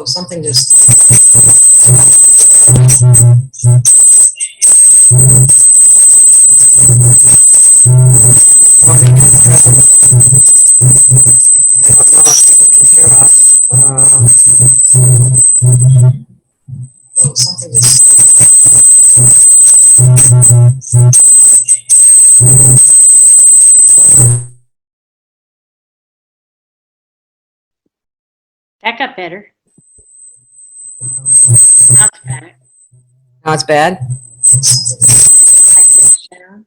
something just. I don't know if people can hear us. Something just. That got better. Not bad. Now it's bad? I pitched down.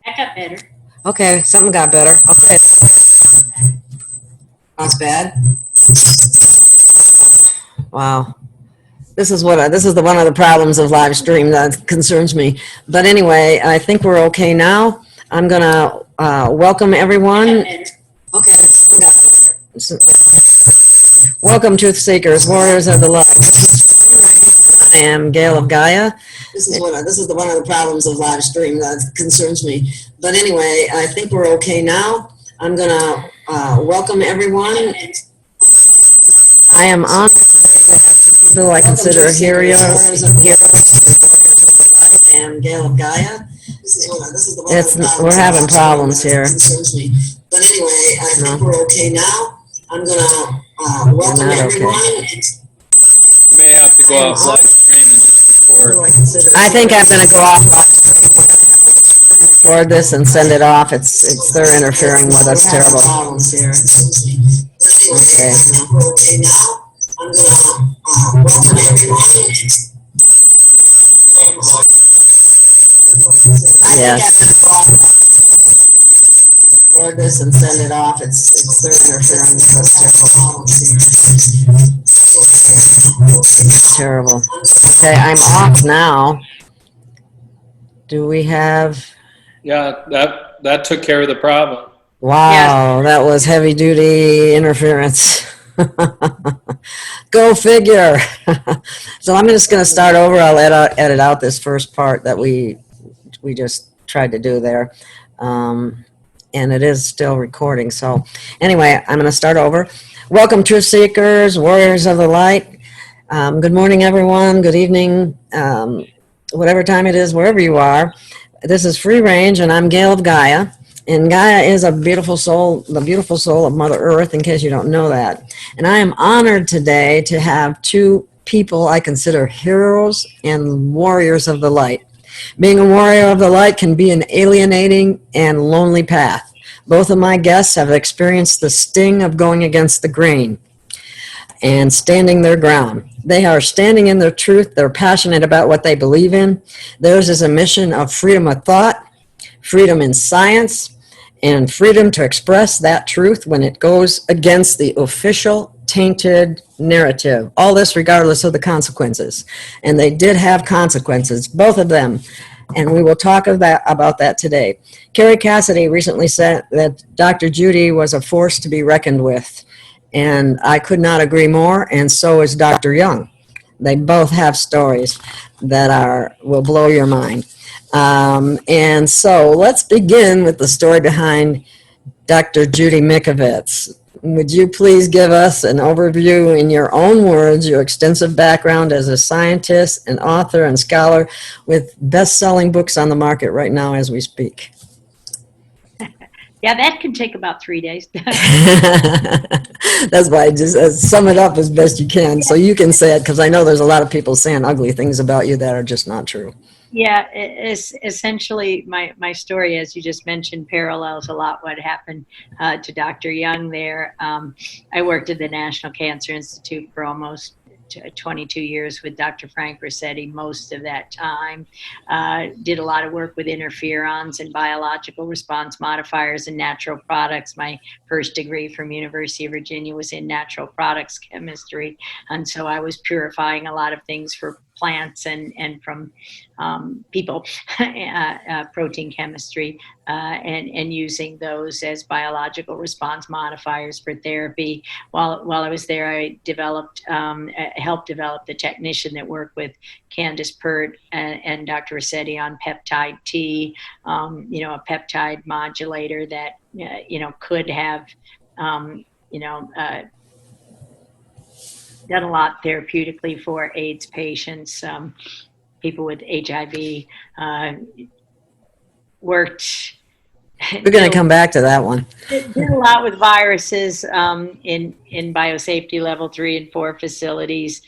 That got better. Okay, something got better. Okay. Now it's bad? Wow. This is one of the problems of live stream that concerns me. But anyway, I think we're okay now. I'm gonna welcome everyone. Okay. Welcome, Truth Seekers, Warriors of the Light. I am Gail of Gaia. This is one of the problems of live stream that concerns me. But anyway, I think we're okay now. I'm gonna welcome everyone. I am honored today to have two people I consider heroes and warriors of the light. I am Gail of Gaia. We're having problems here. But anyway, I think we're okay now. I'm gonna welcome everyone. You may have to go off live stream and just record. I think I'm gonna go off live stream. We're gonna have to record this and send it off. It's they're interfering with us terrible. Okay. Okay now. I'm gonna welcome everyone. Yes. Record this and send it off. It's they're interfering with us terrible. Terrible. Okay, I'm off now. Do we have? Yeah, that took care of the problem. Wow, yes. That was heavy duty interference. Go figure. So I'm just going to start over. I'll edit out this first part that we just tried to do there. And it is still recording. So anyway, I'm going to start over. Welcome, Truth Seekers, Warriors of the Light. Good morning, everyone. Good evening, whatever time it is, wherever you are. This is Free Range, and I'm Gail of Gaia. And Gaia is a beautiful soul, the beautiful soul of Mother Earth, in case you don't know that. And I am honored today to have two people I consider heroes and warriors of the light. Being a warrior of the light can be an alienating and lonely path. Both of my guests have experienced the sting of going against the grain and standing their ground. They are standing in their truth. They're passionate about what they believe in. Theirs is a mission of freedom of thought, freedom in science, and freedom to express that truth when it goes against the official tainted narrative. All this regardless of the consequences. And they did have consequences, both of them. And we will talk about that today. Carrie Cassidy recently said that Dr. Judy was a force to be reckoned with. And I could not agree more, and so is Dr. Young. They both have stories that will blow your mind. And so let's begin with the story behind Dr. Judy Mikovits. Would you please give us an overview in your own words, your extensive background as a scientist, an author, and scholar with best-selling books on the market right now as we speak? Yeah, that can take about 3 days. That's why I just sum it up as best you can. So you can say it, because I know there's a lot of people saying ugly things about you that are just not true. Yeah, it's essentially my story, as you just mentioned, parallels a lot what happened to Dr. Young there. I worked at the National Cancer Institute for almost 22 years with Dr. Frank Rossetti most of that time. Did a lot of work with interferons and biological response modifiers and natural products. My first degree from University of Virginia was in natural products chemistry. And so I was purifying a lot of things for plants and from people, protein chemistry, and using those as biological response modifiers for therapy. While I was there, I helped develop the technician that worked with Candace Pert and Dr. Rossetti on peptide T, a peptide modulator that could have done a lot therapeutically for AIDS patients, people with HIV. Worked. We're going to come back to that one. Did a lot with viruses in biosafety level 3 and 4 facilities.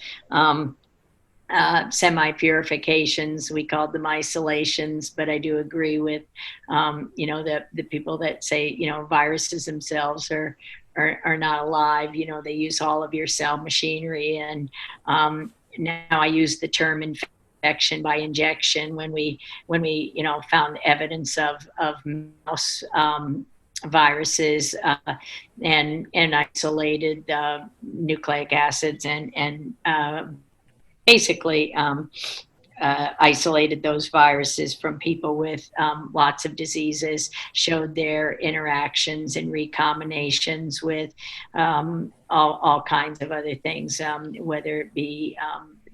Semi-purifications, we called them isolations, but I do agree with, the people that say, viruses themselves are not alive. They use all of your cell machinery. And now I use the term infection by injection when we found evidence of mouse viruses and isolated nucleic acids and basically isolated those viruses from people with lots of diseases, showed their interactions and recombinations with all kinds of other things, whether it be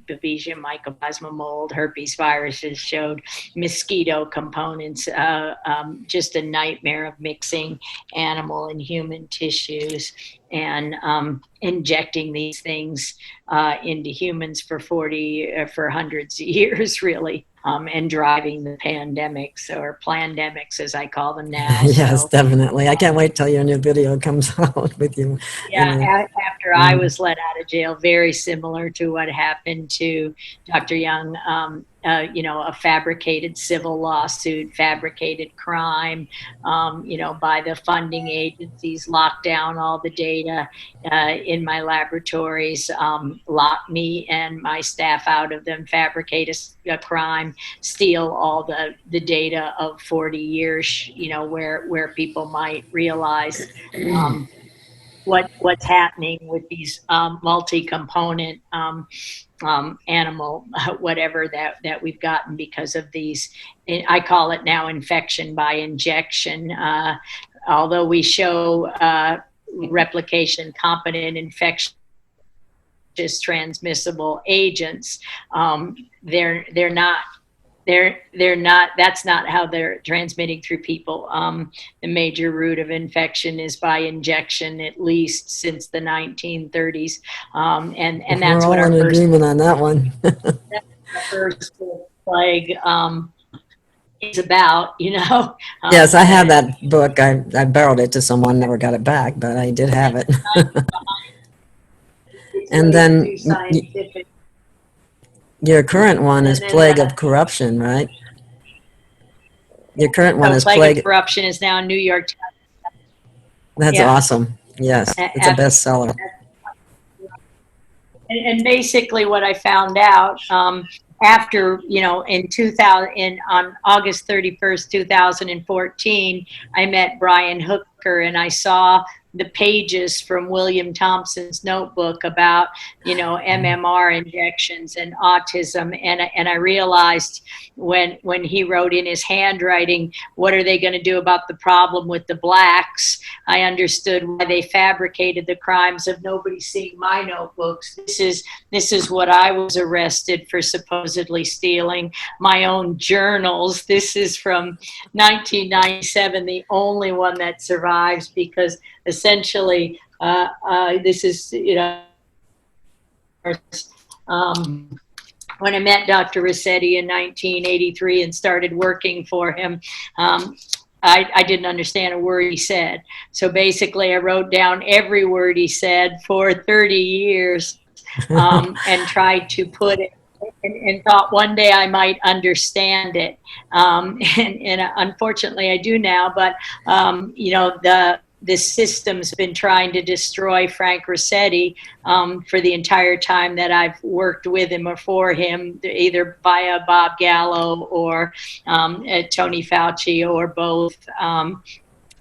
Babesia, Mycoplasma mold, herpes viruses, showed mosquito components, just a nightmare of mixing animal and human tissues and injecting these things into humans for hundreds of years, really, and driving the pandemics or plandemics, as I call them now. Yes, definitely. I can't wait till your new video comes out with you. Yeah, after I was let out of jail, very similar to what happened to Dr. Young, a fabricated civil lawsuit, fabricated crime, by the funding agencies, locked down all the data in my laboratories, lock me and my staff out of them, fabricate a crime, steal all the data of 40 years, where people might realize what's happening with these multi-component animal whatever that we've gotten because of these. I call it now infection by injection. Although we show replication competent infectious transmissible agents, they're not, that's not how they're transmitting through people. The major route of infection is by injection, at least since the 1930s. And that's what our first agreement on that one. first plague is about, Yes, I have that book. I borrowed it to someone, never got it back, but I did have it. And then your current one is Plague of Corruption, right? Your current one is Plague of Corruption is now in New York Times. That's awesome. Yes, it's a bestseller. And basically what I found out after, on August 31st, 2014, I met Brian Hooker and I saw the pages from William Thompson's notebook about, MMR injections and autism. And I realized when he wrote in his handwriting, what are they going to do about the problem with the blacks? I understood why they fabricated the crimes of nobody seeing my notebooks. This is what I was arrested for supposedly stealing, my own journals. This is from 1997, the only one that survives, because essentially this is, when I met Dr. Rossetti in 1983 and started working for him, I didn't understand a word he said. So basically I wrote down every word he said for 30 years and tried to put it and thought one day I might understand it. And unfortunately I do now, but the system's been trying to destroy Frank Rossetti for the entire time that I've worked with him or for him, either via Bob Gallo or Tony Fauci or both,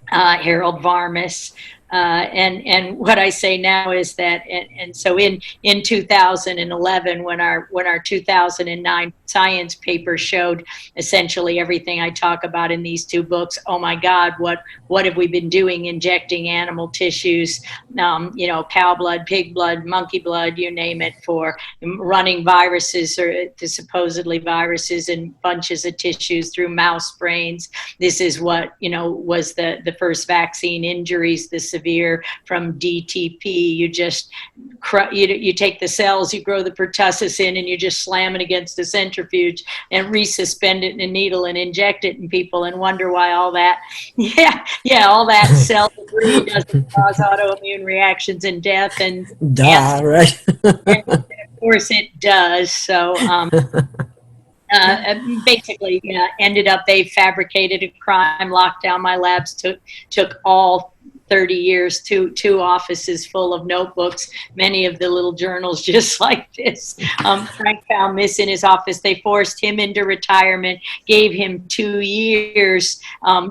Harold Varmus. And what I say now is that, and so in 2011, when our 2009 science paper showed essentially everything I talk about in these two books, oh my God, what have we been doing, injecting animal tissues, cow blood, pig blood, monkey blood, you name it, for running viruses or supposedly viruses in bunches of tissues through mouse brains. This is what, was the first vaccine injuries, the severe from DTP. You take the cells, you grow the pertussis in, and you just slam it against a centrifuge and resuspend it in a needle and inject it in people and wonder why all that, all that cell debris doesn't cause autoimmune reactions and death and Duh, right? and of course it does. So basically ended up, they fabricated a crime, locked down my labs, took all 30 years, two offices full of notebooks, many of the little journals just like this. Frank found this in his office. They forced him into retirement, gave him 2 years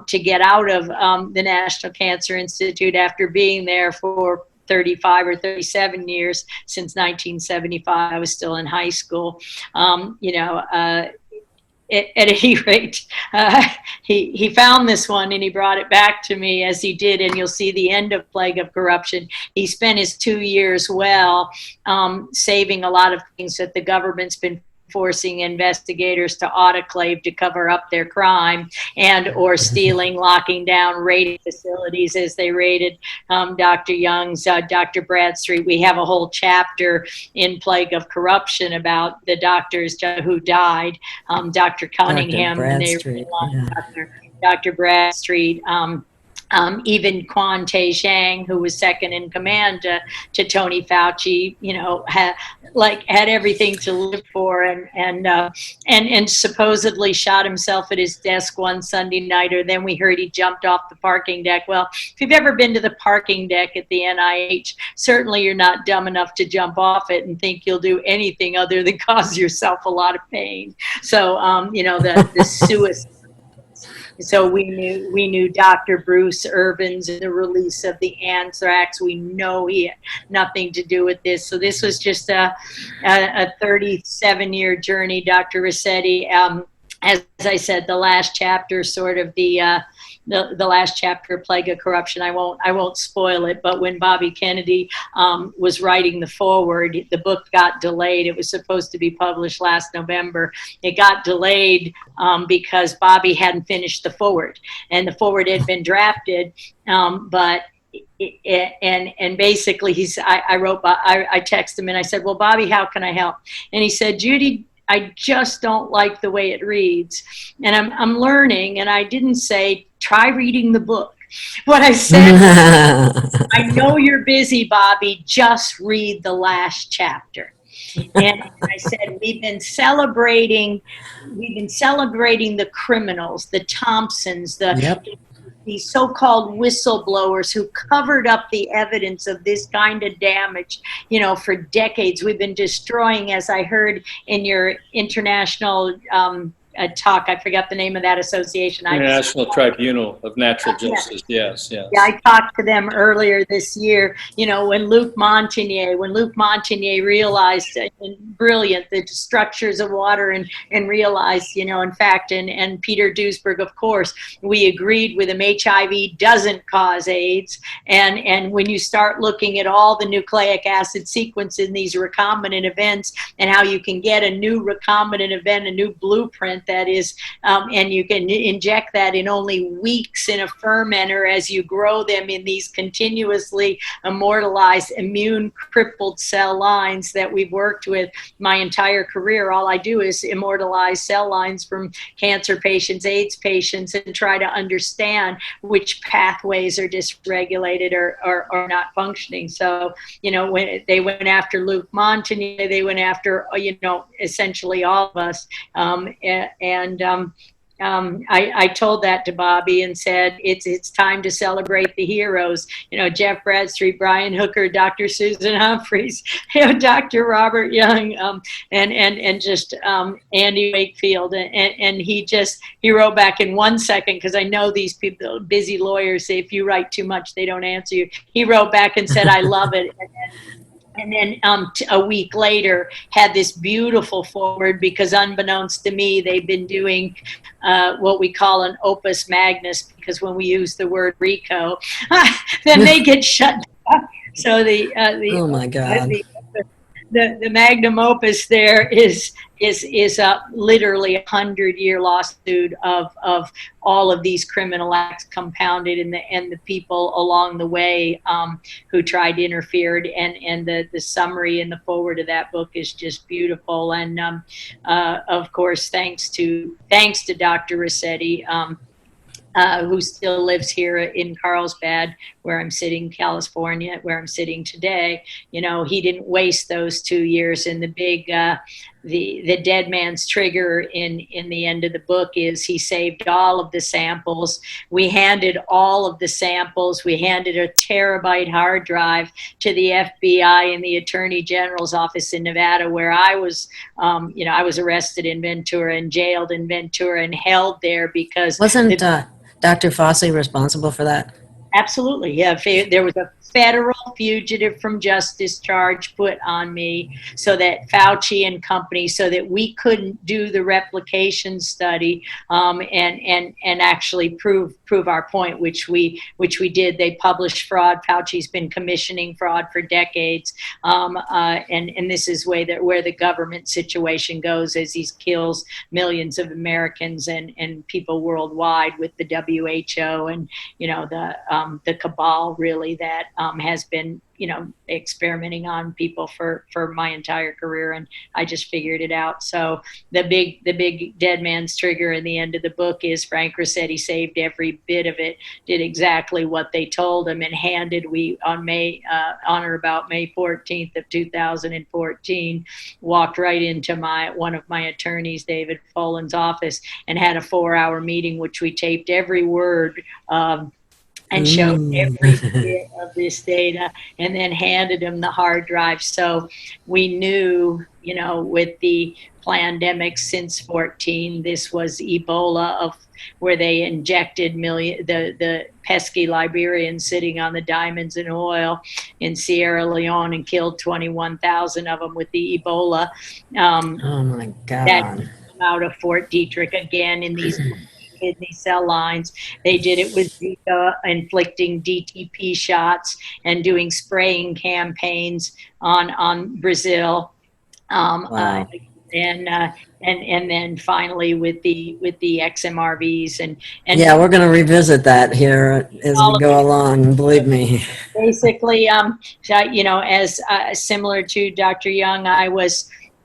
to get out of the National Cancer Institute after being there for 35 or 37 years since 1975. I was still in high school. At any rate, he found this one and he brought it back to me, as he did, and you'll see the end of Plague of Corruption. He spent his 2 years saving a lot of things that the government's been forcing investigators to autoclave to cover up their crime, and or stealing, locking down, raiding facilities as they raided Dr. Young's, Dr. Bradstreet. We have a whole chapter in Plague of Corruption about the doctors who died, Dr. Cunningham, Dr. Bradstreet, even Quan Zhang, who was second in command to Tony Fauci, had everything to live for, and supposedly shot himself at his desk one Sunday night, or then we heard he jumped off the parking deck. Well, if you've ever been to the parking deck at the NIH, certainly you're not dumb enough to jump off it and think you'll do anything other than cause yourself a lot of pain. So, the suicide. So we knew Dr. Bruce Irvin's, the release of the anthrax. We know he had nothing to do with this. So this was just a 37-year journey. Dr. Rossetti, as I said, the last chapter, sort of the last chapter, Plague of Corruption. I won't spoil it, but when Bobby Kennedy was writing the foreword, the book got delayed. It was supposed to be published last November. It got delayed because Bobby hadn't finished the foreword, and the foreword had been drafted, but. And basically, I texted him and I said, well, Bobby, how can I help? And he said, Judy, I just don't like the way it reads. And I'm learning, and I didn't say, try reading the book. What I said, I know you're busy, Bobby, just read the last chapter. And I said, we've been celebrating the criminals, the Thompsons, these so-called whistleblowers who covered up the evidence of this kind of damage, for decades. We've been destroying, as I heard in your international talk, I forgot the name of that association. International Tribunal of Natural Justice, yes. Yeah, I talked to them earlier this year, when Luc Montagnier realized, brilliant, the structures of water, and realized, in fact, and Peter Duesberg, of course, we agreed with him, HIV doesn't cause AIDS. And when you start looking at all the nucleic acid sequence in these recombinant events, and how you can get a new recombinant event, a new blueprint that is, and you can inject that in only weeks in a fermenter as you grow them in these continuously immortalized, immune crippled cell lines that we've worked with my entire career. All I do is immortalize cell lines from cancer patients, AIDS patients, and try to understand which pathways are dysregulated or not functioning. So, when they went after Luc Montagnier, they went after, essentially all of us. I told that to Bobby and said, it's time to celebrate the heroes. Jeff Bradstreet, Brian Hooker, Dr. Susan Humphreys, Dr. Robert Young, and just Andy Wakefield. And he wrote back in 1 second, because I know these people, busy lawyers, say if you write too much, they don't answer you. He wrote back and said, I love it. And then a week later had this beautiful forward, because unbeknownst to me, they've been doing what we call an opus magnus, because when we use the word RICO, then they get shut down. So Oh my God. the magnum opus there is literally 100-year lawsuit of all of these criminal acts compounded, and the people along the way who tried to interfere. And the summary in the forward of that book is just beautiful. And of course, thanks to Dr. Rossetti, who still lives here in Carlsbad, where I'm sitting, California, where I'm sitting today. He didn't waste those 2 years. And the big, the dead man's trigger in the end of the book is he saved all of the samples. We handed all of the samples. We handed a terabyte hard drive to the FBI and the Attorney General's office in Nevada, where I was, I was arrested in Ventura and jailed in Ventura and held there because Wasn't Dr. Fossey responsible for that? Absolutely, yeah. There was a federal fugitive from justice charge put on me, so that Fauci and company, so that we couldn't do the replication study and actually prove our point, which we did. They published fraud. Fauci's been commissioning fraud for decades, and this is where the government situation goes, as he kills millions of Americans and people worldwide with the WHO and the cabal, really, that has been experimenting on people for my entire career, and I just figured it out. So the big dead man's trigger in the end of the book is Frank Rossetti saved every bit of it, did exactly what they told him, and on or about May 14th of 2014, walked right into one of my attorneys, David Folan's office, and had a 4-hour meeting, which we taped every word and showed every bit of this data, and then handed him the hard drive. So we knew, with the pandemic since 14, this was Ebola, where they injected the pesky Liberians sitting on the diamonds and oil in Sierra Leone, and killed 21,000 of them with the Ebola. Oh my God. That came out of Fort Detrick again in these kidney cell lines. They did it with Zika, inflicting DTP shots and doing spraying campaigns on Brazil. Wow. And then finally with the XMRVs and yeah, we're going to revisit that here as we go along. Believe me. Basically, as similar to Dr. Young,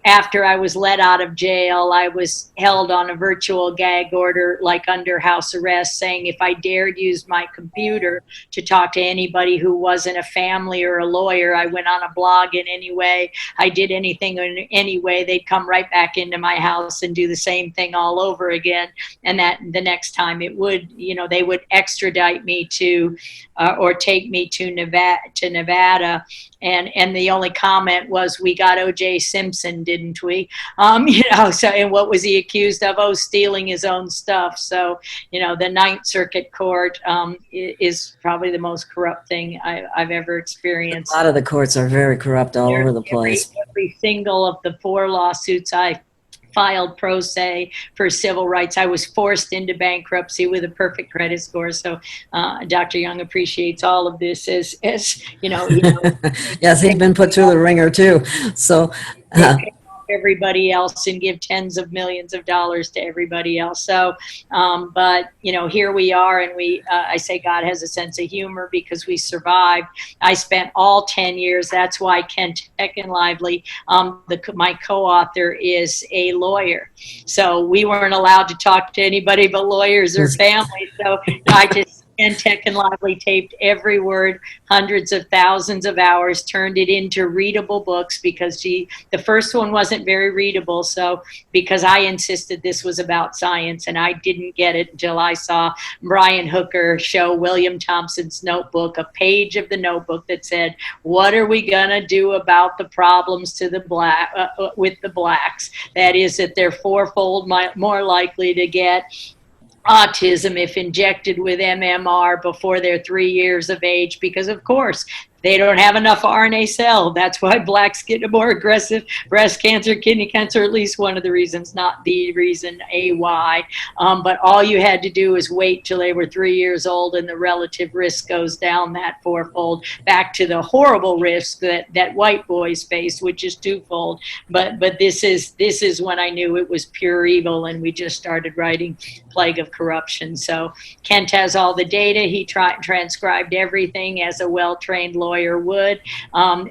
after I was let out of jail, I was held on a virtual gag order, like under house arrest, saying if I dared use my computer to talk to anybody who wasn't a family or a lawyer, I went on a blog in any way, I did anything in any way, they'd come right back into my house and do the same thing all over again. And that the next time they would extradite me to, or take me to Nevada. And the only comment was, we got O.J. Simpson, didn't we? So, and what was he accused of? Oh, stealing his own stuff. So, the Ninth Circuit Court is probably the most corrupt thing I've ever experienced. A lot of the courts are very corrupt all over the place. Every single of the 4 lawsuits I filed pro se for civil rights, I was forced into bankruptcy with a perfect credit score. So Dr. Young appreciates all of this as Yes, he's been put through the ringer too. So everybody else and give tens of millions of dollars to everybody else. So, but here we are, and I say God has a sense of humor, because we survived. I spent all 10 years. That's why Ken Tech and Lively, my co-author, is a lawyer. So we weren't allowed to talk to anybody but lawyers or family. So I just And Tech and Lively taped every word, hundreds of thousands of hours, turned it into readable books because the first one wasn't very readable. So because I insisted this was about science, and I didn't get it until I saw Brian Hooker show William Thompson's notebook, a page of the notebook that said, what are we going to do about the problems to the with the blacks? That is that they're fourfold more likely to get autism if injected with MMR before they're 3 years of age, because of course they don't have enough RNA cell. That's why blacks get more aggressive breast cancer, kidney cancer, at least one of the reasons, not the reason, why. But all you had to do is wait till they were 3 years old, and the relative risk goes down that fourfold, back to the horrible risk that white boys face, which is twofold. But this is when I knew it was pure evil, and we just started writing Plague of Corruption. So Kent has all the data. He transcribed everything as a well-trained lawyer would.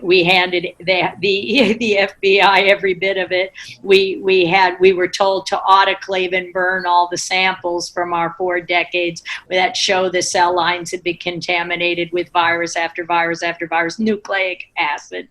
We handed the FBI every bit of it. We were told to autoclave and burn all the samples from our 4 decades that show the cell lines had been contaminated with virus after virus after virus, nucleic acid,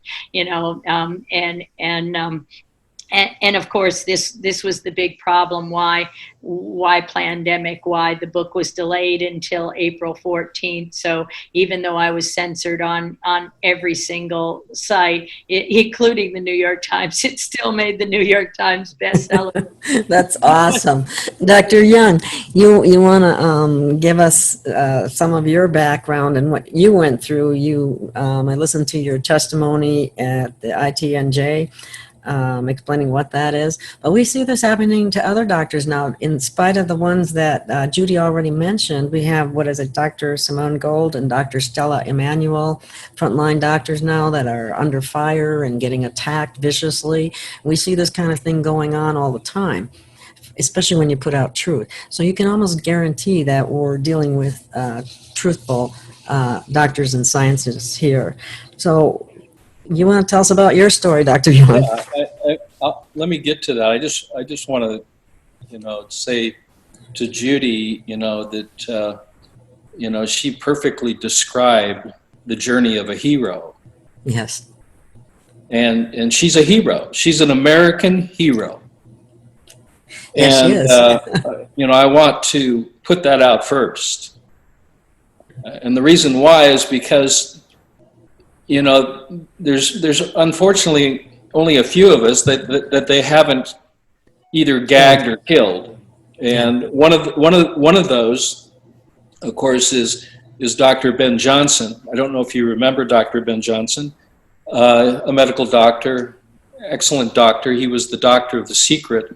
and of course, this was the big problem. Why pandemic? Why the book was delayed until April 14th. So even though I was censored on every single site, including the New York Times, it still made the New York Times bestseller. That's awesome. Dr. Young, you want to give us some of your background and what you went through. I listened to your testimony at the ITNJ. Explaining what that is. But we see this happening to other doctors now. In spite of the ones that Judy already mentioned, we have, Dr. Simone Gold and Dr. Stella Emanuel, frontline doctors now that are under fire and getting attacked viciously. We see this kind of thing going on all the time, especially when you put out truth. So you can almost guarantee that we're dealing with truthful doctors and scientists here. So you want to tell us about your story, Dr. Young? Yeah, let me get to that. I just want to, say to Judy, that, she perfectly described the journey of a hero. Yes. And she's a hero. She's an American hero. Yes, and, she is. I want to put that out first. And the reason why is because there's unfortunately only a few of us that they haven't either gagged or killed, and one of those, of course, is Dr. Ben Johnson. I don't know if you remember Dr. Ben Johnson, a medical doctor, excellent doctor. He was the doctor of The Secret,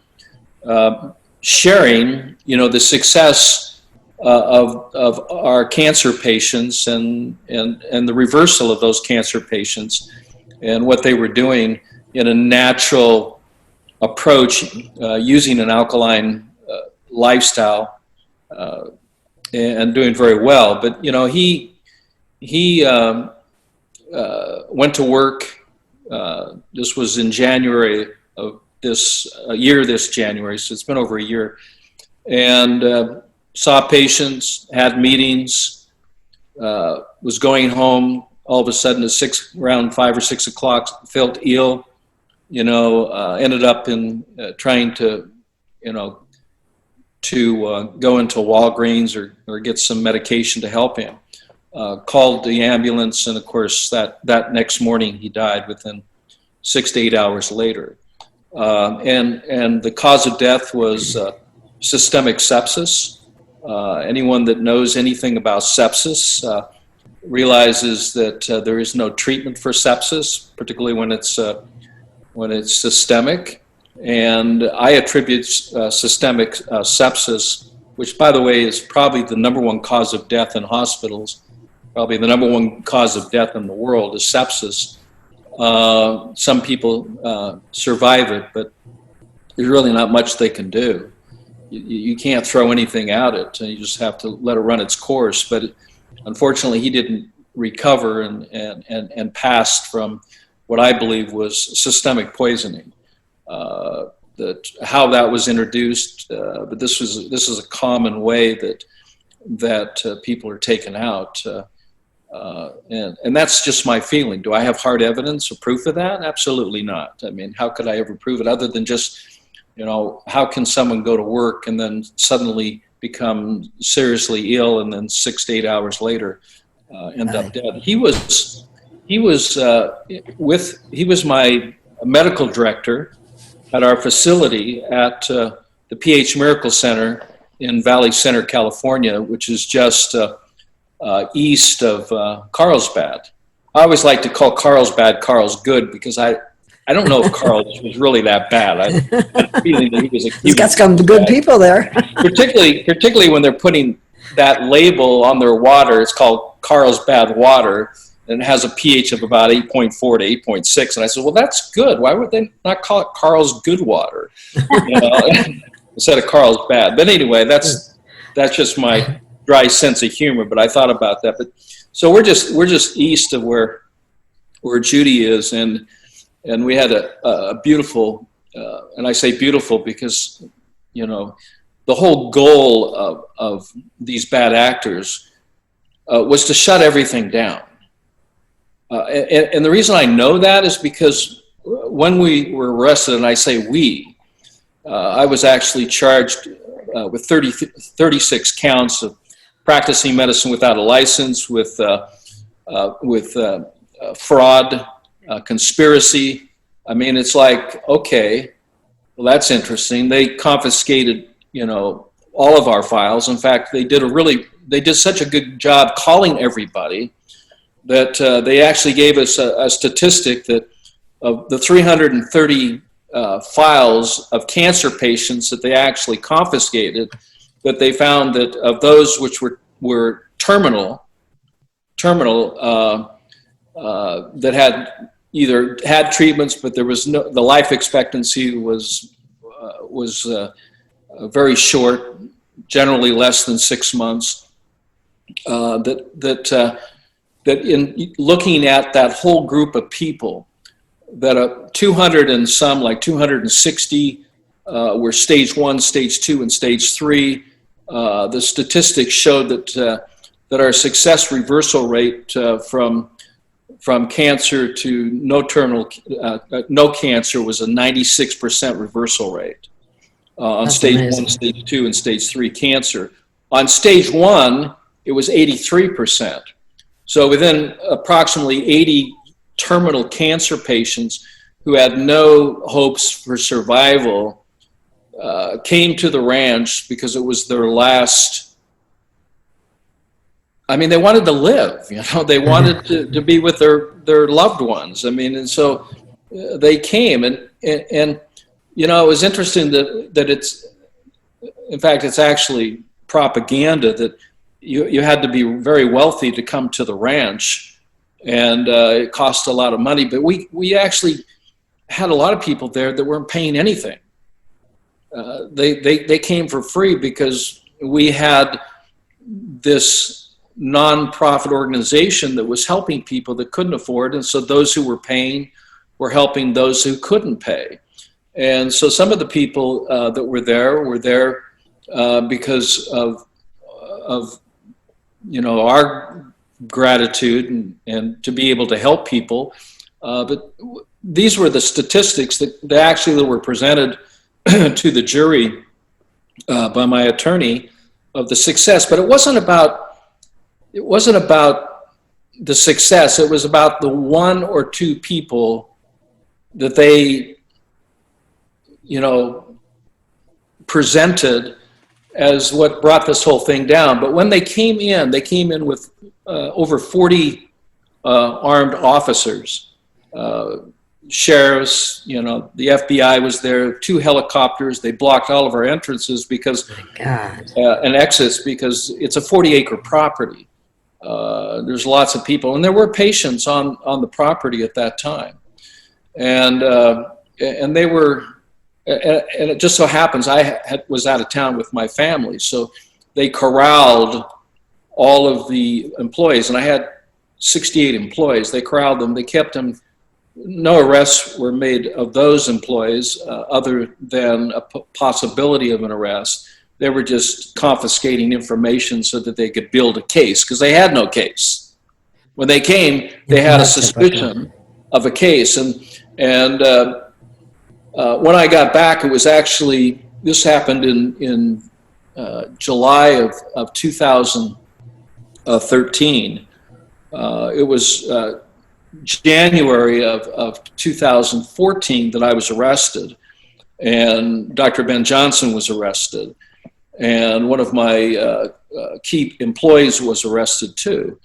sharing the success of our cancer patients and the reversal of those cancer patients, and what they were doing in a natural approach, using an alkaline lifestyle, and doing very well. But he went to work. This was in January of this year, this January, so it's been over a year, and saw patients, had meetings, was going home. All of a sudden, around 5 or 6 o'clock, felt ill. Ended up in trying to, go into Walgreens or get some medication to help him. Called the ambulance, and of course, that next morning he died within 6 to 8 hours later. And the cause of death was systemic sepsis. Anyone that knows anything about sepsis realizes that there is no treatment for sepsis, particularly when it's systemic. And I attribute systemic sepsis, which, by the way, is probably the number one cause of death in hospitals, probably the number one cause of death in the world is sepsis. Some people survive it, but there's really not much they can do. You can't throw anything at it, and you just have to let it run its course. But unfortunately, he didn't recover and passed from what I believe was systemic poisoning. How that was introduced, but this is a common way that that people are taken out. And that's just my feeling. Do I have hard evidence or proof of that? Absolutely not. I mean, how could I ever prove it other than just, how can someone go to work and then suddenly become seriously ill and then 6 to 8 hours later end up dead? He was my medical director at our facility at the PH Miracle Center in Valley Center, California, which is just east of Carlsbad. I always like to call Carlsbad Carlsgood because I don't know if Carl's was really that bad. I had a feeling that he's got some good people there. particularly when they're putting that label on their water. It's called Carlsbad water, and it has a pH of about 8.4 to 8.6. And I said, well, that's good. Why would they not call it Carl's good water instead of Carlsbad? But anyway, that's just my dry sense of humor. But I thought about that. But so we're just east of where Judy is, and we had a beautiful, and I say beautiful because the whole goal of these bad actors was to shut everything down. And the reason I know that is because when we were arrested, and I say we, I was actually charged with 36 counts of practicing medicine without a license, with fraud, conspiracy. I mean, it's like, okay, well, that's interesting. They confiscated, all of our files. In fact, they did such a good job calling everybody that they actually gave us a statistic that of the 330 files of cancer patients that they actually confiscated, that they found that of those which were terminal that had either had treatments, but there was the life expectancy was very short, generally less than 6 months. That in looking at that whole group of people, that 200 and some, like 260, were stage 1, stage 2, and stage 3. The statistics showed that our success reversal rate from cancer to no cancer was a 96% reversal rate on That's stage amazing. 1, stage 2, and stage 3 cancer. On stage 1, it was 83%. So within approximately 80 terminal cancer patients who had no hopes for survival came to the ranch because it was their last. I mean, they wanted to live, they wanted to be with their loved ones. I mean, and so they came, and it was interesting that it's, in fact, it's actually propaganda that you had to be very wealthy to come to the ranch, and it cost a lot of money. But we actually had a lot of people there that weren't paying anything. They came for free because we had this non-profit organization that was helping people that couldn't afford, and so those who were paying were helping those who couldn't pay. And so some of the people that were there because of our gratitude and to be able to help people. But these were the statistics that were presented to the jury by my attorney of the success. But it wasn't about the success. It was about the 1 or 2 people that they, presented as what brought this whole thing down. But when they came in with over 40 armed officers, sheriffs, the FBI was there, 2 helicopters. They blocked all of our entrances because and exits because it's a 40-acre property. There's lots of people, and there were patients on the property at that time, and they were. And it just so happens I was out of town with my family, so they corralled all of the employees, and I had 68 employees. They corralled them. They kept them. No arrests were made of those employees other than a possibility of an arrest. They were just confiscating information so that they could build a case, because they had no case. When they came, they had a suspicion of a case. And when I got back, it was actually, this happened in July of 2013. It was January of 2014 that I was arrested, and Dr. Ben Johnson was arrested, and one of my key employees was arrested too.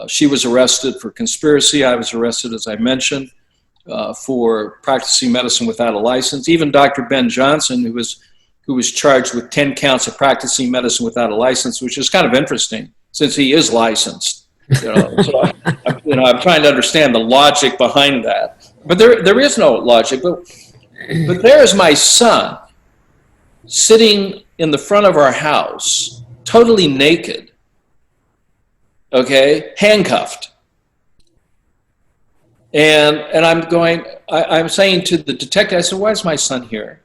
She was arrested for conspiracy. I was arrested, as I mentioned, for practicing medicine without a license. Even Dr. Ben Johnson, who was charged with 10 counts of practicing medicine without a license, which is kind of interesting since he is licensed. So I'm trying to understand the logic behind that. But there is no logic. But there is my son sitting in the front of our house, totally naked, okay, handcuffed. And I'm saying to the detective, I said, why is my son here?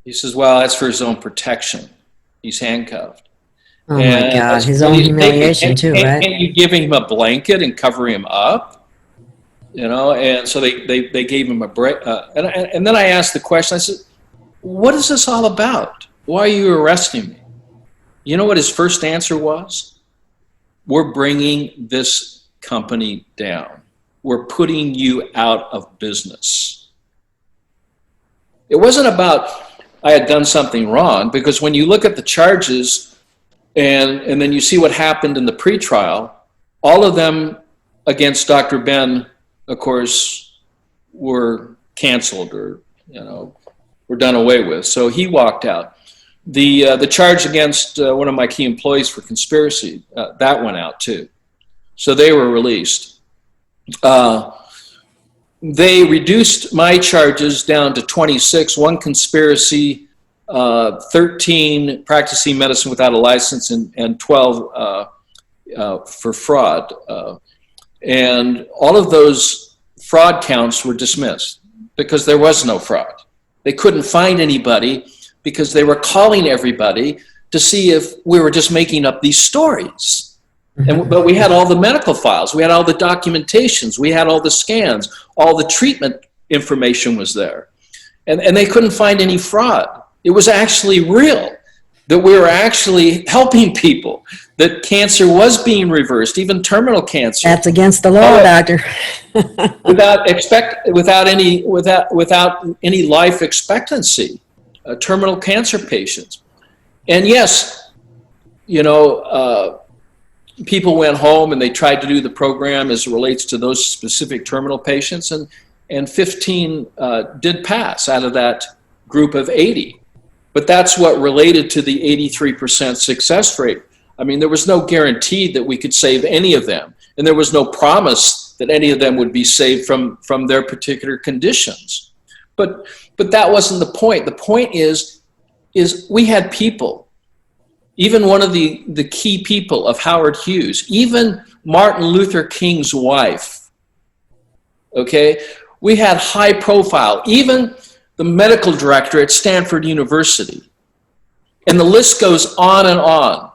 He says, well, that's for his own protection. He's handcuffed. Oh my God, his own humiliation too, right? Can't you give him a blanket and cover him up? And so they gave him a break. And then I asked the question, I said, what is this all about? Why are you arresting me? You know what his first answer was? We're bringing this company down. We're putting you out of business. It wasn't about I had done something wrong, because when you look at the charges and then you see what happened in the pretrial, all of them against Dr. Ben, of course, were canceled or, were done away with. So he walked out. The charge against one of my key employees for conspiracy, that went out too. So they were released. They reduced my charges down to 26, 1 conspiracy, 13 practicing medicine without a license, and 12 for fraud. And all of those fraud counts were dismissed because there was no fraud. They couldn't find anybody because they were calling everybody to see if we were just making up these stories. But we had all the medical files, we had all the documentations, we had all the scans, all the treatment information was there. And they couldn't find any fraud. It was actually real, that we were actually helping people, that cancer was being reversed, even terminal cancer. That's against the law, doctor. without any life expectancy, terminal cancer patients. And yes, people went home and they tried to do the program as it relates to those specific terminal patients, and 15 did pass out of that group of 80. But that's what related to the 83% success rate. I mean, there was no guarantee that we could save any of them, and there was no promise that any of them would be saved from their particular conditions. But that wasn't the point. The point is we had people. Even one of the key people of Howard Hughes, even Martin Luther King's wife, okay? We had high profile, even the medical director at Stanford University. And the list goes on and on,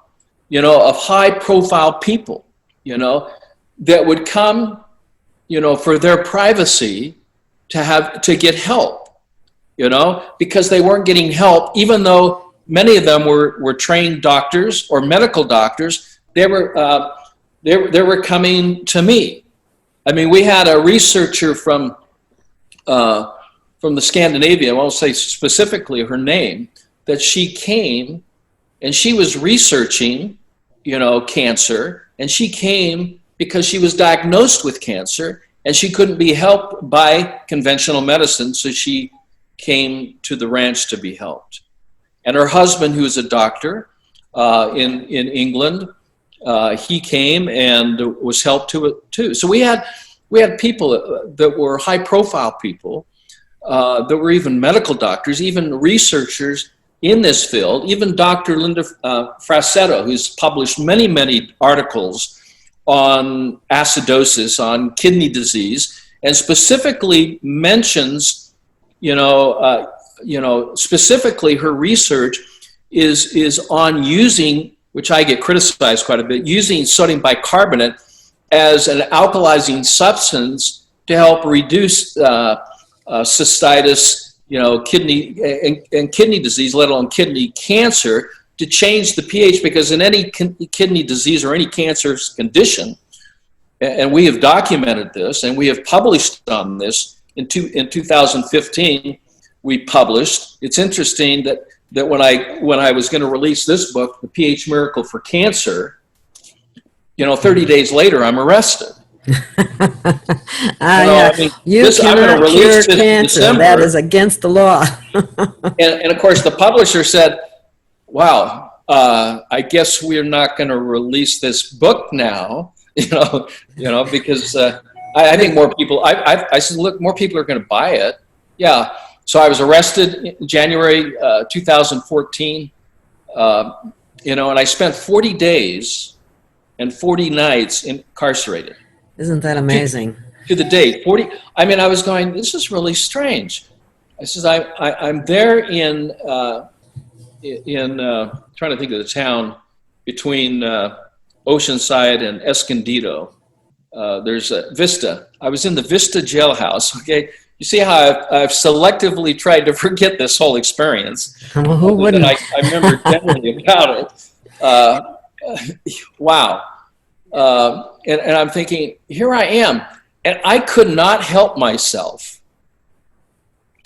of high profile people, that would come, for their privacy to get help, because they weren't getting help, even though many of them were trained doctors or medical doctors. They were coming to me. I mean, we had a researcher from the Scandinavia, I won't say specifically her name, that she came and she was researching, cancer, and she came because she was diagnosed with cancer and she couldn't be helped by conventional medicine, so she came to the ranch to be helped. And her husband, who is a doctor in England, he came and was helped too. So we had people that were high profile people, that were even medical doctors, even researchers in this field, even Dr. Linda Frassetto, who's published many, many articles on acidosis, on kidney disease, and specifically mentions, specifically her research is on using, which I get criticized quite a bit, using sodium bicarbonate as an alkalizing substance to help reduce cystitis, kidney and kidney disease, let alone kidney cancer, to change the pH, because in any kidney disease or any cancerous condition, and we have documented this and we have published on this in 2015, we published. It's interesting that when I was going to release this book, The pH Miracle for Cancer, 30 days later, I'm arrested. Yeah. You cannot cure cancer. That is against the law. and of course, the publisher said, wow, I guess we're not going to release this book now, because I think more people, I said, look, more people are going to buy it. Yeah. So I was arrested in January 2014, and I spent 40 days and 40 nights incarcerated. Isn't that amazing? To the date, 40. I mean, I was going, this is really strange. I says, I'm there in trying to think of the town between Oceanside and Escondido. There's a Vista. I was in the Vista jailhouse. Okay, you see how I've selectively tried to forget this whole experience. Well, who wouldn't? I remember generally about it. Wow. And I'm thinking, here I am, and I could not help myself.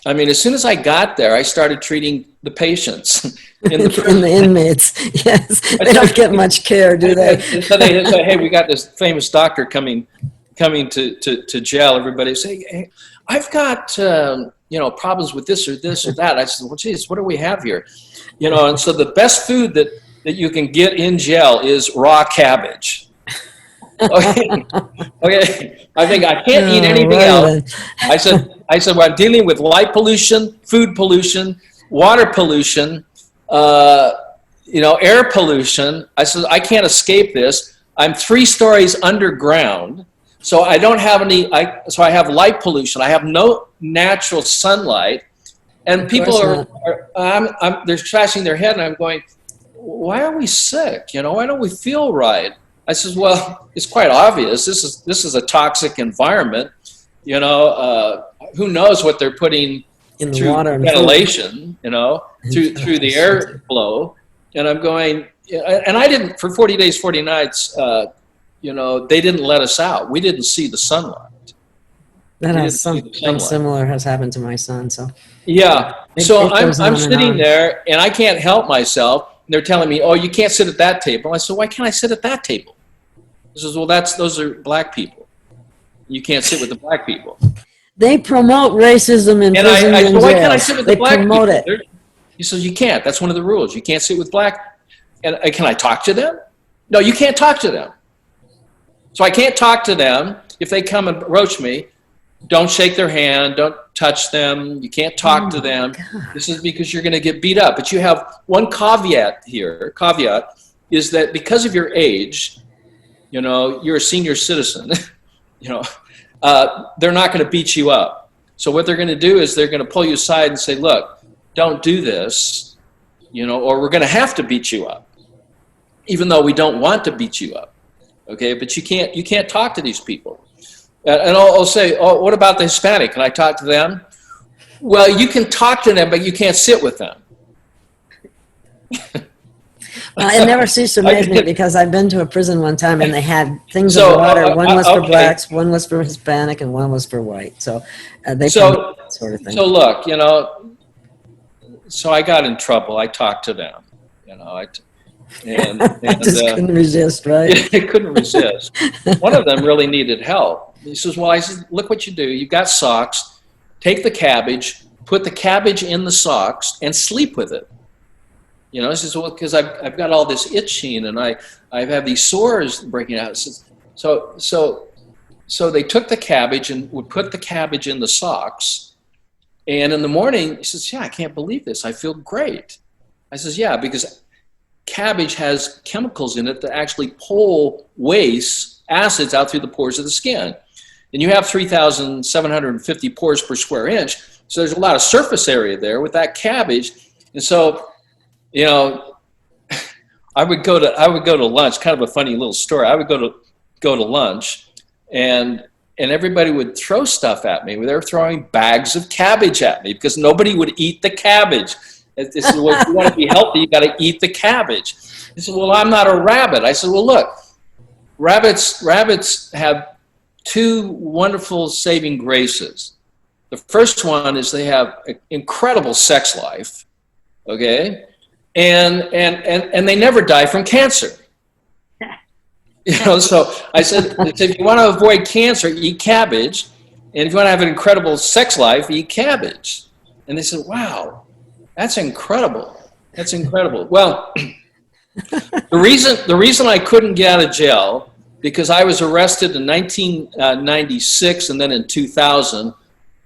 I mean, as soon as I got there, I started treating the patients. In the inmates, yes. They don't get much care, do they? So they say, hey, we got this famous doctor coming to jail. Everybody say, hey, I've got, problems with this or that. I said, well, geez, what do we have here? And so the best food that you can get in jail is raw cabbage. Okay. I think I can't eat anything else. I said, well, I'm dealing with light pollution, food pollution, water pollution, air pollution. I said, I can't escape this. I'm 3 stories underground, so I don't have so I have light pollution. I have no natural sunlight, and people they're scratching their head, and I'm going, why are we sick? Why don't we feel right? I says, well, it's quite obvious. This is a toxic environment. Who knows what they're putting in the through water and ventilation, through the airflow. And I'm going, and I didn't, for 40 days, 40 nights, they didn't let us out. We didn't see the sunlight. That has something similar has happened to my son. So yeah. So I'm sitting there and I can't help myself. They're telling me, oh, you can't sit at that table. I said, why can't I sit at that table? He says, well, those are black people. You can't sit with the black people. They promote racism in prisons and jails. Why can't I sit with the black people? They promote it. He says, you can't. That's one of the rules. You can't sit with black. And can I talk to them? No, you can't talk to them. So I can't talk to them. If they come and approach me, don't shake their hand. Don't touch them. You can't talk to them. God. This is because you're going to get beat up. But you have one caveat here. Caveat is that because of your age, you're a senior citizen, they're not going to beat you up. So what they're going to do is they're going to pull you aside and say, look, don't do this, or we're going to have to beat you up, even though we don't want to beat you up. Okay, but you can't talk to these people. And I'll say, oh, what about the Hispanic? Can I talk to them? Well, you can talk to them, but you can't sit with them. Well, it never ceased to amaze me because I've been to a prison one time and they had things in the water. One was for blacks, one was for Hispanic, and one was for white. So they that sort of thing. So look, so I got in trouble. I talked to them, I just couldn't resist, right? I couldn't resist. One of them really needed help. He says, well, I said, look what you do. You've got socks. Take the cabbage, put the cabbage in the socks, and sleep with it. He says, well, because I've got all this itching and I have these sores breaking out. Says, so they took the cabbage and would put the cabbage in the socks. And in the morning, he says, yeah, I can't believe this. I feel great. I says, yeah, because cabbage has chemicals in it that actually pull waste acids out through the pores of the skin. And you have 3,750 pores per square inch. So there's a lot of surface area there with that cabbage. And so you know, I would go to lunch. Kind of a funny little story. I would go to lunch, and everybody would throw stuff at me. They were throwing bags of cabbage at me because nobody would eat the cabbage. They said, well, if you want to be healthy, you got to eat the cabbage. He said, well, I'm not a rabbit. I said, well, look, rabbits have two wonderful saving graces. The first one is they have an incredible sex life, okay, and they never die from cancer. You know, so I said, if you want to avoid cancer, eat cabbage, and if you want to have an incredible sex life, eat cabbage. And they said, wow, that's incredible. That's incredible. Well, the reason I couldn't get out of jail, because I was arrested in 1996 and then in 2000,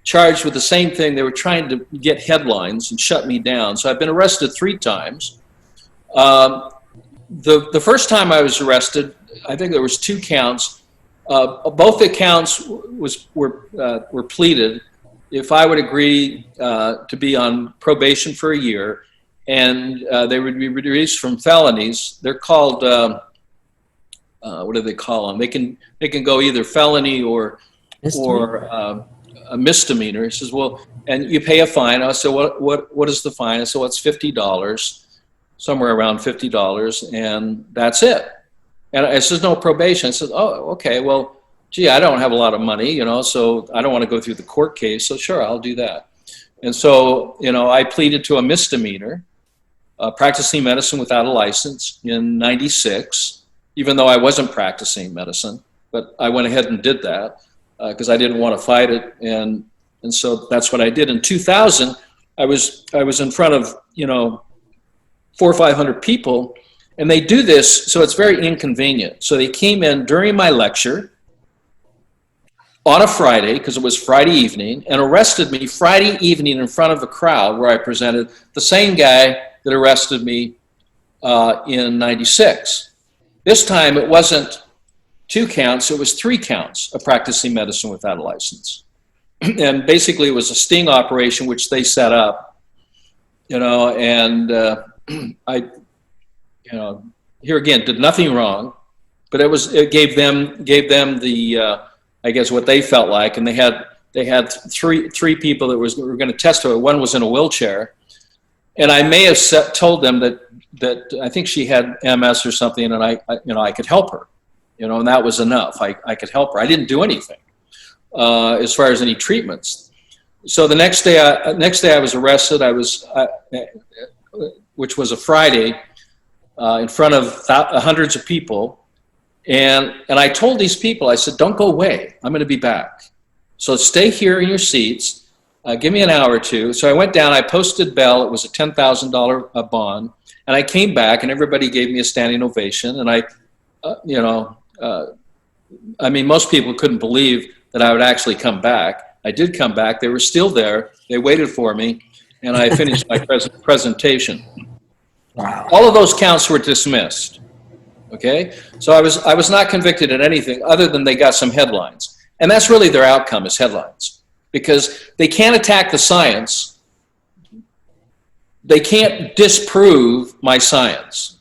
charged with the same thing. They were trying to get headlines and shut me down. So I've been arrested 3 times. The first time I was arrested, I think there was 2 counts. Both the counts were pleaded if I would agree to be on probation for a year, and they would be released from felonies. They're called what do they call them? They can go either felony or a misdemeanor. He says, well, and you pay a fine. I said, what is the fine? I said, well, it's $50, somewhere around $50, and that's it. And I said, no probation. I said, oh, okay, well, gee, I don't have a lot of money, you know, so I don't want to go through the court case, so sure, I'll do that. And so, you know, I pleaded to a misdemeanor, practicing medicine without a license in 96, even though I wasn't practicing medicine, but I went ahead and did that because I didn't want to fight it, and so that's what I did. In 2000, I was in front of, you know, 400 or 500 people, and they do this, so it's very inconvenient. So they came in during my lecture on a Friday, because it was Friday evening, and arrested me Friday evening in front of a crowd where I presented, the same guy that arrested me in 96. This time it wasn't 2 counts, it was 3 counts of practicing medicine without a license. And basically it was a sting operation which they set up, you know, and I, you know, here again, did nothing wrong, but it gave them the, I guess what they felt like, and they had three people that were going to testify. One was in a wheelchair, and I may have told them that I think she had MS or something, and I could help her, you know, and that was enough. I could help her. I didn't do anything as far as any treatments. So the next day I was arrested. Which was a Friday, in front of hundreds of people. And I told these people, I said, don't go away. I'm going to be back. So stay here in your seats. Give me an hour or two. So I went down, I posted bail. It was a $10,000 bond. And I came back, and everybody gave me a standing ovation. And I mean, most people couldn't believe that I would actually come back. I did come back. They were still there. They waited for me. And I finished my presentation. Wow. All of those counts were dismissed. Okay, so I was not convicted in anything other than they got some headlines, and that's really their outcome, is headlines, because they can't attack the science. They can't disprove my science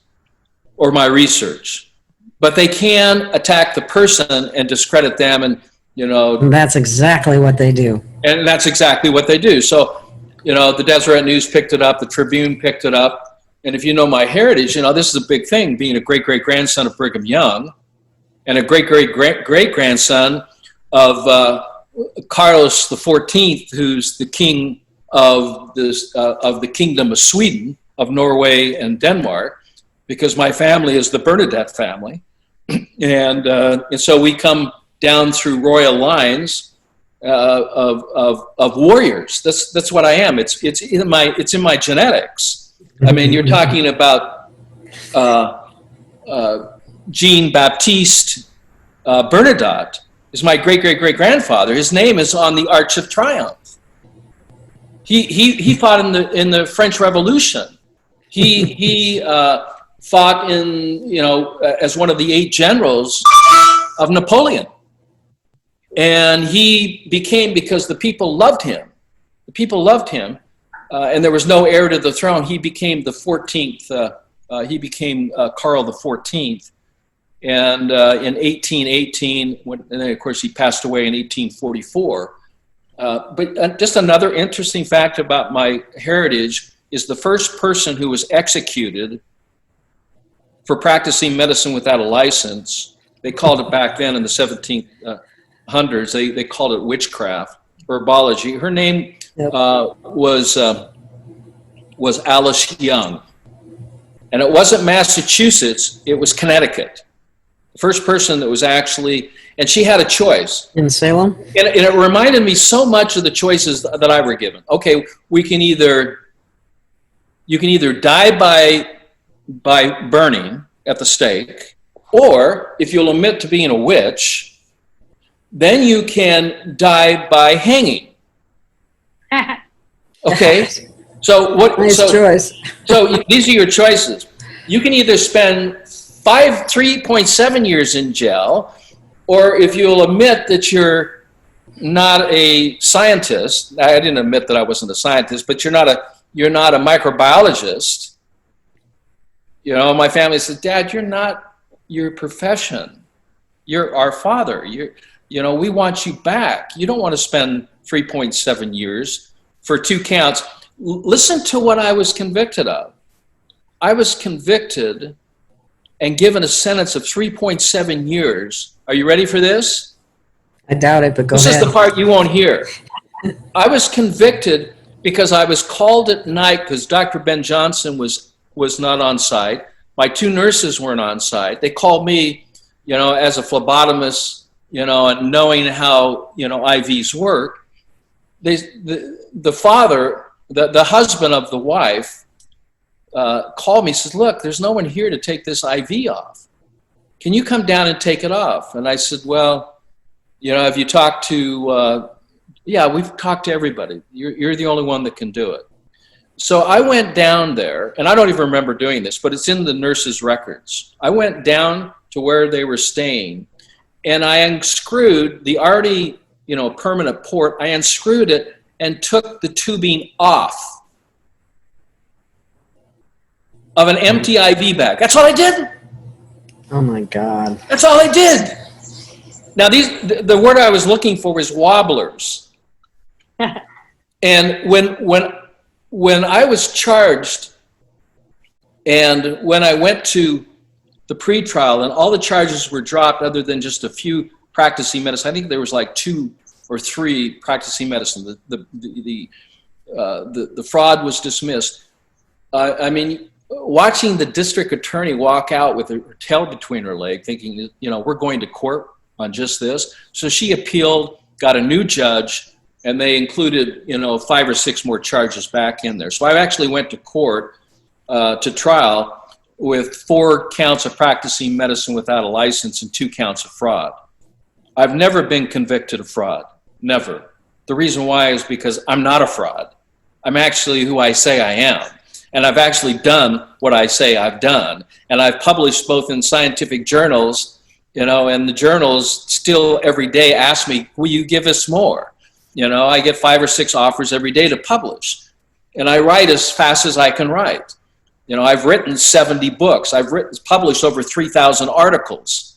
or my research, but they can attack the person and discredit them, and you know. And that's exactly what they do. And that's exactly what they do. So, you know, the Deseret News picked it up, the Tribune picked it up. And if you know my heritage, you know, this is a big thing, being a great-great-grandson of Brigham Young and a great-great-great-grandson of Carlos XIV, who's the king of the Kingdom of Sweden, of Norway and Denmark, because my family is the Bernadette family. And so we come down through royal lines of warriors. That's what I am. It's in my genetics. I mean, you're talking about Jean-Baptiste Bernadotte is my great-great-great-grandfather. His name is on the Arch of Triumph. He fought in the French Revolution. He fought in, you know, as one of the 8 generals of Napoleon. And he became, because the people loved him. The people loved him. and there was no heir to the throne, he became the 14th. He became Carl the 14th. And in 1818, and then of course he passed away in 1844. But just another interesting fact about my heritage is the first person who was executed for practicing medicine without a license. They called it back then in the 1700s. They called it witchcraft, herbology. Her name was Alice Young, and it wasn't Massachusetts. It was Connecticut. The first person that was actually, and she had a choice. In Salem? And it reminded me so much of the choices that I were given. Okay, you can either die by burning at the stake, or if you'll admit to being a witch, then you can die by hanging. Okay, so what? Nice choice. So these are your choices. You can either spend 3.7 years in jail, or if you'll admit that you're not a scientist. I didn't admit that I wasn't a scientist, but you're not a microbiologist. You know, my family said, "Dad, you're not your profession. You're our father. We want you back. You don't want to spend 3.7 years for 2 counts." Listen to what I was convicted of. I was convicted and given a sentence of 3.7 years. Are you ready for this? I doubt it, but go ahead. This is the part you won't hear. I was convicted because I was called at night because Dr. Ben Johnson was not on site. My 2 nurses weren't on site. They called me, as a phlebotomist, and knowing how, IVs work. The father, the husband of the wife, called me, says, "Look, there's no one here to take this IV off. Can you come down and take it off?" And I said, "Well, have you talked to, yeah, we've talked to everybody. You're the only one that can do it." So I went down there, and I don't even remember doing this, but it's in the nurses' records. I went down to where they were staying, and I unscrewed the already, permanent port. I unscrewed it and took the tubing off of an empty IV bag. That's all I did. Oh my God. That's all I did. Now the word I was looking for was wobblers. And when I was charged, and when I went to the pretrial, and all the charges were dropped other than just a few practicing medicine. I think there was like 2 or 3 practicing medicine. The fraud was dismissed. Watching the district attorney walk out with her tail between her leg, thinking, we're going to court on just this. So she appealed, got a new judge, and they included, 5 or 6 more charges back in there. So I actually went to court, to trial, with 4 counts of practicing medicine without a license and 2 counts of fraud. I've never been convicted of fraud. Never. The reason why is because I'm not a fraud. I'm actually who I say I am. And I've actually done what I say I've done. And I've published both in scientific journals, and the journals still every day ask me, "Will you give us more?" I get 5 or 6 offers every day to publish. And I write as fast as I can write. I've written 70 books. I've published over 3,000 articles.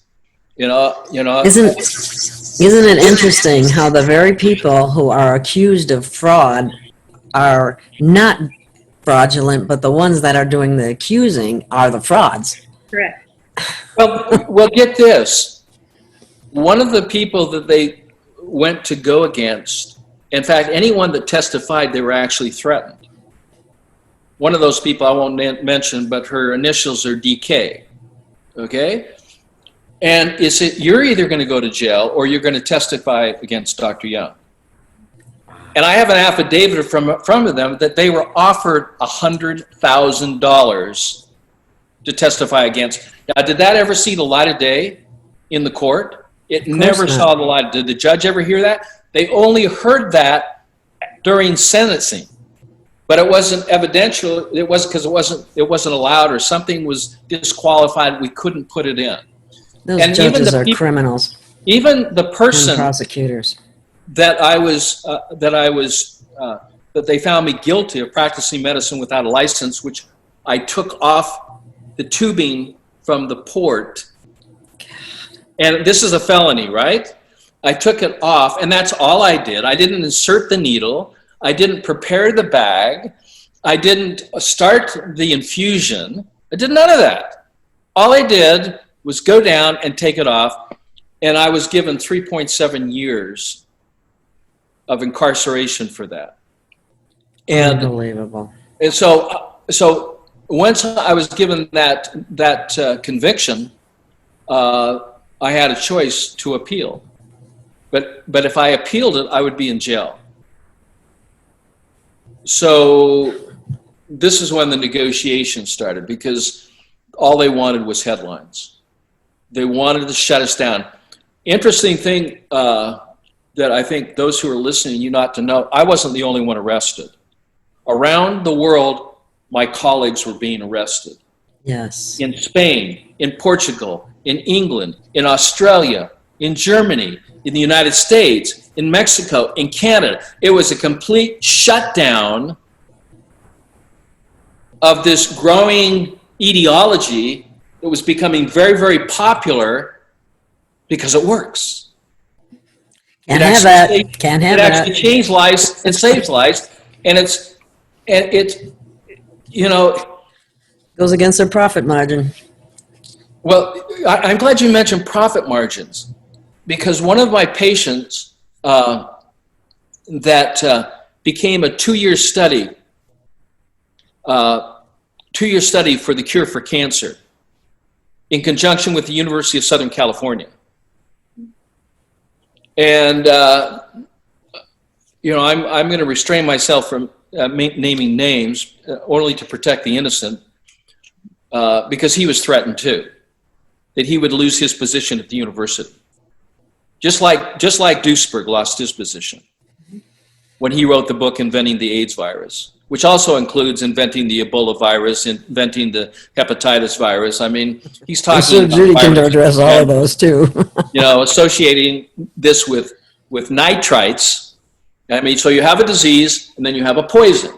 Isn't it interesting how the very people who are accused of fraud are not fraudulent, but the ones that are doing the accusing are the frauds? Correct. Well, get this. One of the people that they went to go against, in fact, anyone that testified, they were actually threatened. One of those people I won't mention, but her initials are DK. Okay? And it's you're either going to go to jail or you're going to testify against Dr. Young. And I have an affidavit from them that they were offered $100,000 to testify against. Now, did that ever see the light of day in the court? It never saw the light. Did the judge ever hear that? They only heard that during sentencing. But it wasn't evidential. It was because it wasn't allowed, or something was disqualified. We couldn't put it in. Those judges are criminals. Even the person and prosecutors that that they found me guilty of practicing medicine without a license, which I took off the tubing from the port. And this is a felony, right? I took it off, and that's all I did. I didn't insert the needle. I didn't prepare the bag. I didn't start the infusion. I did none of that. All I did was go down and take it off, and I was given 3.7 years of incarceration for that. And, Unbelievable. and so once I was given that conviction, I had a choice to appeal. But if I appealed it, I would be in jail. So this is when the negotiations started, because all they wanted was headlines. They wanted to shut us down. Interesting thing that I think those who are listening, you not to know, I wasn't the only one arrested. Around the world, my colleagues were being arrested. Yes. In Spain, in Portugal, in England, in Australia, in Germany, in the United States, in Mexico, in Canada. It was a complete shutdown of this growing ideology that was becoming very, very popular because it works. Can't have that. Can't have it actually that. changed lives and saves lives, and it's you know, Goes against their profit margin. well, I'm glad you mentioned profit margins, because one of my patients that became a two-year study for the cure for cancer in conjunction with the University of Southern California. And, I'm going to restrain myself from naming names only to protect the innocent, because he was threatened too, that he would lose his position at the university. Just like Duisberg lost his position when he wrote the book Inventing the AIDS Virus, which also includes inventing the Ebola virus, inventing the hepatitis virus. I mean, he's talking So about Judy can viruses, address all of those too. associating this with nitrites. I mean, so you have a disease and then you have a poison.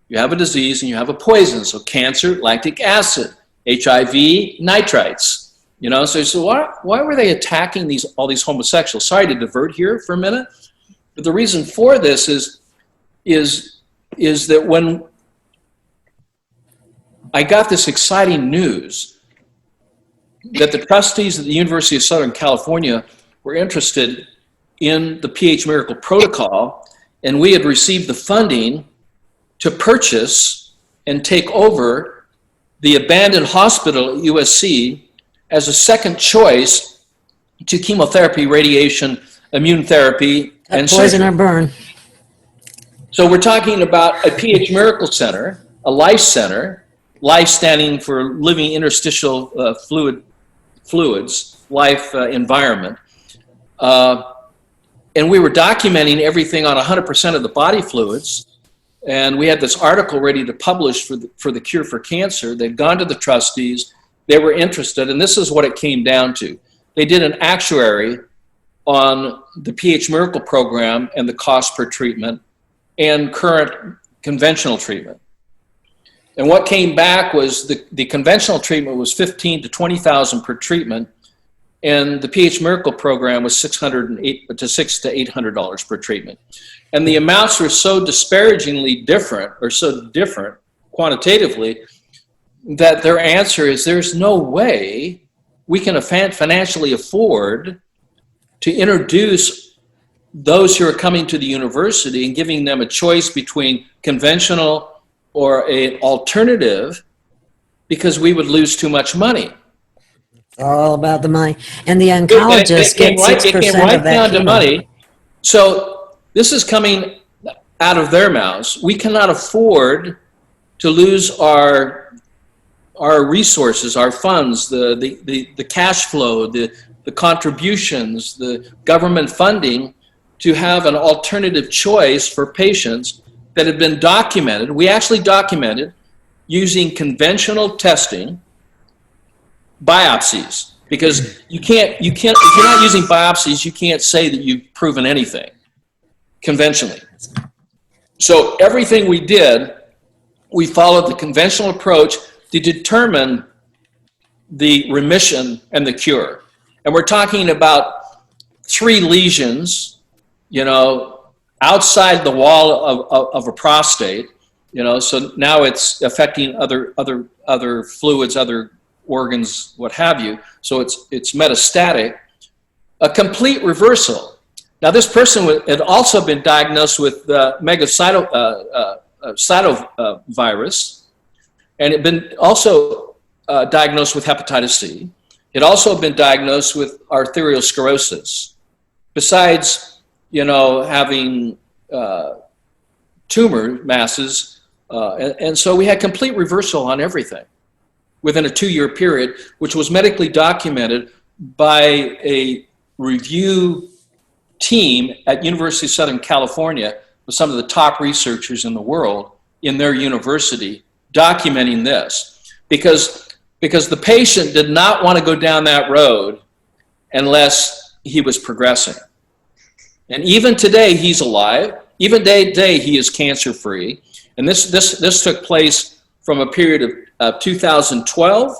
You have a disease and you have a poison. So cancer, lactic acid, HIV, nitrites. So why were they attacking all these homosexuals? Sorry to divert here for a minute, but the reason for this is that when I got this exciting news that the trustees at the University of Southern California were interested in the PH Miracle Protocol, and we had received the funding to purchase and take over the abandoned hospital at USC as a second choice to chemotherapy, radiation, immune therapy, and Poison surgery. or burn. So we're talking about a PH Miracle Center, a life center, life standing for living interstitial fluids, life environment. And we were documenting everything on 100% of the body fluids. And we had this article ready to publish for the cure for cancer. They'd gone to the trustees. They were interested, and this is what it came down to. They did an actuary on the PH Miracle program and the cost per treatment and current conventional treatment. And what came back was the conventional treatment was $15,000 to $20,000 per treatment, and the PH Miracle program was $600 to $800 per treatment. And the amounts were so disparagingly different, or so different quantitatively, that their answer is there's no way we can financially afford to introduce those who are coming to the university and giving them a choice between conventional or an alternative, because we would lose too much money. All about the money. And the oncologist gets 6% it came right of that down to chemo. money. So this is coming out of their mouths. We cannot afford to lose our resources, our funds, the cash flow, the contributions, the government funding, to have an alternative choice for patients that have been documented. We actually documented using conventional testing, biopsies, because you can't, if you're not using biopsies, you can't say that you've proven anything conventionally. So everything we did, we followed the conventional approach to determine the remission and the cure. And we're talking about 3 lesions, outside the wall of a prostate, so now it's affecting other fluids, other organs, what have you. So it's metastatic. A complete reversal. Now this person had also been diagnosed with cytovirus, and had been also diagnosed with hepatitis C. It also been diagnosed with arteriosclerosis. Besides, having tumor masses, and so we had complete reversal on everything within a 2-year period, which was medically documented by a review team at University of Southern California with some of the top researchers in the world in their university documenting this, because the patient did not want to go down that road unless he was progressing. And even today, he's alive. Even today, he is cancer-free. And this took place from a period of 2012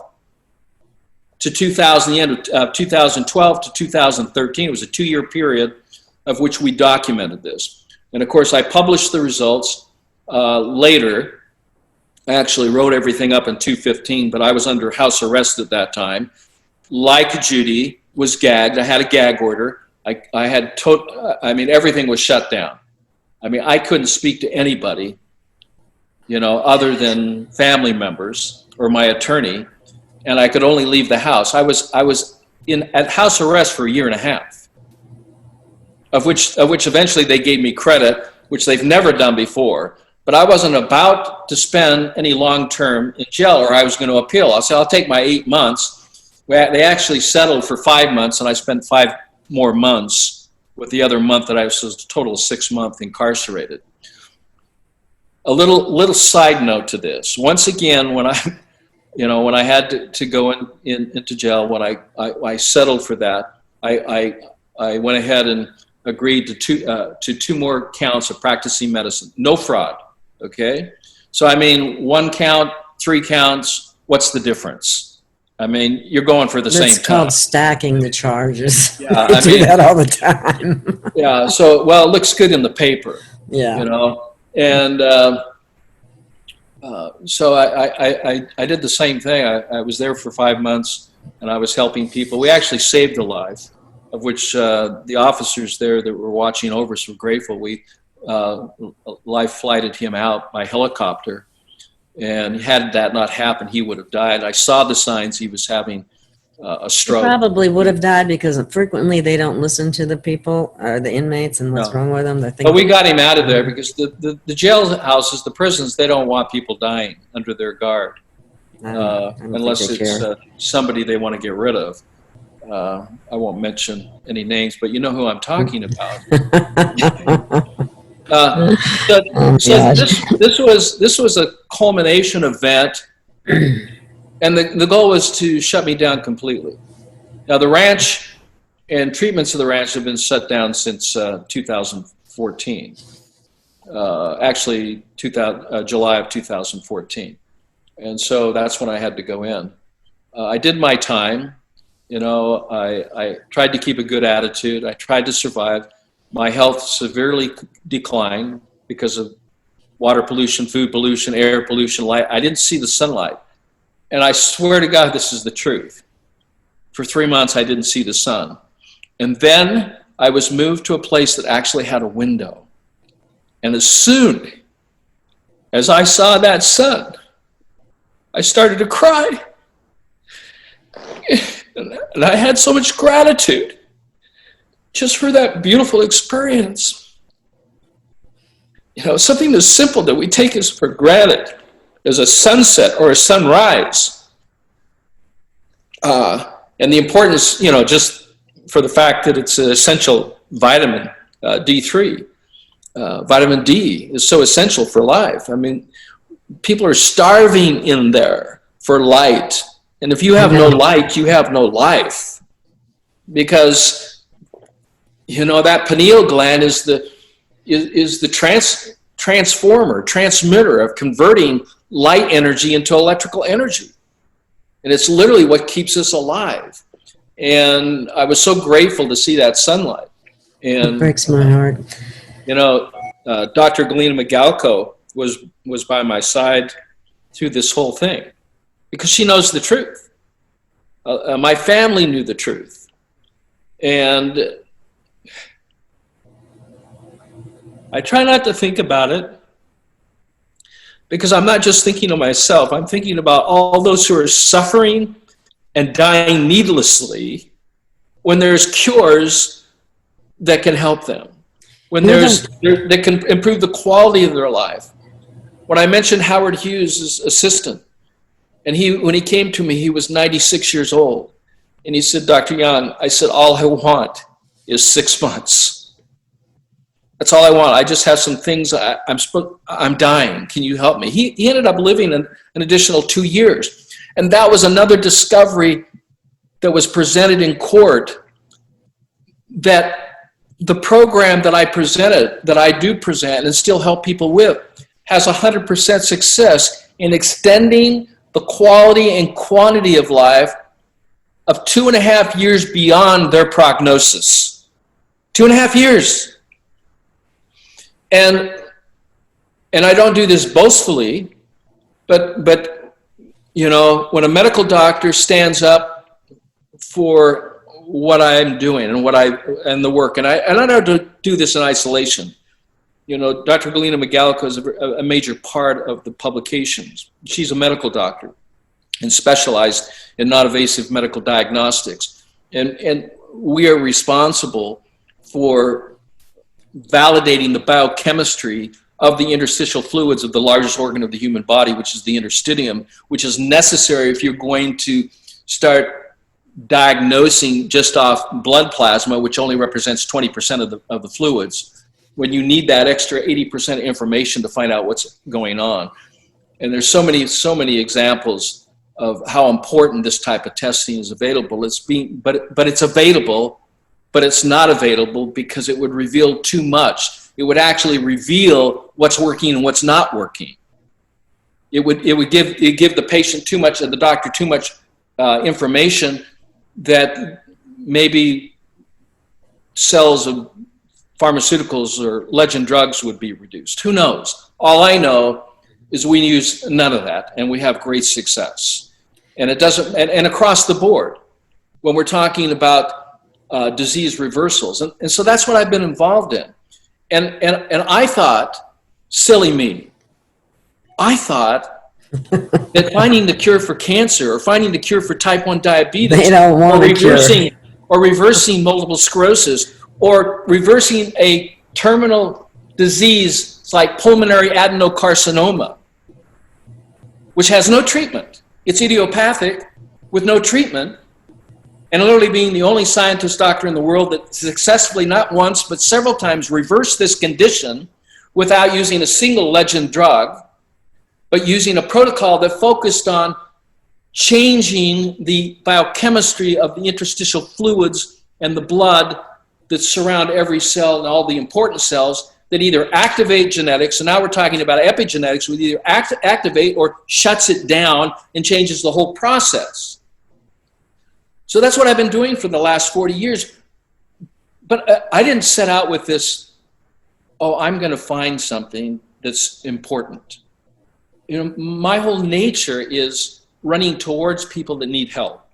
to the end of 2012 to 2013. It was a 2-year period of which we documented this. And of course, I published the results later. I actually wrote everything up in 2015, but I was under house arrest at that time. Like Judy, was gagged. I had a gag order. I had everything was shut down. I couldn't speak to anybody, other than family members or my attorney, and I could only leave the house. I was at house arrest for 1.5 years, of which eventually they gave me credit, which they've never done before. But I wasn't about to spend any long term in jail, or I was going to appeal. I said, I'll take my 8 months. They actually settled for 5 months, and I spent 5 more months with the other month that I was a total of 6 months incarcerated. A little side note to this. Once again, when I had to go into jail, when I settled for that, I went ahead and agreed to 2 more counts of practicing medicine. No fraud, okay? So 1 count, 3 counts, what's the difference? You're going for the same time. It's called stacking the charges. Yeah, I do that all the time. Yeah, so, it looks good in the paper. Yeah. And so I did the same thing. I was there for 5 months, and I was helping people. We actually saved a life, of which the officers there that were watching over us were grateful. We life flighted him out by helicopter, and had that not happened, he would have died. I saw the signs he was having a stroke. He probably would have died because frequently they don't listen to the people or the inmates and what's wrong with them. But we got him out of there because the jail houses, the prisons, they don't want people dying under their guard unless it's somebody they want to get rid of. I won't mention any names, but you know who I'm talking about. This was a culmination event, and the goal was to shut me down completely. Now the ranch and treatments of the ranch have been shut down since 2014. Actually, July of 2014, and so that's when I had to go in. I did my time. I tried to keep a good attitude. I tried to survive. My health severely declined because of water pollution, food pollution, air pollution, light. I didn't see the sunlight. And I swear to God, this is the truth. For 3 months, I didn't see the sun. And then I was moved to a place that actually had a window. And as soon as I saw that sun, I started to cry. And I had so much gratitude just for that beautiful experience. Something as simple that we take as for granted as a sunset or a sunrise. And the importance, just for the fact that it's an essential vitamin, D3. Vitamin D is so essential for life. People are starving in there for light. And if you have no light, you have no life. Because, that pineal gland is the transmitter of converting light energy into electrical energy. And it's literally what keeps us alive. And I was so grateful to see that sunlight. And It breaks my heart. you know, Dr. Galina Migalko was by my side through this whole thing because she knows the truth. My family knew the truth. And I try not to think about it because I'm not just thinking of myself. I'm thinking about all those who are suffering and dying needlessly when there's cures that can help them, when that can improve the quality of their life. When I mentioned Howard Hughes' assistant, and when he came to me, he was 96 years old. And he said, Dr. Young, I said, all I want is 6 months. That's all I want. I just have some things. I'm dying. Can you help me? He ended up living an additional 2 years. And that was another discovery that was presented in court, that the program that I do present and still help people with, has 100% success in extending the quality and quantity of life of 2.5 years beyond their prognosis. 2.5 years. And I don't do this boastfully, but you know, when a medical doctor stands up for what I'm doing and the work, and I don't do this in isolation. You know, Dr. Galina Migalko is a major part of the publications. She's a medical doctor and specialized in non-invasive medical diagnostics. And we are responsible for validating the biochemistry of the interstitial fluids of the largest organ of the human body, which is the interstitium, which is necessary if you're going to start diagnosing just off blood plasma, which only represents 20% of the fluids, when you need that extra 80% information to find out what's going on. And there's so many examples of how important this type of testing is available. But it's available, but it's not available because it would reveal too much. It would actually reveal what's working and what's not working. It would give the patient too much, and the doctor too much information that maybe sales of pharmaceuticals or legend drugs would be reduced. Who knows? All I know is we use none of that, and we have great success. And it doesn't, and across the board, when we're talking about disease reversals, and so that's what I've been involved in. And I thought, silly me, I thought that finding the cure for cancer or finding the cure for type 1 diabetes, They don't want a cure. or reversing multiple sclerosis, or reversing a terminal disease like pulmonary adenocarcinoma, which has no treatment. It's idiopathic with no treatment, and literally being the only scientist doctor in the world that successfully, not once, but several times reversed this condition without using a single legend drug, but using a protocol that focused on changing the biochemistry of the interstitial fluids and the blood that surround every cell and all the important cells that either activate genetics, and now we're talking about epigenetics, which either activate or shuts it down and changes the whole process. So that's what I've been doing for the last 40 years. But I didn't set out with this, oh, I'm going to find something that's important. You know, my whole nature is running towards people that need help.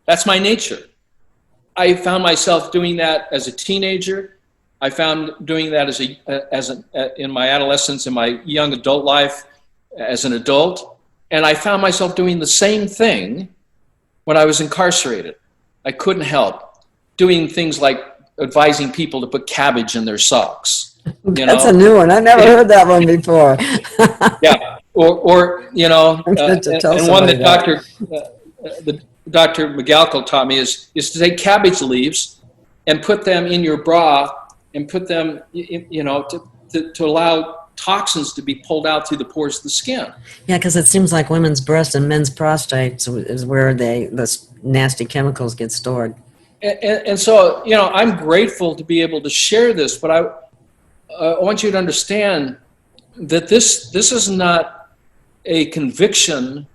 That's my nature. I found myself doing that as a teenager. I found doing that in my adolescence, in my young adult life as an adult. And I found myself doing the same thing when I was incarcerated. I couldn't help doing things like advising people to put cabbage in their socks. That's a new one. I never heard that one before. Yeah, or you know, and one that Dr. Migalko taught me is to take cabbage leaves and put them in your bra and put them, you know, to allow toxins to be pulled out through the pores of the skin. Yeah, because it seems like women's breasts and men's prostates is where the nasty chemicals get stored. And so, you know, I'm grateful to be able to share this, but I want you to understand that this is not a conviction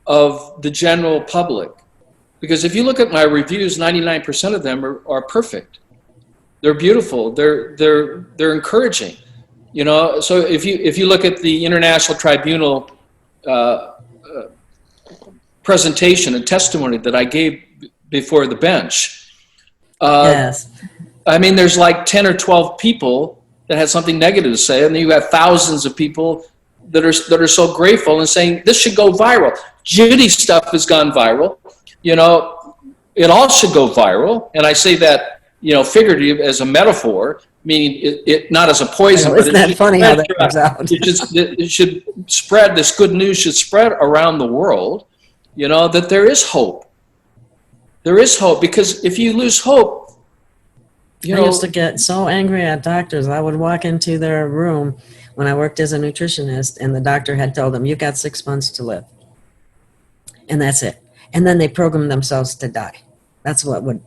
of the general public. Because if you look at my reviews, 99% of them are perfect. They're beautiful. They're encouraging. You know, so if you look at the International Tribunal presentation and testimony that I gave before the bench, Yes. I mean, there's like 10 or 12 people that had something negative to say, and then you have thousands of people that are so grateful and saying this should go viral. Judy's stuff has gone viral. You know, it all should go viral, and I say that, you know, figurative as a metaphor, meaning it not as a poison. Isn't that funny how that comes out? It should spread. This good news should spread around the world. You know, that there is hope. There is hope, because if you lose hope, you know. I used to get so angry at doctors. I would walk into their room when I worked as a nutritionist, and the doctor had told them, "You've got 6 months to live," and that's it. And then they program themselves to die. That's what would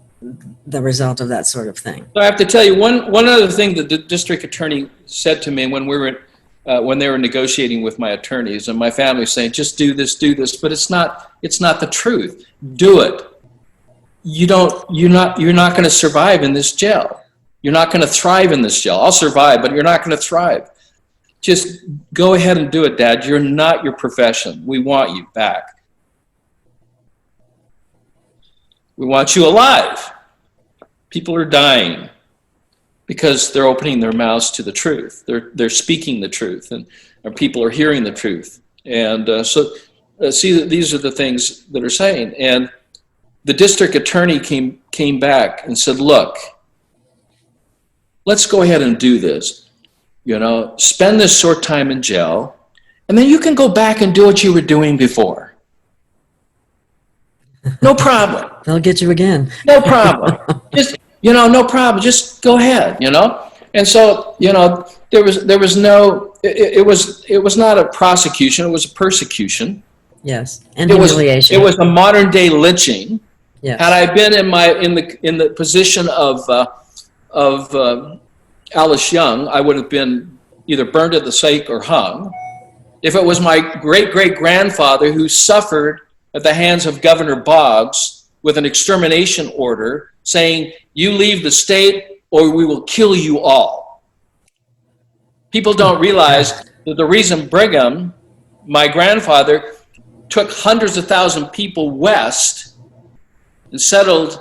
the result of that sort of thing. So I have to tell you one other thing that the district attorney said to me when when they were negotiating with my attorneys, and my family was saying, "Just do this," but it's not the truth. Do it. You're not going to survive in this jail. You're not going to thrive in this jail. I'll survive, but you're not going to thrive. Just go ahead and do it, Dad. You're not your profession. We want you back. We want you alive. People are dying because they're opening their mouths to the truth. They're speaking the truth, and people are hearing the truth. And see that these are the things that are saying. And the district attorney came back and said, "Look, let's go ahead and do this. You know, spend this short time in jail, and then you can go back and do what you were doing before. No problem. They'll get you again. No problem. Just, you know, no problem. Just go ahead, you know." And so, you know, there was no, it was not a prosecution, it was a persecution. Yes, and humiliation. It was a modern day lynching. Yes. Had I been in the position of Alice Young, I would have been either burned at the stake or hung. If it was my great-great-grandfather who suffered at the hands of Governor Boggs with an extermination order saying, "You leave the state or we will kill you all." People don't realize that the reason Brigham, my grandfather, took hundreds of thousands of people west and settled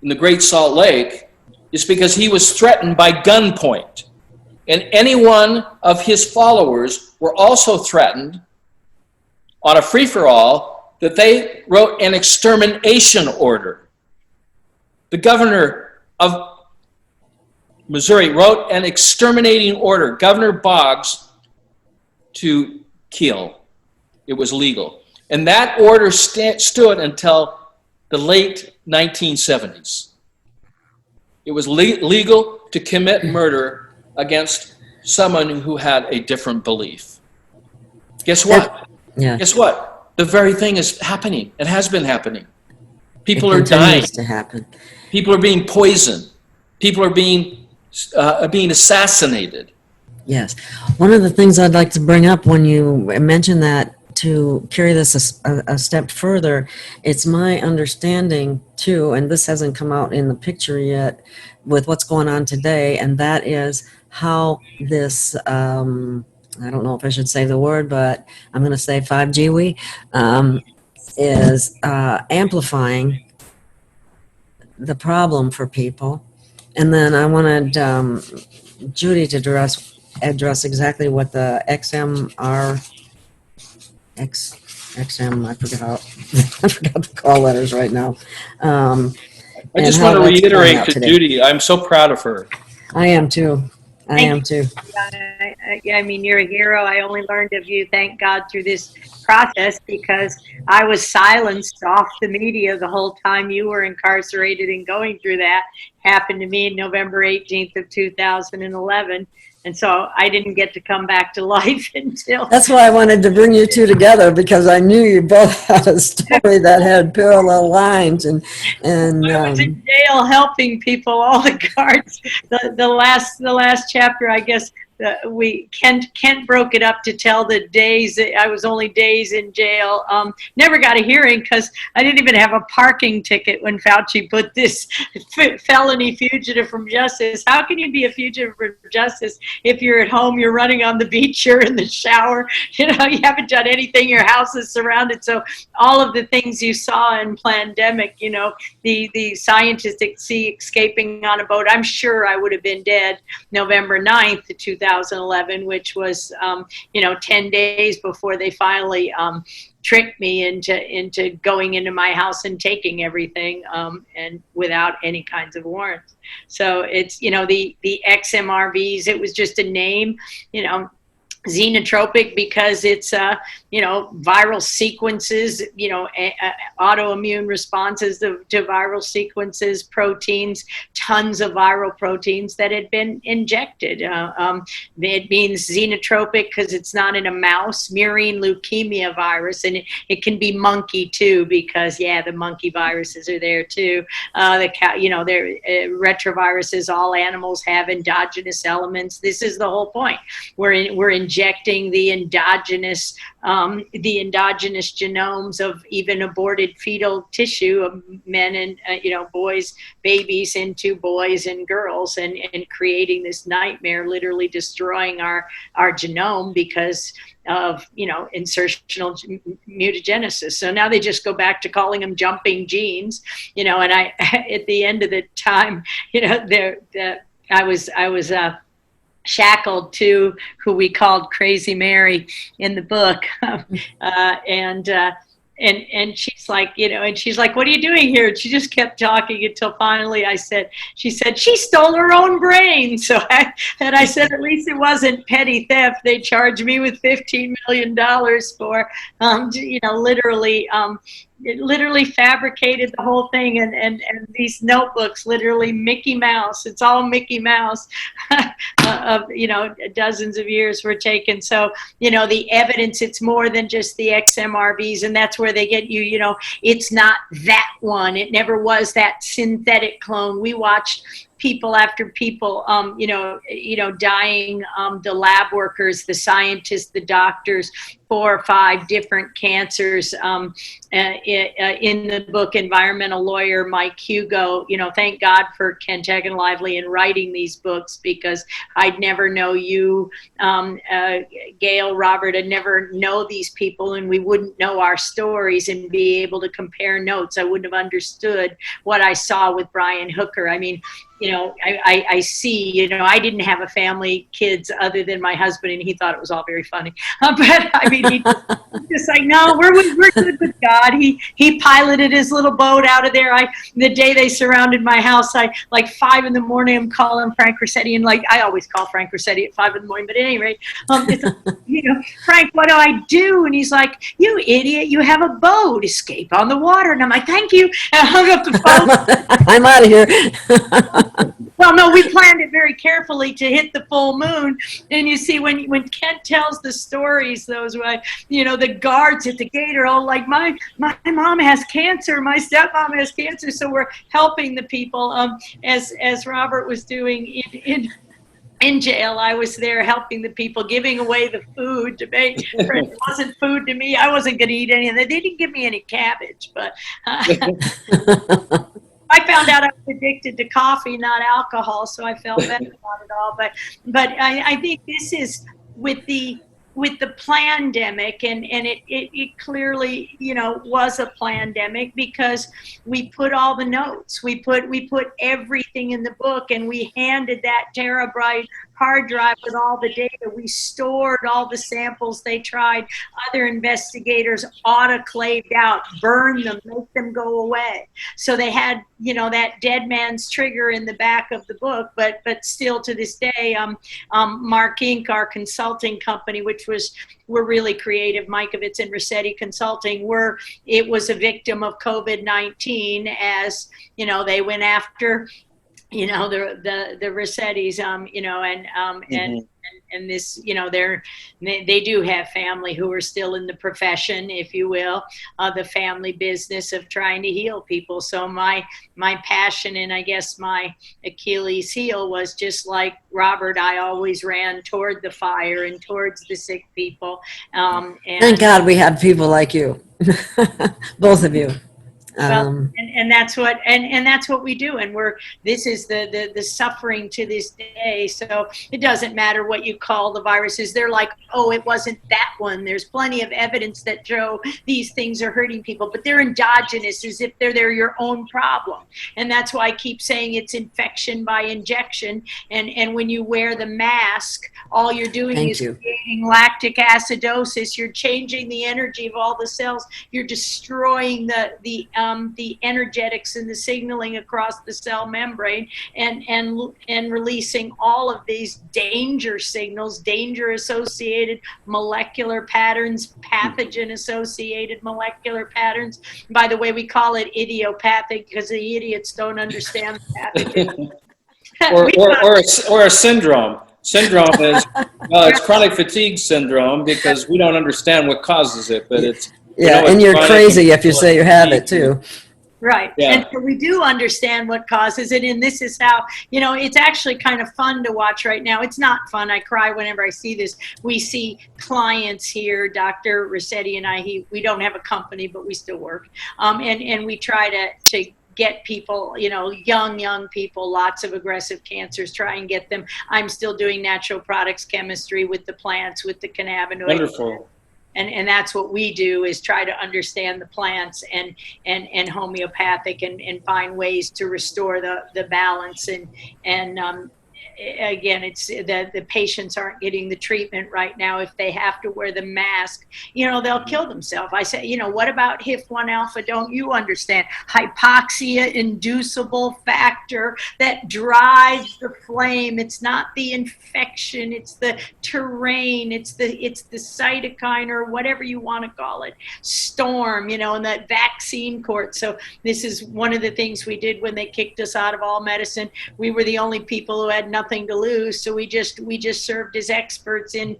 in the Great Salt Lake is because he was threatened by gunpoint. And any one of his followers were also threatened on a free-for-all that they wrote an extermination order. The governor of Missouri wrote an exterminating order, Governor Boggs, to kill. It was legal. And that order stood until the late 1970s. It was legal to commit murder against someone who had a different belief. Guess what? Yeah. Guess what? The very thing is happening. It has been happening. People are It dying. continues to happen. People are being poisoned. People are being assassinated. Yes. One of the things I'd like to bring up when you mention that, to carry this a step further, it's my understanding too, and this hasn't come out in the picture yet with what's going on today, and that is how this, I don't know if I should say the word, but I'm going to say 5G is amplifying the problem for people. And then I wanted Judy to address exactly what the XM, I forgot the call letters right now. I just want to reiterate to Judy, I'm so proud of her. I am too. I am too. I mean, you're a hero. I only learned of you, thank God, through this process, because I was silenced off the media the whole time you were incarcerated, and going through that happened to me November 18th of 2011. And so I didn't get to come back to life until. That's why I wanted to bring you two together, because I knew you both had a story that had parallel lines, and I was in jail helping people, all the guards. The last chapter, I guess, Kent broke it up to tell the days. I was only days in jail. Never got a hearing because I didn't even have a parking ticket when Fauci put this felony fugitive from justice. How can you be a fugitive from justice if you're at home, you're running on the beach, you're in the shower, you haven't done anything, your house is surrounded. So all of the things you saw in pandemic, the scientists escaping on a boat, I'm sure I would have been dead November 9th, 2011, which was, 10 days before they finally tricked me into going into my house and taking everything, and without any kinds of warrants. So it's, the XMRVs, it was just a name, xenotropic because it's viral sequences, autoimmune responses to viral sequences, proteins, tons of viral proteins that had been injected. It means xenotropic because it's not in a mouse. Murine leukemia virus, and it can be monkey too, because the monkey viruses are there too. They're retroviruses. All animals have endogenous elements. This is the whole point. We're injecting the endogenous genomes of even aborted fetal tissue of men and boys, babies, into boys and girls, and creating this nightmare, literally destroying our genome because of insertional mutagenesis. So now they just go back to calling them jumping genes, and I at the end of the time, I was shackled to who we called Crazy Mary in the book, and she's like, what are you doing here? And she just kept talking until finally she said she stole her own brain. So I said, at least it wasn't petty theft. They charged me with $15 million for, literally fabricated the whole thing, and these notebooks, literally Mickey Mouse, it's all Mickey Mouse, of dozens of years were taken. So the evidence, it's more than just the XMRVs, and that's where they get you, it's not that one, it never was that synthetic clone. We watched people after people, dying, the lab workers, the scientists, the doctors, 4 or 5 different cancers. In the book, Environmental Lawyer Mike Hugo, thank God for Kent and Lively in writing these books, because I'd never know you, Gail, Robert, I'd never know these people, and we wouldn't know our stories and be able to compare notes. I wouldn't have understood what I saw with Brian Hooker. I mean, I see, I didn't have a family, kids, other than my husband, and he thought it was all very funny. But I mean, he's just like, no, we're good with God. He piloted his little boat out of there. The day they surrounded my house, like 5 a.m, I'm calling Frank Rossetti, and I always call Frank Rossetti at 5 a.m, but at any rate, Frank, what do I do? And he's like, you idiot, you have a boat, escape on the water. And I'm like, thank you. And I hung up the phone. I'm out of here. Well, no, we planned it very carefully to hit the full moon. And you see, when Kent tells the stories, those, the guards at the gate are all like, my mom has cancer, my stepmom has cancer. So we're helping the people, as Robert was doing in jail. I was there helping the people, giving away the food to make. It wasn't food to me. I wasn't going to eat any of that. They didn't give me any cabbage, but I found out I was addicted to coffee, not alcohol, so I felt better about it all. But I think this is with the pandemic, and it clearly was a pandemic, because we put all the notes, we put everything in the book, and we handed that terabyte hard drive with all the data. We stored all the samples they tried. Other investigators autoclaved out, burned them, make them go away. So they had, that dead man's trigger in the back of the book, but still to this day, Mark Inc., our consulting company, which we're really creative, Mikovits and Rossetti Consulting, it was a victim of COVID-19, as, they went after you know, the Rossettis, you know, and this, you know, they do have family who are still in the profession, if you will, the family business of trying to heal people. So my passion and I guess my Achilles heel was just like Robert. I always ran toward the fire and towards the sick people. And Thank God we have people like you, both of you. well, and that's what and that's what we do, and this is the suffering to this day. So it doesn't matter what you call the viruses. They're like, oh, it wasn't that one. There's plenty of evidence that show these things are hurting people, but they're endogenous, as if they're your own problem. And that's why I keep saying it's infection by injection. And when you wear the mask, all you're doing is creating lactic acidosis. You're changing the energy of all the cells. You're destroying the energetics and the signaling across the cell membrane, and releasing all of these danger signals, danger associated molecular patterns, pathogen associated molecular patterns. By the way, we call it idiopathic because the idiots don't understand the pathogen. or a syndrome. Syndrome is, well, it's chronic fatigue syndrome because we don't understand what causes it, but it's, and you're crazy if you say you have it too. Right. Yeah. And so we do understand what causes it. And this is how, you know, it's actually kind of fun to watch right now. It's not fun. I cry whenever I see this. We see clients here, Dr. Rossetti and I, we don't have a company, but we still work. And we try to get people, you know, young people, lots of aggressive cancers, try and get them. I'm still doing natural products chemistry with the plants, with the cannabinoids. Wonderful. And that's what we do, is try to understand the plants and homeopathic and find ways to restore the balance. And again, it's the patients aren't getting the treatment right now. If they have to wear the mask, you know, they'll kill themselves. I say, you know, what about HIF-1 alpha? Don't you understand? Hypoxia inducible factor that drives the flame. It's not the infection, it's the terrain, it's the cytokine, or whatever you want to call it, storm, you know, and that vaccine court. So this is one of the things we did when they kicked us out of all medicine. We were the only people who had nothing to lose, so we just served as experts in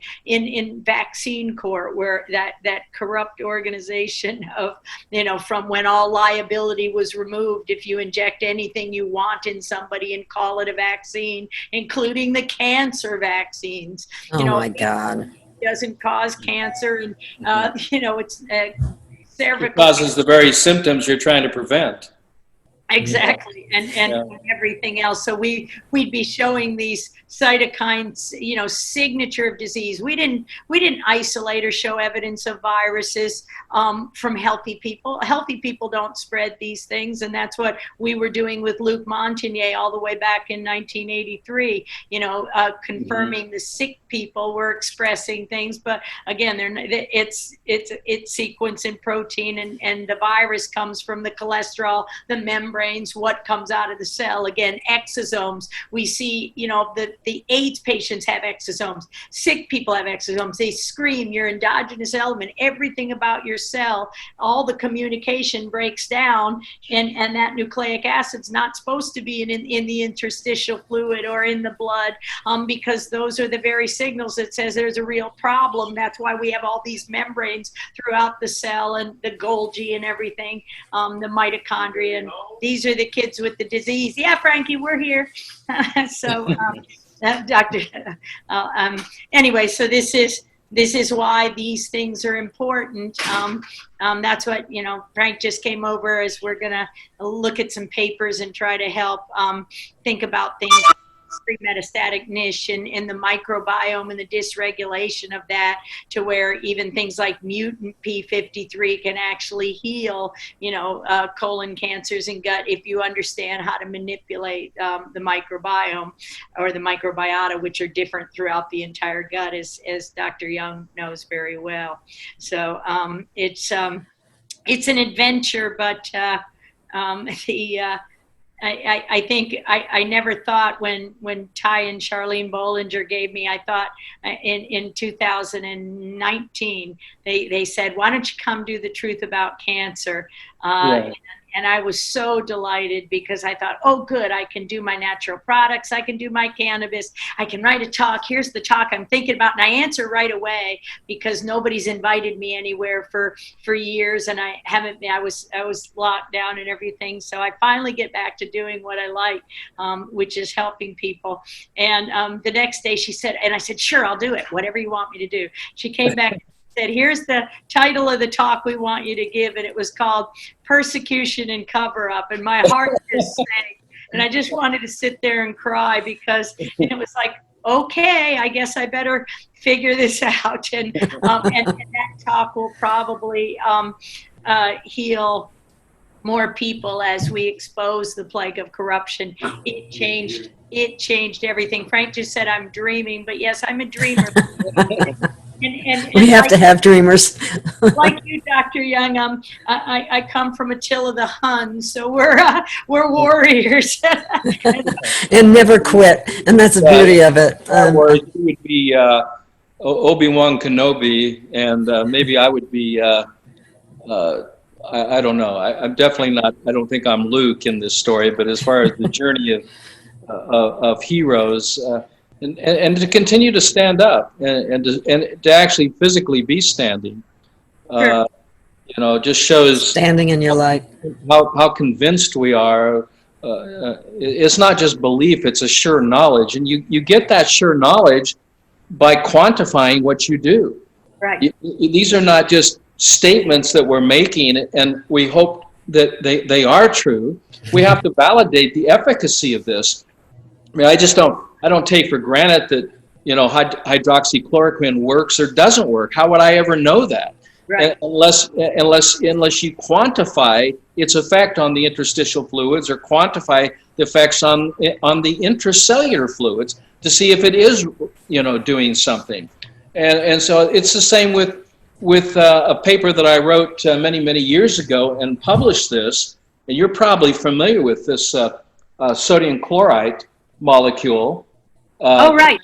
vaccine court, where that corrupt organization of, you know, from when all liability was removed. If you inject anything you want in somebody and call it a vaccine, including the cancer vaccines, you know, my God, it doesn't cause cancer, and you know, it's cervical. It causes the very symptoms you're trying to prevent. Exactly, and everything else. So we'd be showing these cytokines, you know, signature of disease. We didn't isolate or show evidence of viruses from healthy people. Healthy people don't spread these things, and that's what we were doing with Luc Montagnier all the way back in 1983. You know, confirming the sick people were expressing things, but again, it's sequence and protein, and the virus comes from the cholesterol, the membrane. What comes out of the cell. Again, exosomes. We see, you know, the AIDS patients have exosomes. Sick people have exosomes. They scream your endogenous element, everything about your cell, all the communication breaks down, and that nucleic acid's not supposed to be in the interstitial fluid or in the blood, because those are the very signals that says there's a real problem. That's why we have all these membranes throughout the cell, and the Golgi and everything, the mitochondria, and these are the kids with the disease. Yeah, Frankie, we're here. So, Doctor, anyway, so this is why these things are important. That's what, you know, Frank just came over as we're going to look at some papers and try to help think about things. Pre-metastatic niche and the microbiome and the dysregulation of that, to where even things like mutant P53 can actually heal, you know, colon cancers and gut, if you understand how to manipulate the microbiome or the microbiota, which are different throughout the entire gut, as Dr. Young knows very well. So it's an adventure, but I think I never thought when Ty and Charlene Bollinger gave me, I thought in 2019, they said, why don't you come do the truth about cancer? And I was so delighted because I thought, oh, good, I can do my natural products. I can do my cannabis. I can write a talk. Here's the talk I'm thinking about. And I answer right away because nobody's invited me anywhere for years. And I was locked down and everything. So I finally get back to doing what I like, which is helping people. And the next day she said, and I said, sure, I'll do it. Whatever you want me to do. She came back and said, here's the title of the talk we want you to give. And it was called Persecution and Cover Up. And my heart just sank. And I just wanted to sit there and cry because it was like, okay, I guess I better figure this out. And that talk will probably heal more people as we expose the plague of corruption. It changed everything. Frank just said I'm dreaming, but yes, I'm a dreamer. And we have to have dreamers. Like you, Dr. Young, I come from Attila the Hun, so we're warriors. And never quit, and that's the beauty of it. You would be Obi-Wan Kenobi, and maybe I would be, I don't know. I'm definitely not, I don't think I'm Luke in this story, but as far as the journey of heroes, and to continue to stand up and to actually physically be standing, Sure. Just shows Standing in your light. how convinced we are. It's not just belief; it's a sure knowledge, and you get that sure knowledge by quantifying what you do. Right. These are not just statements that we're making, and we hope that they are true. We have to validate the efficacy of this. I mean, I don't take for granted that, hydroxychloroquine works or doesn't work. How would I ever know that? Right. Unless you quantify its effect on the interstitial fluids or quantify the effects on the intracellular fluids to see if it is, doing something. And so it's the same with a paper that I wrote many years ago and published this. And you're probably familiar with this sodium chloride molecule. Right.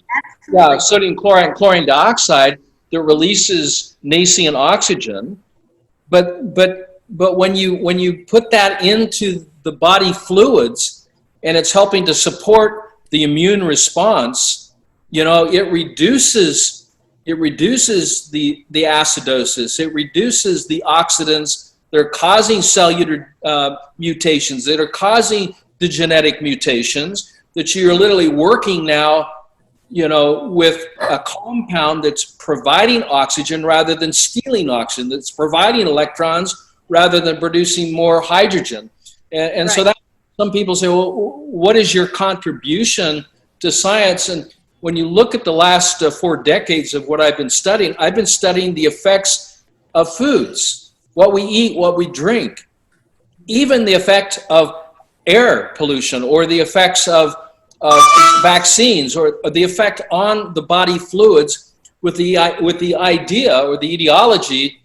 Yeah, sodium chloride and chlorine dioxide that releases nascent oxygen, but when you put that into the body fluids and it's helping to support the immune response, it reduces the acidosis, it reduces the oxidants that are causing cellular mutations, that are causing the genetic mutations, that you're literally working now, with a compound that's providing oxygen rather than stealing oxygen, that's providing electrons rather than producing more hydrogen. And so that some people say, well, what is your contribution to science? And when you look at the last 4 decades of what I've been studying the effects of foods, what we eat, what we drink, even the effect of air pollution or the effects of vaccines or the effect on the body fluids with the idea or the ideology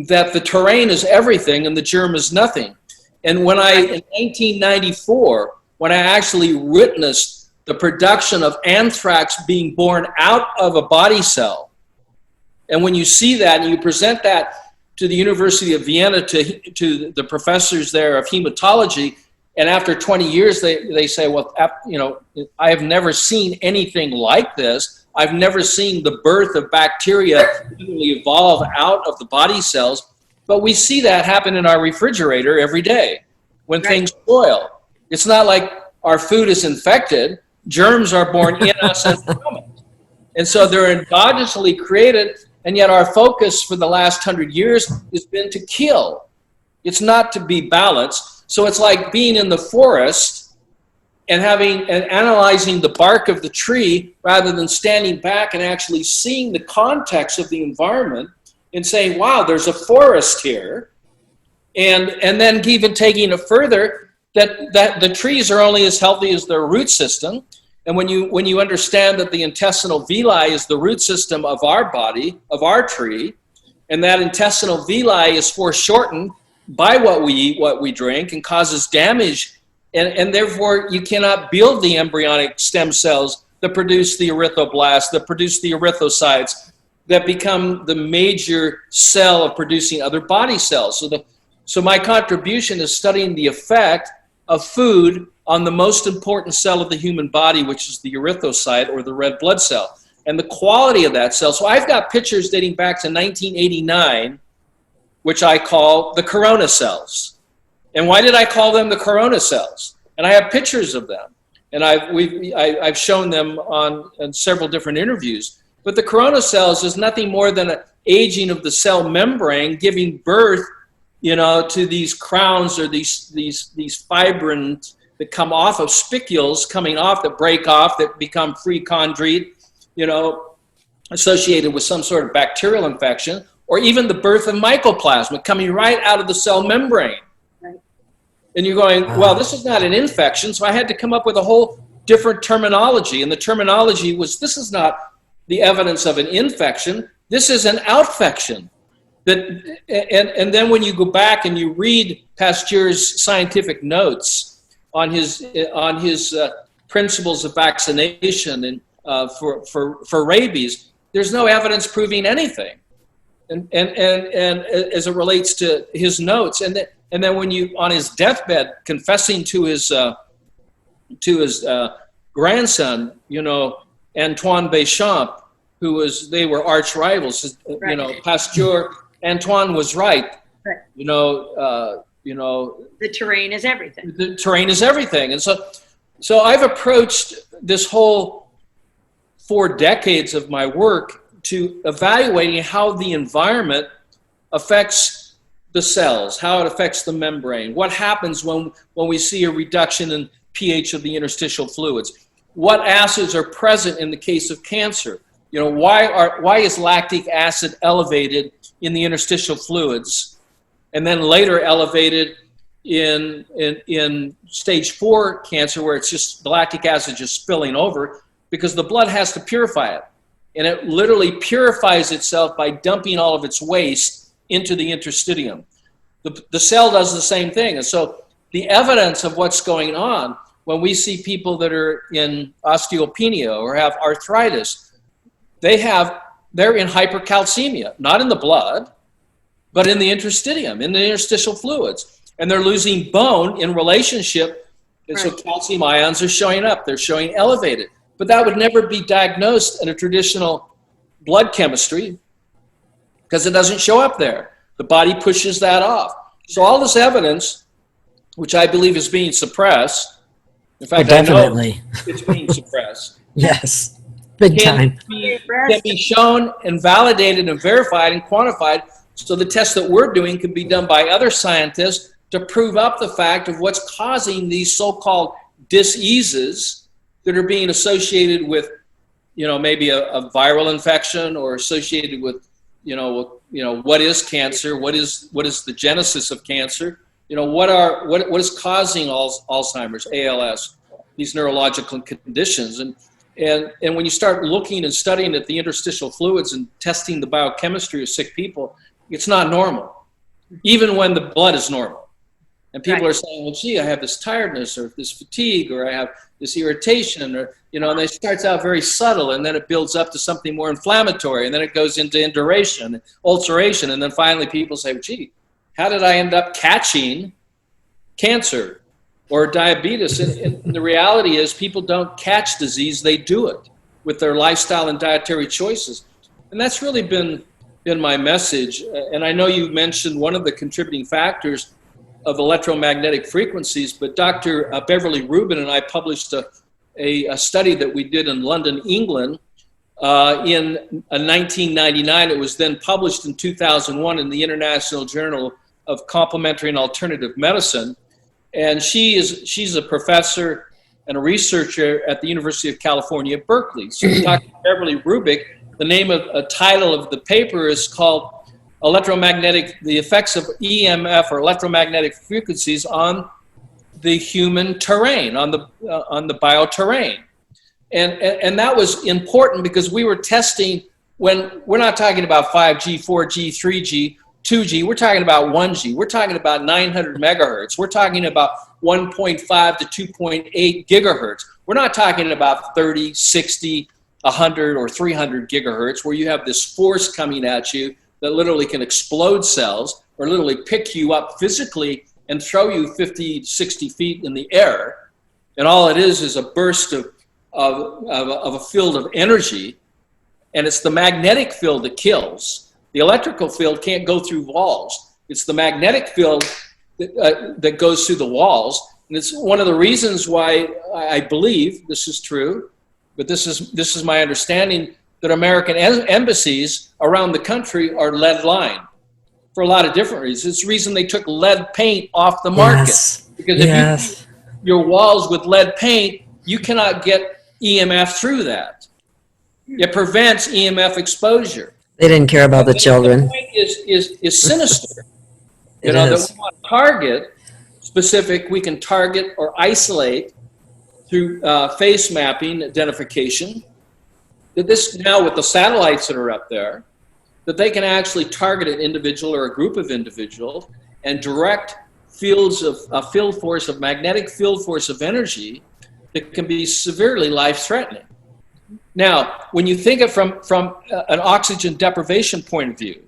that the terrain is everything and the germ is nothing. And in 1994, when I actually witnessed the production of anthrax being born out of a body cell, and when you see that and you present that to the University of Vienna, to the professors there of hematology, and after 20 years, they say, well, I have never seen anything like this. I've never seen the birth of bacteria literally evolve out of the body cells. But we see that happen in our refrigerator every day when things spoil. It's not like our food is infected. Germs are born in us and from it. And so they're endogenously created, and yet our focus for the last 100 years has been to kill. It's not to be balanced. So it's like being in the forest and analyzing the bark of the tree rather than standing back and actually seeing the context of the environment and saying, wow, there's a forest here. And then even taking it further, that the trees are only as healthy as their root system. And when you understand that the intestinal villi is the root system of our body, of our tree, and that intestinal villi is foreshortened by what we eat, what we drink, and causes damage, and therefore you cannot build the embryonic stem cells that produce the erythroblasts, that produce the erythrocytes, that become the major cell of producing other body cells. So So my contribution is studying the effect of food on the most important cell of the human body, which is the erythrocyte, or the red blood cell, and the quality of that cell. So I've got pictures dating back to 1989, which I call the corona cells. And why did I call them the corona cells? And I have pictures of them, and I've shown them on several different interviews. But the corona cells is nothing more than an aging of the cell membrane, giving birth, to these crowns, or these fibrins that come off of spicules, coming off, that break off, that become free chondrite, associated with some sort of bacterial infection, or even the birth of mycoplasma coming right out of the cell membrane. Right. And you're going, well, this is not an infection, so I had to come up with a whole different terminology. And the terminology was, this is not the evidence of an infection, this is an outfection. And then when you go back and you read Pasteur's scientific notes on his principles of vaccination and for rabies, there's no evidence proving anything. And as it relates to his notes, and then when you, on his deathbed, confessing to his grandson, Antoine Béchamp, they were arch rivals. Right. Pasteur, Antoine was right. Right. The terrain is everything. The terrain is everything, and so I've approached this whole 4 decades of my work to evaluating how the environment affects the cells, how it affects the membrane, what happens when we see a reduction in pH of the interstitial fluids, what acids are present in the case of cancer. Why is lactic acid elevated in the interstitial fluids, and then later elevated in stage 4 cancer, where it's just the lactic acid just spilling over, because the blood has to purify it. And it literally purifies itself by dumping all of its waste into the interstitium. The cell does the same thing. And so the evidence of what's going on when we see people that are in osteopenia or have arthritis, they're in hypercalcemia, not in the blood, but in the interstitium, in the interstitial fluids. And they're losing bone in relationship. And so calcium ions are showing up. They're showing elevated. But that would never be diagnosed in a traditional blood chemistry because it doesn't show up there. The body pushes that off. So all this evidence, which I believe is being suppressed, in fact, definitely. I know it's being suppressed. Yes, big time. Can be shown and validated and verified and quantified, so the tests that we're doing can be done by other scientists to prove up the fact of what's causing these so-called diseases that are being associated with, maybe a viral infection, or associated with, what is cancer, what is the genesis of cancer, what is causing Alzheimer's, ALS, these neurological conditions, and when you start looking and studying at the interstitial fluids and testing the biochemistry of sick people, it's not normal, even when the blood is normal. And people are saying, well, gee, I have this tiredness, or this fatigue, or I have this irritation, or, and it starts out very subtle, and then it builds up to something more inflammatory, and then it goes into induration, ulceration, and then finally people say, gee, how did I end up catching cancer or diabetes? And the reality is people don't catch disease, they do it with their lifestyle and dietary choices. And that's really been my message. And I know you mentioned one of the contributing factors of electromagnetic frequencies, but Dr. Beverly Rubin and I published a study that we did in London, England, in 1999. It was then published in 2001 in the International Journal of Complementary and Alternative Medicine. And she's a professor and a researcher at the University of California, Berkeley. So Dr. Beverly Rubin, the name of a title of the paper is called the effects of EMF, or electromagnetic frequencies, on the human terrain, on the bioterrain. And that was important because we were testing, when we're not talking about 5G, 4G, 3G, 2G, we're talking about 1G, we're talking about 900 megahertz, we're talking about 1.5 to 2.8 gigahertz. We're not talking about 30, 60, 100, or 300 gigahertz, where you have this force coming at you that literally can explode cells or literally pick you up physically and throw you 50, 60 feet in the air. And all it is a burst of a field of energy. And it's the magnetic field that kills. The electrical field can't go through walls. It's the magnetic field that goes through the walls. And it's one of the reasons why I believe this is true, but this is my understanding, that American embassies around the country are lead lined for a lot of different reasons. It's the reason they took lead paint off the market. Yes. Because if you paint your walls with lead paint, you cannot get EMF through that. It prevents EMF exposure. They didn't care about the children. The point is sinister. It That is. we want to target specific, we can target or isolate through face mapping, identification. That this now with the satellites that are up there, that they can actually target an individual or a group of individuals and direct fields of field force of magnetic field force of energy that can be severely life-threatening. Now, when you think of from an oxygen deprivation point of view,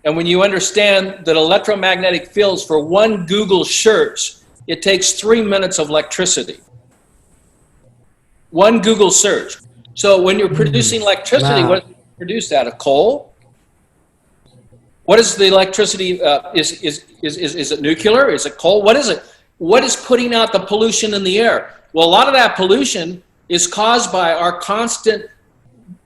and when you understand that electromagnetic fields, for one Google search, it takes 3 minutes of electricity. One Google search. So when you're producing electricity, Wow. what is it produced out of? Coal? What is the electricity? Is it nuclear? Is it coal? What is it? What is putting out the pollution in the air? Well, a lot of that pollution is caused by our constant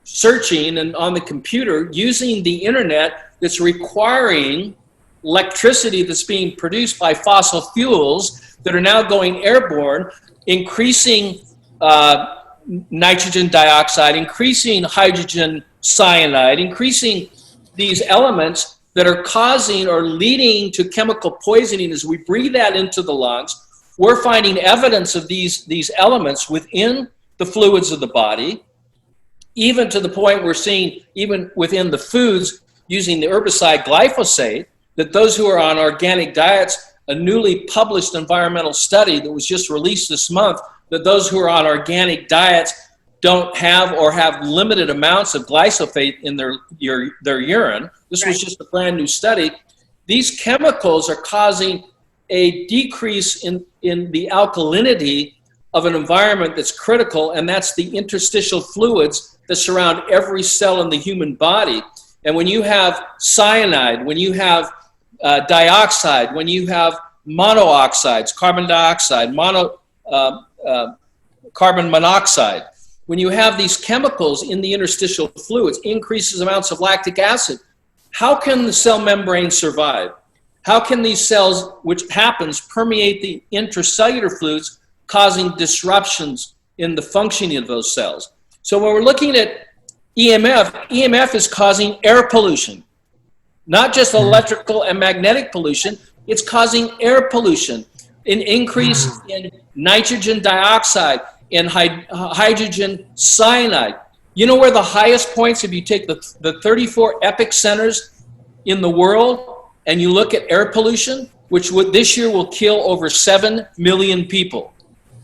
searching and on the computer using the internet that's requiring electricity that's being produced by fossil fuels that are now going airborne, increasing nitrogen dioxide, increasing hydrogen cyanide, increasing these elements that are causing or leading to chemical poisoning as we breathe that into the lungs. We're finding evidence of these elements within the fluids of the body, even to the point we're seeing even within the foods using the herbicide glyphosate, that those who are on organic diets, a newly published environmental study that was just released this month, that those who are on organic diets don't have or have limited amounts of glyphosate in their urine. This was just a brand new study. These chemicals are causing a decrease in the alkalinity of an environment that's critical, and that's the interstitial fluids that surround every cell in the human body. And when you have cyanide, when you have dioxide, when you have monooxides, carbon dioxide, carbon monoxide, when you have these chemicals in the interstitial fluids, increases amounts of lactic acid, how can the cell membrane survive? How can these cells, which happens, permeate the intracellular fluids, causing disruptions in the functioning of those cells? So when we're looking at EMF is causing air pollution, not just electrical and magnetic pollution, it's causing air pollution, an increase in nitrogen dioxide, and hydrogen cyanide. You know where the highest points, if you take the 34 epic centers in the world and you look at air pollution, which this year will kill over 7 million people.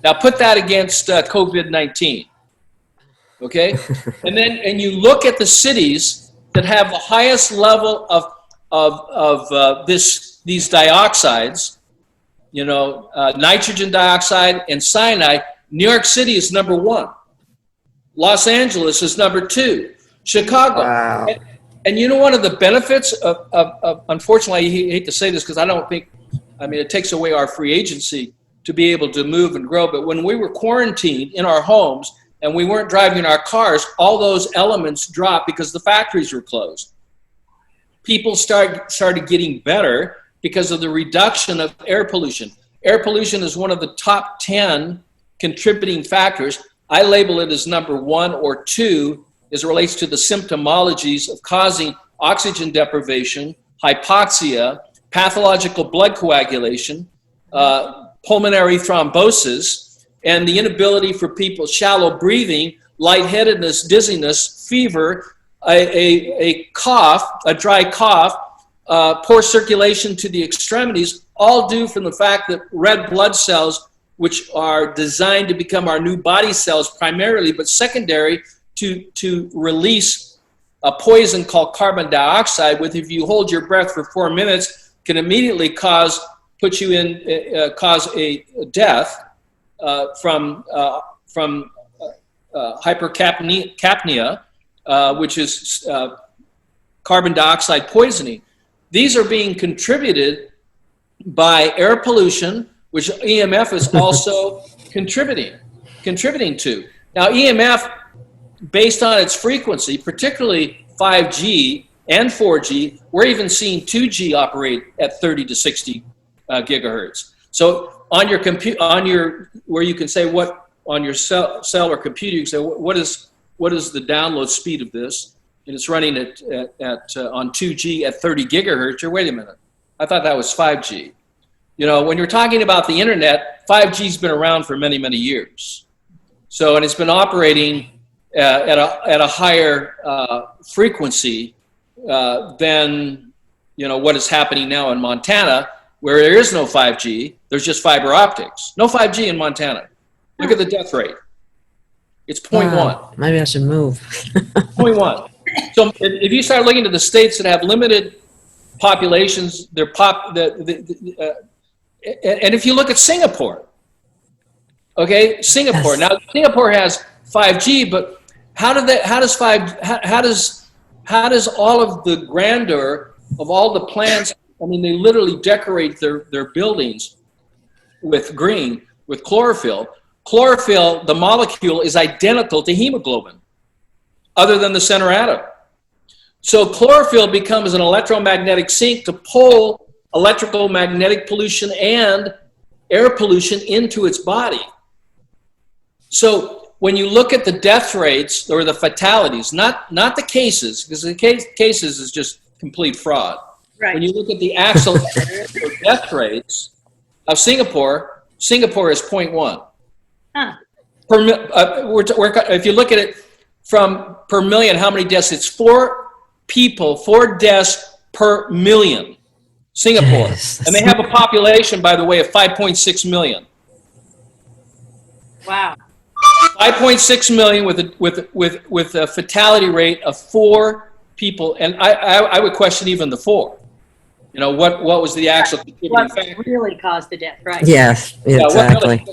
Now put that against COVID-19, okay? and you look at the cities that have the highest level of these dioxides, nitrogen dioxide and cyanide. New York City is number 1. Los Angeles is number 2. Chicago. Wow. And you know one of the benefits of unfortunately, I hate to say this because it takes away our free agency to be able to move and grow. But when we were quarantined in our homes and we weren't driving our cars, all those elements dropped because the factories were closed. People started getting better because of the reduction of air pollution. Air pollution is one of the top 10 contributing factors. I label it as number 1 or 2 as it relates to the symptomologies of causing oxygen deprivation, hypoxia, pathological blood coagulation, pulmonary thrombosis, and the inability for people, shallow breathing, lightheadedness, dizziness, fever, a cough, a dry cough, poor circulation to the extremities, all due from the fact that red blood cells, which are designed to become our new body cells primarily, but secondary to release a poison called carbon dioxide, which if you hold your breath for 4 minutes can immediately cause a death from hypercapnia, which is carbon dioxide poisoning. These are being contributed by air pollution, which EMF is also contributing to. Now, EMF, based on its frequency, particularly 5G and 4G, we're even seeing 2G operate at 30 to 60 gigahertz. So on your where you can say what on your cell or computer, you can say what is the download speed of this, and it's running on 2G at 30 gigahertz. Or wait a minute, I thought that was 5G. When you're talking about the internet, 5G's been around for many, many years. So, and it's been operating at a higher frequency than what is happening now in Montana, where there is no 5G. There's just fiber optics. No 5G in Montana. Look at the death rate. It's 0.1. Maybe I should move. 0.1. So if you start looking at the states that have limited populations, and if you look at Singapore, okay, Singapore. Yes. Now Singapore has 5G, but how does all of the grandeur of all the plants? I mean, they literally decorate their buildings with green, with chlorophyll. Chlorophyll, the molecule, is identical to hemoglobin, other than the center atom. So chlorophyll becomes an electromagnetic sink to pull electrical magnetic pollution and air pollution into its body. So when you look at the death rates or the fatalities, not the cases, because the cases is just complete fraud. Right. When you look at the actual death rates of Singapore is 0.1. Huh. If you look at it from per million, how many deaths? It's 4 deaths per million. Singapore. Yes. And they have a population, by the way, of 5.6 million. Wow. 5.6 million with a fatality rate of 4 people, and I would question even the 4. What was the actual contributing factor? What really caused the death, right? Yes, exactly.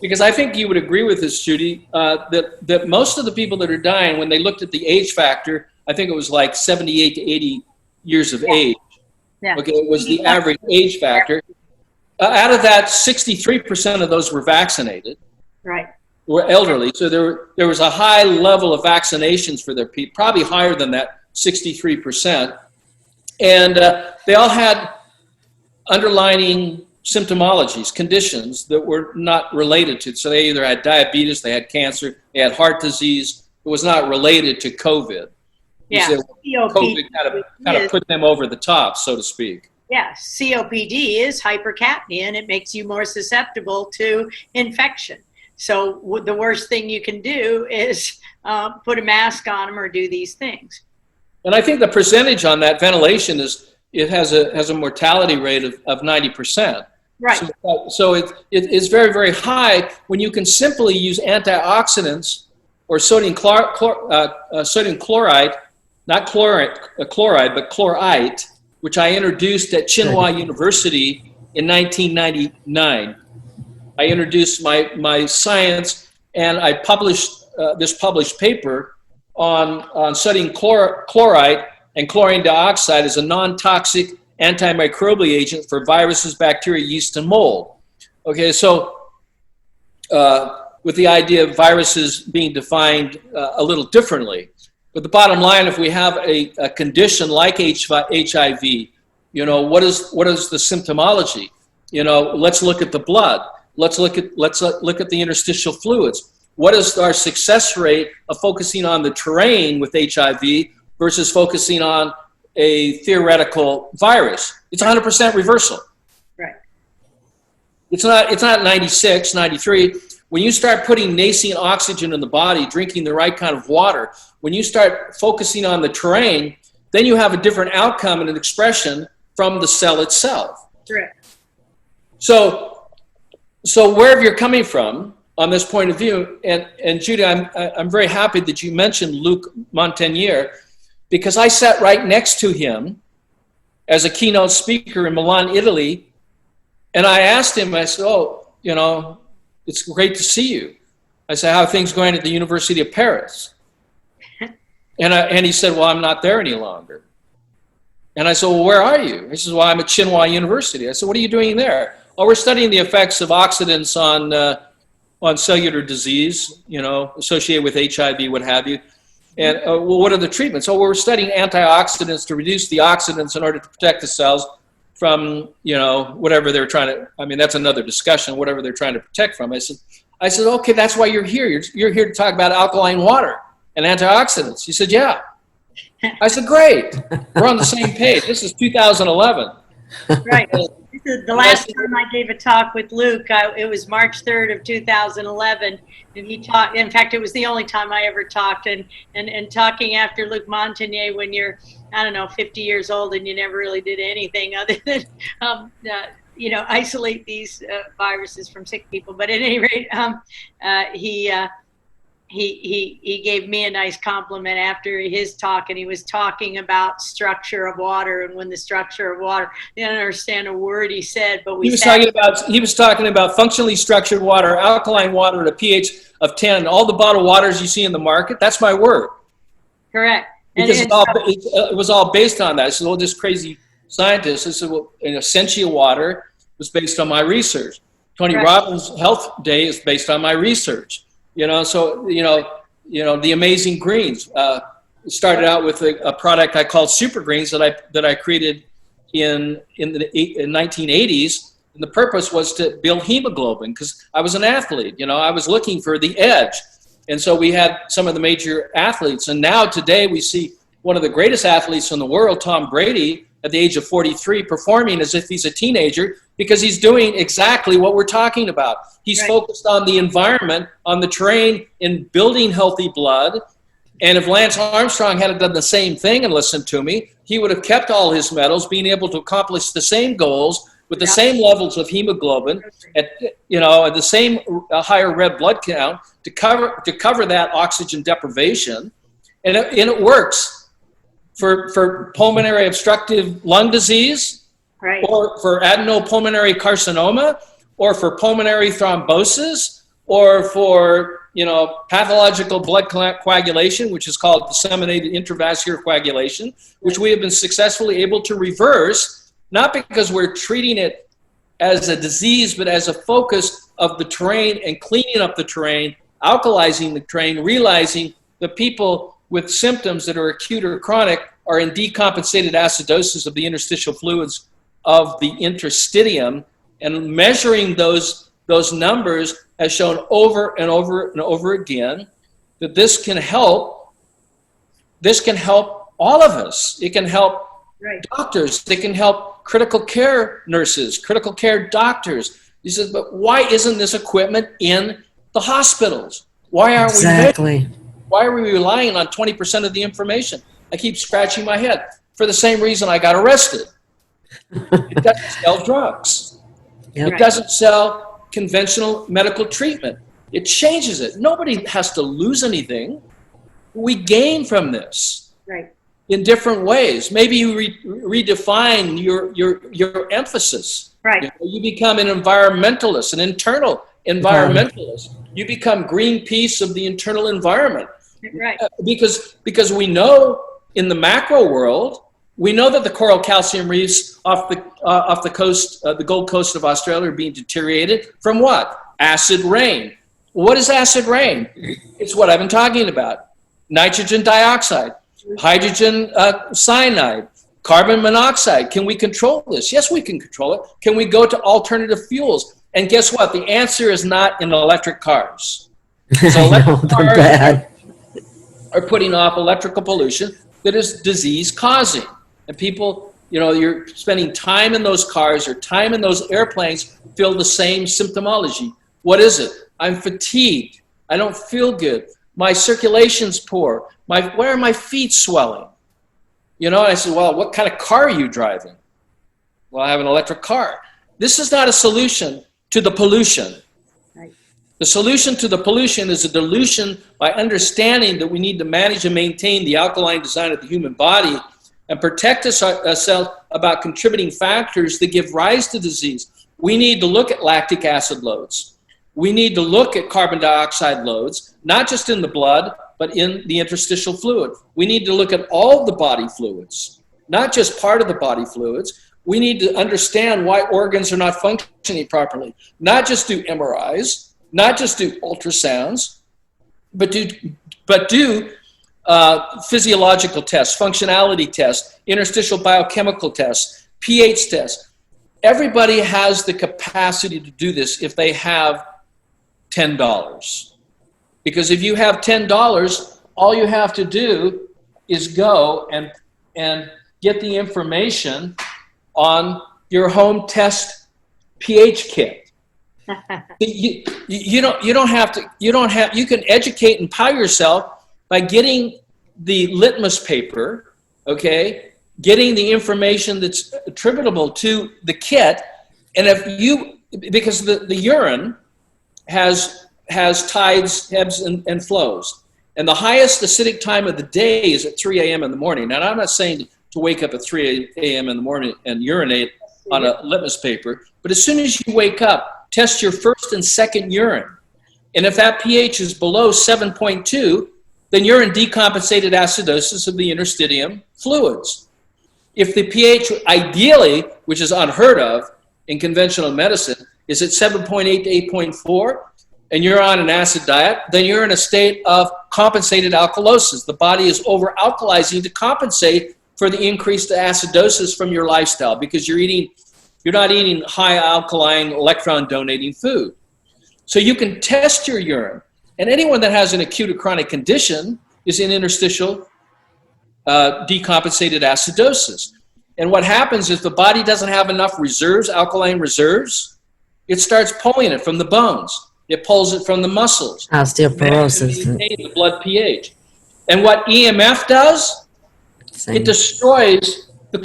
Because I think you would agree with this, Judy, that most of the people that are dying, when they looked at the age factor, I think it was like 78 to 80 years of age. Yeah. Okay, it was the average age factor. Out of that, 63% of those were vaccinated. Right. Were elderly, so there was a high level of vaccinations for their people, probably higher than that, 63%. And they all had underlying symptomologies, conditions that were not related to. So they either had diabetes, they had cancer, they had heart disease. It was not related to COVID. Yeah. COVID kind of put them over the top, so to speak. Yeah, COPD is hypercapnia, and it makes you more susceptible to infection. So the worst thing you can do is put a mask on them or do these things. And I think the percentage on that ventilation it has a mortality rate of 90%. Right. So it is very, very high when you can simply use antioxidants or sodium chloride, not chloride, but chlorite, which I introduced at Tsinghua University in 1999. I introduced my science, and I published this published paper on sodium chloride and chlorine dioxide as a non-toxic antimicrobial agent for viruses, bacteria, yeast, and mold. Okay, so with the idea of viruses being defined a little differently. But the bottom line, if we have a condition like HIV, what is the symptomology? Let's look at the blood. Let's look at the interstitial fluids. What is our success rate of focusing on the terrain with HIV versus focusing on a theoretical virus? It's 100% reversal. Right. It's not 96, 93. When you start putting nascent oxygen in the body, drinking the right kind of water, when you start focusing on the terrain, then you have a different outcome and an expression from the cell itself. Right. So wherever you're coming from on this point of view, and Judy, I'm very happy that you mentioned Luc Montagnier. because I sat right next to him as a keynote speaker in Milan, Italy. And I asked him, I said, oh, it's great to see you. I said, how are things going at the University of Paris? And he said, well, I'm not there any longer. And I said, well, where are you? He says, well, I'm at Tsinghua University. I said, what are you doing there? Oh, we're studying the effects of oxidants on cellular disease, associated with HIV, what have you. And well, what are the treatments? Oh, we're studying antioxidants to reduce the oxidants in order to protect the cells from, whatever they're trying to, that's another discussion, whatever they're trying to protect from. I said, okay, that's why you're here. You're here to talk about alkaline water and antioxidants. He said, yeah. I said, great. We're on the same page. This is 2011. Right. This is the last time I gave a talk with Luke. It was March 3rd of 2011. And he talked, in fact, it was the only time I ever talked. And talking after Luc Montagnier when you're, 50 years old and you never really did anything other than, isolate these viruses from sick people. But at any rate, he gave me a nice compliment after his talk, and he was talking about structure of water, and when the structure of water, I didn't understand a word he said, but he was talking about functionally structured water, alkaline water at a pH of 10. All the bottled waters you see in the market, that's my word. Correct. Because it was all based on that. I said, well, this crazy scientist, I said, well, Essentia water was based on my research. Tony Robbins' Health Day is based on my research. The Amazing Greens started out with a product I called Super Greens that I created in the 1980s, and the purpose was to build hemoglobin because I was an athlete. I was looking for the edge, and so we had some of the major athletes. And now today we see one of the greatest athletes in the world, Tom Brady, at the age of 43, performing as if he's a teenager because he's doing exactly what we're talking about. He's focused on the environment, on the terrain, in building healthy blood. And if Lance Armstrong had done the same thing and listened to me, he would have kept all his medals, being able to accomplish the same goals with the same levels of hemoglobin, at the same higher red blood count to cover that oxygen deprivation. And it works for pulmonary obstructive lung disease, or for adenopulmonary carcinoma, or for pulmonary thrombosis, or for pathological blood coagulation, which is called disseminated intravascular coagulation, which we have been successfully able to reverse, not because we're treating it as a disease, but as a focus of the terrain and cleaning up the terrain, alkalizing the terrain, realizing that people with symptoms that are acute or chronic are in decompensated acidosis of the interstitial fluids of the interstitium, and measuring those numbers has shown over and over and over again that this can help all of us. It can help doctors. It can help critical care nurses, critical care doctors. He says, but why isn't this equipment in the hospitals? Why aren't why are we relying on 20% of the information? I keep scratching my head for the same reason I got arrested. It doesn't sell drugs. It doesn't sell conventional medical treatment. It changes it. Nobody has to lose anything. We gain from this in different ways. Maybe you redefine your emphasis. You become an environmentalist, an internal environmentalist. You become Greenpeace of the internal environment. Because we know in the macro world, we know that the coral calcium reefs off the coast, the Gold Coast of Australia, are being deteriorated from what? Acid rain. What is acid rain? It's what I've been talking about. Nitrogen dioxide, hydrogen cyanide, carbon monoxide. Can we control this? Yes, we can control it. Can we go to alternative fuels? And guess what? The answer is not in electric cars. So electric cars are putting off electrical pollution that is disease causing. And people, you're spending time in those cars or time in those airplanes, feel the same symptomology. What is it? I'm fatigued. I don't feel good. My circulation's poor. Why are my feet swelling? And I said, well, what kind of car are you driving? Well, I have an electric car. This is not a solution to the pollution. The solution to the pollution is a dilution by understanding that we need to manage and maintain the alkaline design of the human body and protect ourselves about contributing factors that give rise to disease. We need to look at lactic acid loads. We need to look at carbon dioxide loads, not just in the blood, but in the interstitial fluid. We need to look at all the body fluids, not just part of the body fluids. We need to understand why organs are not functioning properly, not just do MRIs, not just do ultrasounds, but do physiological tests, functionality tests, interstitial biochemical tests, pH tests. Everybody has the capacity to do this if they have $10. Because if you have $10, all you have to do is go and get the information on your home test pH kit. You can educate and empower yourself by getting the litmus paper, okay, getting the information that's attributable to the kit. And because the urine has tides, ebbs, and flows. And the highest acidic time of the day is at 3 a.m. in the morning. Now, I'm not saying to wake up at 3 a.m. in the morning and urinate on a litmus paper, but as soon as you wake up, test your first and second urine. And if that pH is below 7.2, then you're in decompensated acidosis of the interstitium fluids. If the pH, ideally, which is unheard of in conventional medicine, is at 7.8 to 8.4, and you're on an acid diet, then you're in a state of compensated alkalosis. The body is over-alkalizing to compensate for the increased acidosis from your lifestyle because you're not eating high alkaline electron donating food. So you can test your urine. And anyone that has an acute or chronic condition is in interstitial decompensated acidosis. And what happens is the body doesn't have enough reserves, alkaline reserves. It starts pulling it from the bones. It pulls it from the muscles. Osteoporosis. To maintain the blood pH. And what EMF does, it destroys the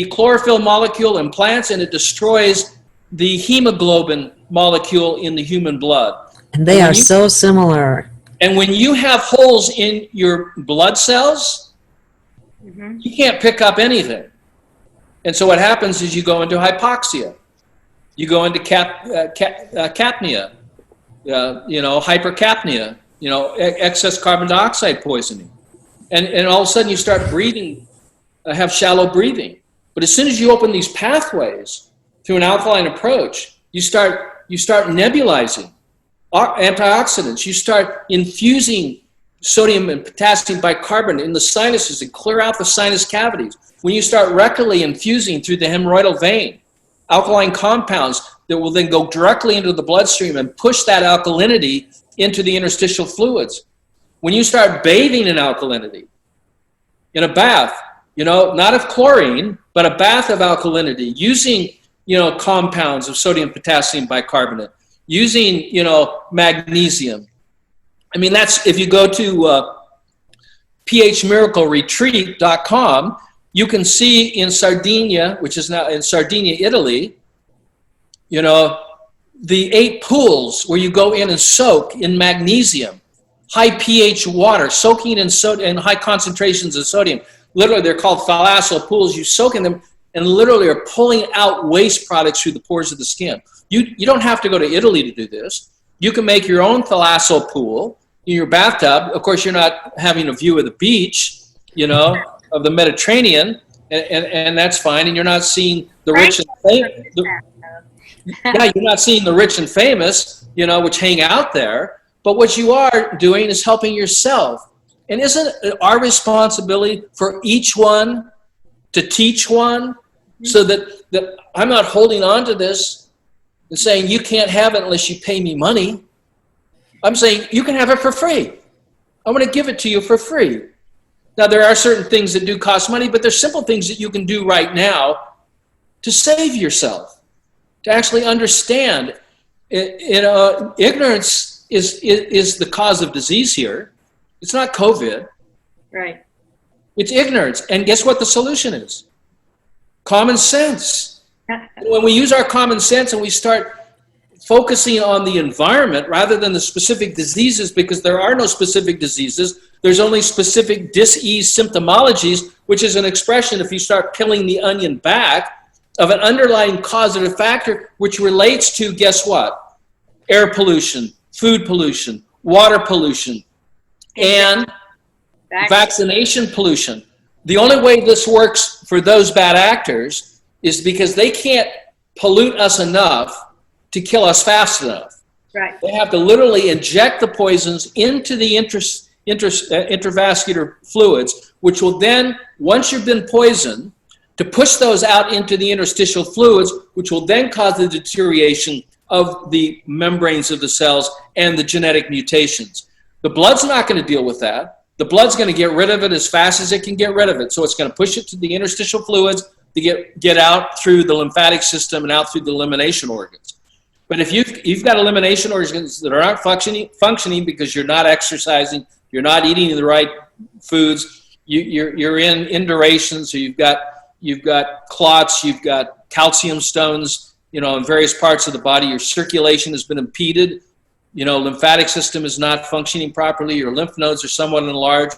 chlorophyll molecule in plants, and it destroys the hemoglobin molecule in the human blood. And they are so similar. And when you have holes in your blood cells, you can't pick up anything. And so what happens is you go into hypoxia. You go into capnia, hypercapnia, excess carbon dioxide poisoning. And all of a sudden you start breathing, have shallow breathing. But as soon as you open these pathways through an alkaline approach, you start nebulizing antioxidants. You start infusing sodium and potassium bicarbonate in the sinuses and clear out the sinus cavities. When you start rectally infusing through the hemorrhoidal vein, alkaline compounds that will then go directly into the bloodstream and push that alkalinity into the interstitial fluids. When you start bathing in alkalinity, in a bath, not of chlorine, but a bath of alkalinity, using, compounds of sodium, potassium, bicarbonate, using, magnesium. I mean, that's, if you go to phmiracleretreat.com, you can see in Sardinia, which is now in Sardinia, Italy, the 8 pools where you go in and soak in magnesium, high pH water, soaking in high concentrations of sodium. Literally, they're called thalassal pools. You soak in them and literally are pulling out waste products through the pores of the skin. You don't have to go to Italy to do this. You can make your own thalassal pool in your bathtub. Of course, you're not having a view of the beach, of the Mediterranean, and that's fine. And you're not seeing the rich and famous. You're not seeing the rich and famous, which hang out there. But what you are doing is helping yourself. And isn't it our responsibility for each one to teach one, so that I'm not holding on to this and saying you can't have it unless you pay me money? I'm saying you can have it for free. I'm going to give it to you for free. Now, there are certain things that do cost money, but there's simple things that you can do right now to save yourself, to actually understand. Ignorance is the cause of disease here. It's not COVID. Right. It's ignorance. And guess what the solution is? Common sense. When we use our common sense and we start focusing on the environment rather than the specific diseases, because there are no specific diseases. There's only specific dis-ease symptomologies, which is an expression, if you start peeling the onion back, of an underlying causative factor which relates to, guess what? Air pollution, food pollution, water pollution, and vaccination pollution. The only way this works for those bad actors is because they can't pollute us enough to kill us fast enough. Right. They have to literally inject the poisons into the intravascular fluids, which will then, once you've been poisoned, to push those out into the interstitial fluids, which will then cause the deterioration of the membranes of the cells and the genetic mutations. The blood's not going to deal with that. The blood's going to get rid of it as fast as it can get rid of it. So it's going to push it to the interstitial fluids to get out through the lymphatic system and out through the elimination organs. But if you've got elimination organs that aren't functioning because you're not exercising, you're not eating the right foods, you're in induration, so you've got clots, you've got calcium stones, in various parts of the body. Your circulation has been impeded. Lymphatic system is not functioning properly. Your lymph nodes are somewhat enlarged,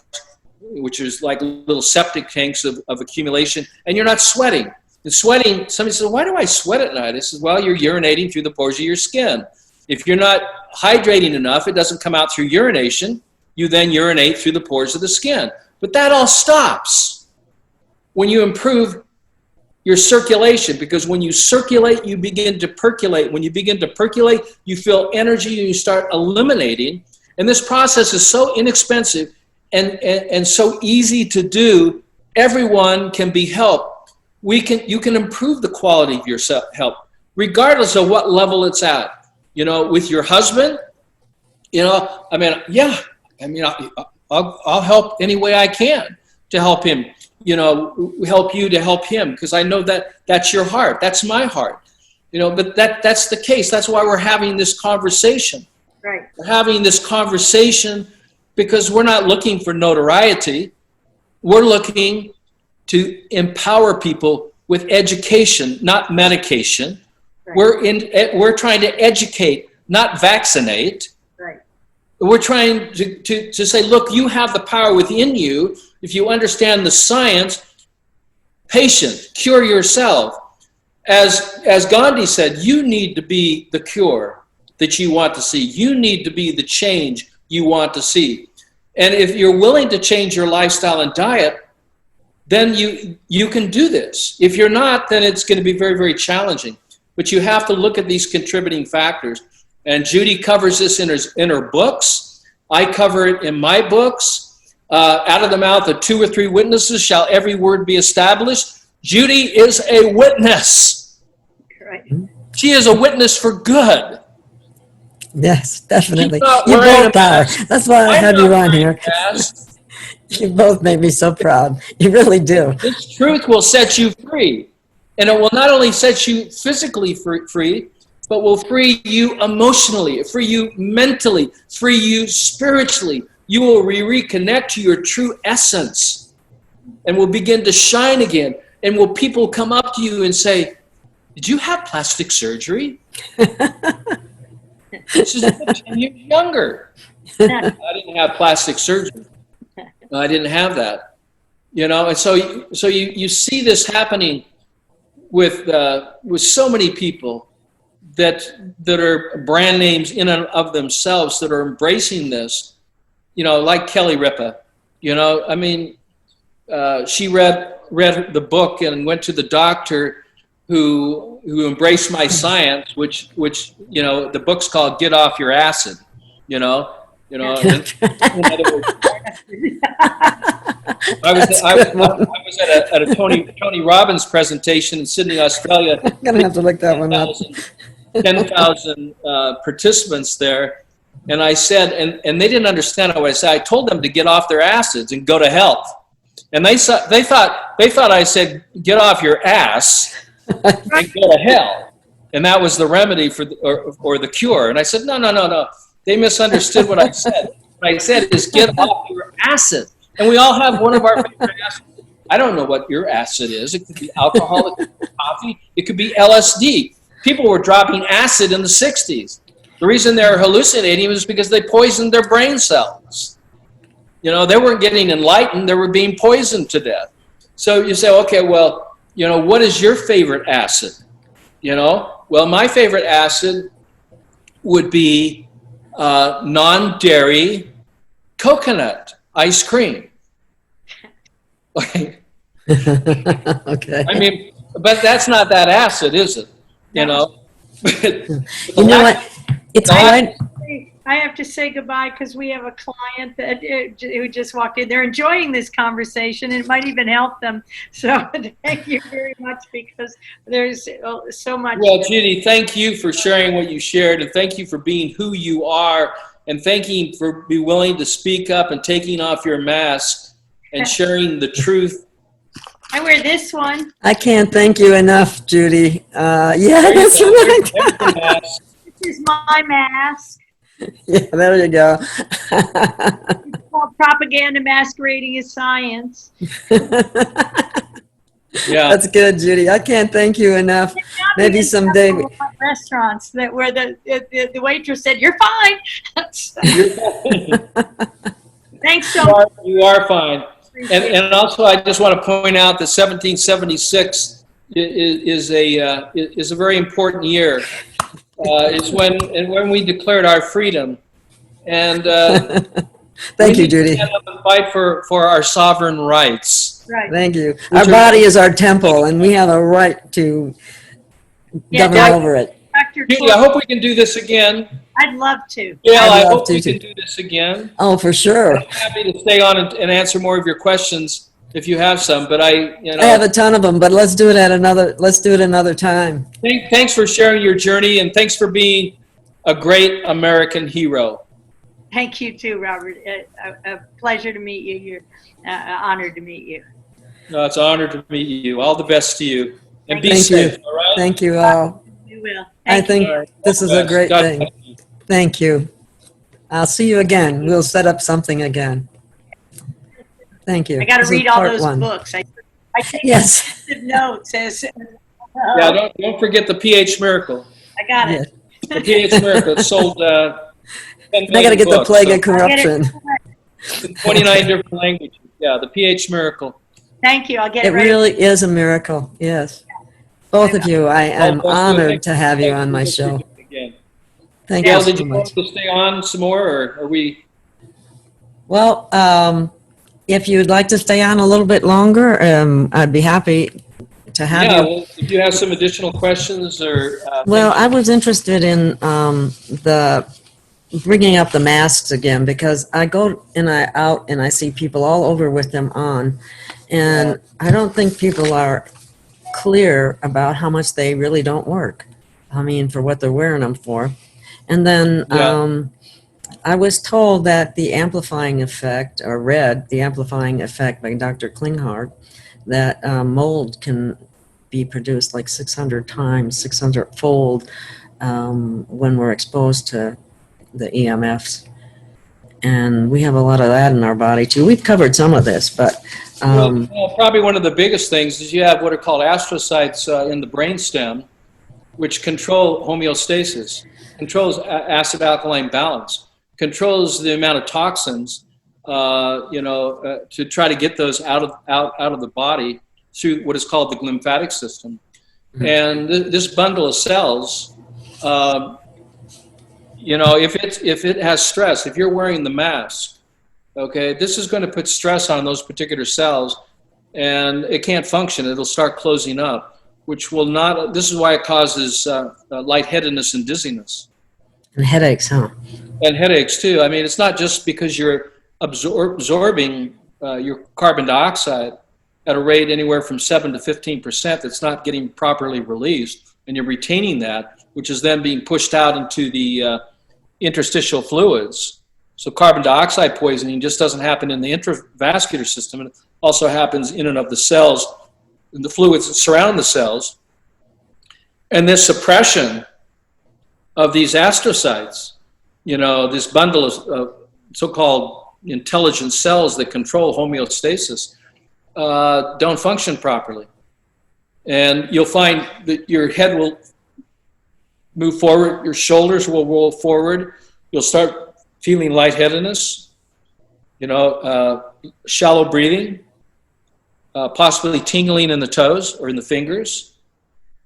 which is like little septic tanks of accumulation, and you're not sweating. And sweating, somebody says, why do I sweat at night? I said, well, you're urinating through the pores of your skin. If you're not hydrating enough, it doesn't come out through urination. You then urinate through the pores of the skin. But that all stops when you improve your circulation, because when you circulate, you begin to percolate. When you begin to percolate, you feel energy and you start eliminating. And this process is so inexpensive and so easy to do. Everyone can be helped. You can improve the quality of your health, regardless of what level it's at. With your husband, I'll help any way I can to help him. Help you to help him, because I know that's your heart. That's my heart. But that's the case. That's why we're having this conversation. Right. We're having this conversation because we're not looking for notoriety. We're looking to empower people with education, not medication. Right. We're trying to educate, not vaccinate. Right. We're trying to say, look, you have the power within you. If you understand the science, patient, cure yourself. As Gandhi said, you need to be the cure that you want to see. You need to be the change you want to see. And if you're willing to change your lifestyle and diet, then you can do this. If you're not, then it's going to be very, very challenging. But you have to look at these contributing factors. And Judy covers this in her books. I cover it in my books. Out of the mouth of 2 or 3 witnesses shall every word be established. Judy is a witness. Right. She is a witness for good. Yes, definitely. You both are. That's why I had you on here. You both made me so proud. You really do. This truth will set you free. And it will not only set you physically free, but will free you emotionally, free you mentally, free you spiritually. You will reconnect to your true essence and will begin to shine again. And will people come up to you and say, did you have plastic surgery? This is 10 years younger. I didn't have plastic surgery. I didn't have that. And so you see this happening with so many people that are brand names in and of themselves that are embracing this, like Kelly Ripa. She read the book and went to the doctor who embraced my science, which the book's called "Get Off Your Acid." In other words, I was at a Tony Robbins presentation in Sydney, Australia. I'm gonna have to look that one up. 10,000 participants there, and I said, and they didn't understand what I said. I told them to get off their acids and go to health, and they thought I said get off your ass and go to hell, and that was the remedy or the cure. And I said no. They misunderstood what I said. What I said is get off your acid. And we all have one of our favorite acids. I don't know what your acid is. It could be alcohol, it could be coffee, it could be LSD. people were dropping acid in the 60s. The reason they're hallucinating was because they poisoned their brain cells. You know, they weren't getting enlightened, they were being poisoned to death. So you say, okay, well, you know, what is your favorite acid? You know, well, my favorite acid would be non-dairy coconut ice cream. Okay. I mean, but that's not that acid, is it? You know? You know what? It's quite. I have to say goodbye because we have a client that who just walked in. They're enjoying this conversation, and it might even help them. So thank you very much, because there's so much. Well, Judy, thank you for sharing what you shared, and thank you for being who you are, and thank you for being willing to speak up and taking off your mask and sharing the truth. I wear this one. I can't thank you enough, Judy. Yeah, that's right. This is my mask. Yeah, there you go. It's called Propaganda Masquerading as Science. Yeah, That's good, Judy. I can't thank you enough. Maybe someday. Restaurants that where the waitress said, "You're fine." you're fine. Thanks so much. You are fine. And also, I just want to point out that 1776 is a very important year. It's when we declared our freedom, and Thank you, Judy. Stand up and fight for our sovereign rights. Right. Thank you. Our body is our temple, and we have a right to govern over it. Dr. Judy, I hope we can do this again. I'd love to. Yeah, I I'd love hope to, we too. can do this again. Oh, for sure. I'm happy to stay on and answer more of your questions if you have some. But I have a ton of them, but let's do it another time. Thanks for sharing your journey, and thanks for being a great American hero. Thank you too, Robert. A pleasure to meet you. You're honored to meet you. No, it's an honor to meet you. All the best to you, and be Thank safe. you. All right. Thank you all. You will. I think All right. this is All the a best. great God thing. bless you. Thank you. I'll see you again. We'll set up something again. Thank you. I got to This is read all part those one. books. I take Yes. notes as. Yeah, don't forget the pH Miracle. I got it. The pH Miracle. It sold 10 I got to million get the books, plague so of corruption. in 29 different languages. Yeah, the pH Miracle. Thank you. I'll get It it right. really is a miracle. Yes. Both of you, I am Well, honored to have you on my thanks for show. doing it again. Thank Gail, you did so you want much. to stay on some more, or are we? Well, if you'd like to stay on a little bit longer, I'd be happy to have Yeah, you. well, if you have some additional questions or. Well, I was interested in the bringing up the masks again, because I go and I out and I see people all over with them on, and I don't think people are clear about how much they really don't work. I mean, for what they're wearing them for. And then I was told that the amplifying effect, or read the amplifying effect by Dr. Klinghardt, that mold can be produced like 600 times, 600-fold when we're exposed to the EMFs. And we have a lot of that in our body too. We've covered some of this, but well, probably one of the biggest things is you have what are called astrocytes in the brainstem, which control homeostasis, controls acid-alkaline balance, controls the amount of toxins, to try to get those out of the body through what is called the lymphatic system. Mm-hmm. And this bundle of cells, if it has stress, if you're wearing the mask, okay, this is going to put stress on those particular cells, and it can't function. It'll start closing up, which will not. This is why it causes lightheadedness and dizziness. And headaches, huh? And headaches too. I mean, it's not just because you're absorbing your carbon dioxide at a rate anywhere from 7 to 15% that's not getting properly released, and you're retaining that, which is then being pushed out into the interstitial fluids. So carbon dioxide poisoning just doesn't happen in the intravascular system. It also happens in and of the cells, in the fluids that surround the cells. And this suppression of these astrocytes, this bundle of so-called intelligent cells that control homeostasis, don't function properly. And you'll find that your head will move forward, your shoulders will roll forward. You'll start feeling lightheadedness, shallow breathing, possibly tingling in the toes or in the fingers.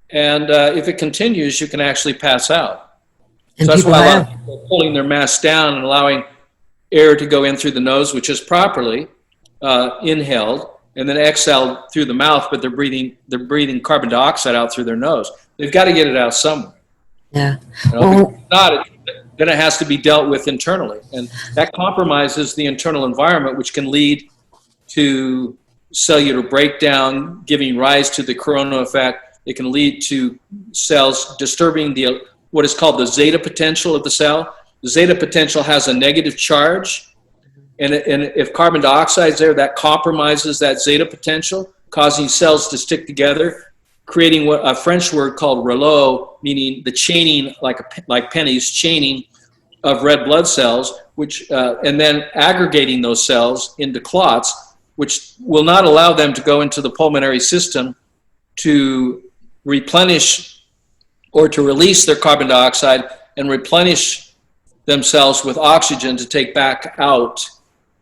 And if it continues, you can actually pass out. And so that's people why a lot have. of people are pulling their mask down and allowing air to go in through the nose, which is properly inhaled, and then exhaled through the mouth, but they're breathing carbon dioxide out through their nose. They've got to get it out somewhere. Yeah. If not, then it has to be dealt with internally. And that compromises the internal environment, which can lead to cellular breakdown, giving rise to the corona effect. It can lead to cells disturbing what is called the zeta potential of the cell. The zeta potential has a negative charge, and if carbon dioxide is there, that compromises that zeta potential, causing cells to stick together, creating what a French word called rouleau, meaning the chaining, like pennies, chaining of red blood cells, which and then aggregating those cells into clots, which will not allow them to go into the pulmonary system to replenish or to release their carbon dioxide and replenish themselves with oxygen to take back out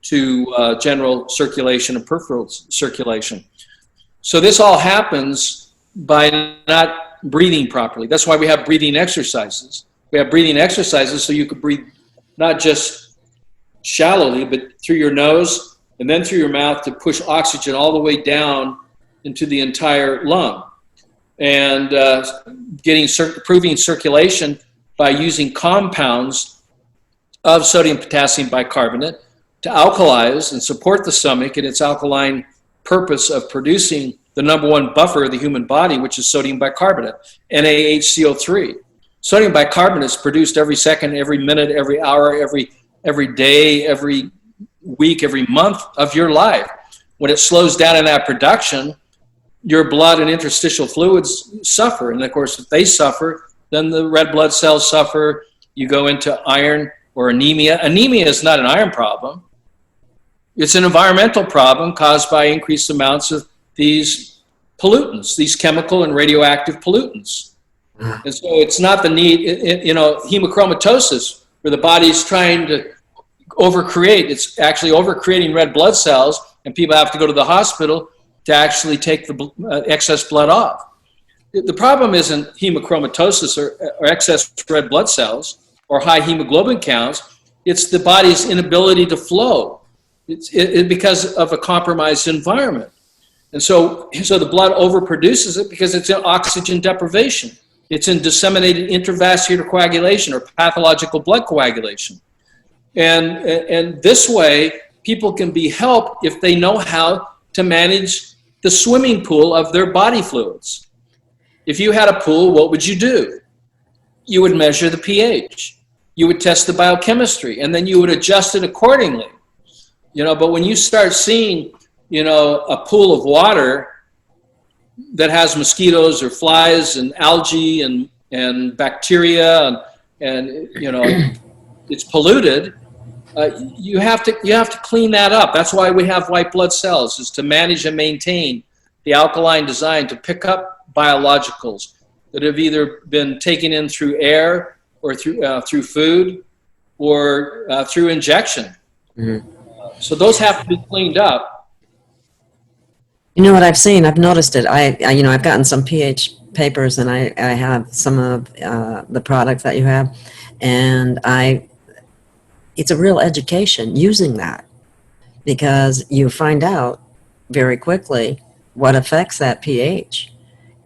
to general circulation and peripheral circulation. So this all happens by not breathing properly. That's why we have breathing exercises. We have breathing exercises so you can breathe not just shallowly, but through your nose and then through your mouth to push oxygen all the way down into the entire lung. And improving circulation by using compounds of sodium potassium bicarbonate to alkalize and support the stomach in its alkaline purpose of producing the number one buffer of the human body, which is sodium bicarbonate, NaHCO3. Sodium bicarbonate is produced every second, every minute, every hour, every day, every week, every month of your life. When it slows down in that production, your blood and interstitial fluids suffer. And of course, if they suffer, then the red blood cells suffer. You go into iron or anemia. Anemia is not an iron problem. It's an environmental problem caused by increased amounts of these pollutants, these chemical and radioactive pollutants. And so it's not the need, hemochromatosis, where the body's trying to overcreate. It's actually overcreating red blood cells, and people have to go to the hospital to actually take the excess blood off. The problem isn't hemochromatosis or excess red blood cells or high hemoglobin counts. It's the body's inability to flow. It's because of a compromised environment. And so the blood overproduces it because it's in oxygen deprivation. It's in disseminated intravascular coagulation or pathological blood coagulation. And this way, people can be helped if they know how to manage the swimming pool of their body fluids. If you had a pool, what would you do? You would measure the pH. You would test the biochemistry, and then you would adjust it accordingly. But when you start seeing, a pool of water that has mosquitoes or flies and algae and bacteria and it's polluted, you have to clean that up. That's why we have white blood cells, is to manage and maintain the alkaline design to pick up biologicals that have either been taken in through air or through food or through injection. Mm-hmm. So those have to be cleaned up. You know what I've seen? I've noticed it. I've gotten some pH papers, and I have some of the products that you have, and it's a real education using that, because you find out very quickly what affects that pH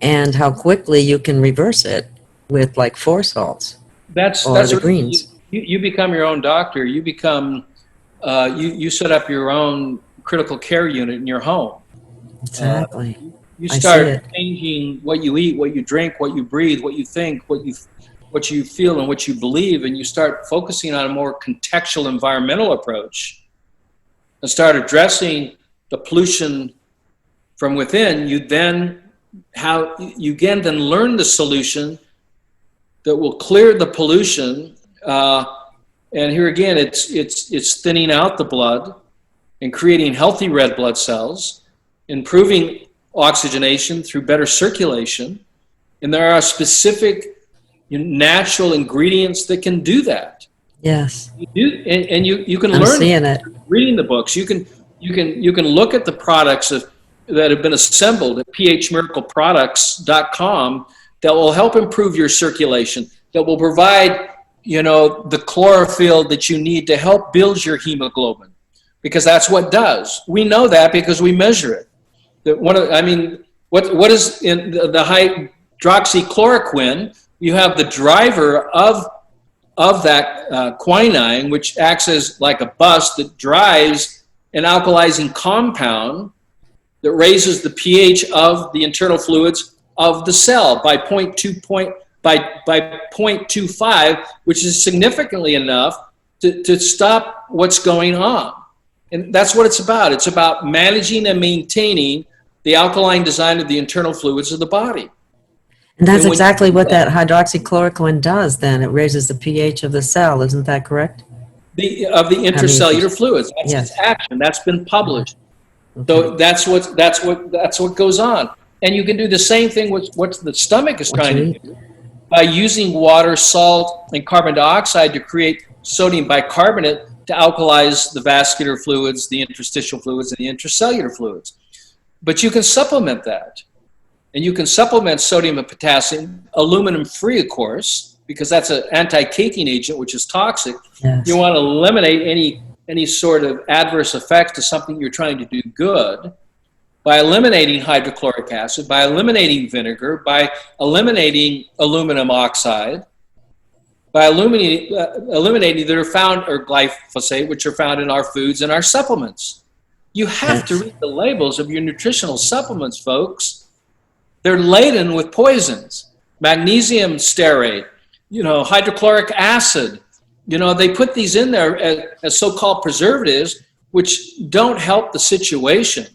and how quickly you can reverse it with like 4 salts. That's the greens. You become your own doctor. You become you set up your own critical care unit in your home. Exactly. You start changing what you eat, what you drink, what you breathe, what you think, what you feel, and what you believe, and you start focusing on a more contextual environmental approach and start addressing the pollution from within. You then learn the solution that will clear the pollution. And here again, it's thinning out the blood and creating healthy red blood cells, improving oxygenation through better circulation. And there are specific, natural ingredients that can do that. Yes. You do, and you can I'm learn seeing it. reading the books. You can look at the products that have been assembled at phmiracleproducts.com that will help improve your circulation, that will provide, the chlorophyll that you need to help build your hemoglobin, because that's what does. We know that because we measure it. What is in the hydroxychloroquine? You have the driver of that quinine, which acts as like a bus that drives an alkalizing compound that raises the pH of the internal fluids of the cell by 0.25, which is significantly enough to stop what's going on. And that's what it's about. It's about managing and maintaining the alkaline design of the internal fluids of the body. And that's exactly what that hydroxychloroquine does then. It raises the pH of the cell. Isn't that correct? Of the intracellular fluids. That's its action. That's been published. Okay. So that's what goes on. And you can do the same thing with what the stomach is trying to do by using water, salt, and carbon dioxide to create sodium bicarbonate to alkalize the vascular fluids, the interstitial fluids, and the intracellular fluids. But you can supplement that. And you can supplement sodium and potassium, aluminum-free, of course, because that's an anti-caking agent, which is toxic. Yes. You want to eliminate any sort of adverse effect to something you're trying to do good by eliminating hydrochloric acid, by eliminating vinegar, by eliminating aluminum oxide, by eliminating that are found, or glyphosate, which are found in our foods and our supplements. You have to read the labels of your nutritional supplements, folks. They're laden with poisons, magnesium stearate, hydrochloric acid. They put these in there as so-called preservatives, which don't help the situation.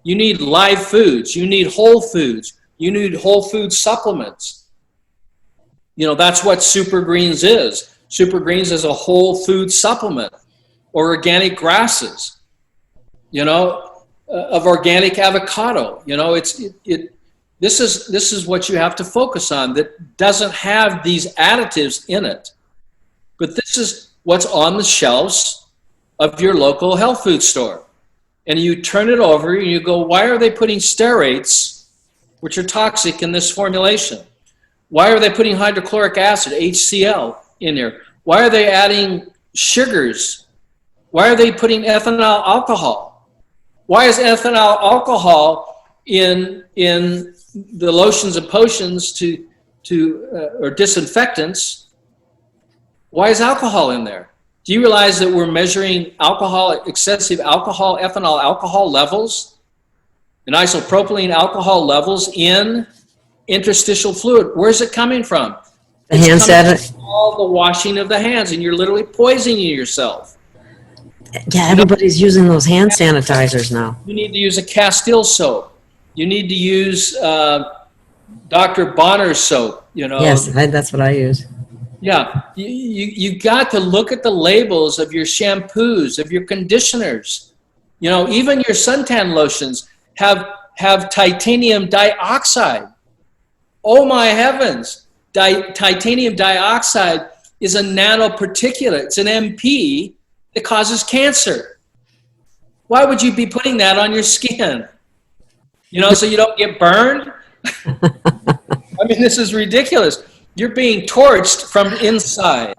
You need live foods. You need whole foods. You need whole food supplements. That's what Super Greens is. Super Greens is a whole food supplement, or organic grasses, of organic avocado. This is what you have to focus on, that doesn't have these additives in it. But this is what's on the shelves of your local health food store. And you turn it over and you go, why are they putting stearates, which are toxic, in this formulation? Why are they putting hydrochloric acid, HCl, in there? Why are they adding sugars? Why are they putting ethanol alcohol? Why is ethanol alcohol in the lotions and potions or disinfectants? Why is alcohol in there? Do you realize that we're measuring excessive alcohol, ethanol alcohol levels, and isopropylene alcohol levels in interstitial fluid? Where's it coming from? The hand sanitizer. All the washing of the hands, and you're literally poisoning yourself. Yeah, everybody's using those hand sanitizers now. You need to use a Castile soap. You need to use Dr. Bonner's soap. Yes, that's what I use. Yeah, you got to look at the labels of your shampoos, of your conditioners. Even your suntan lotions have titanium dioxide. Oh my heavens! Titanium dioxide is a nanoparticulate. It's an MP that causes cancer. Why would you be putting that on your skin? So you don't get burned? This is ridiculous. You're being torched from inside.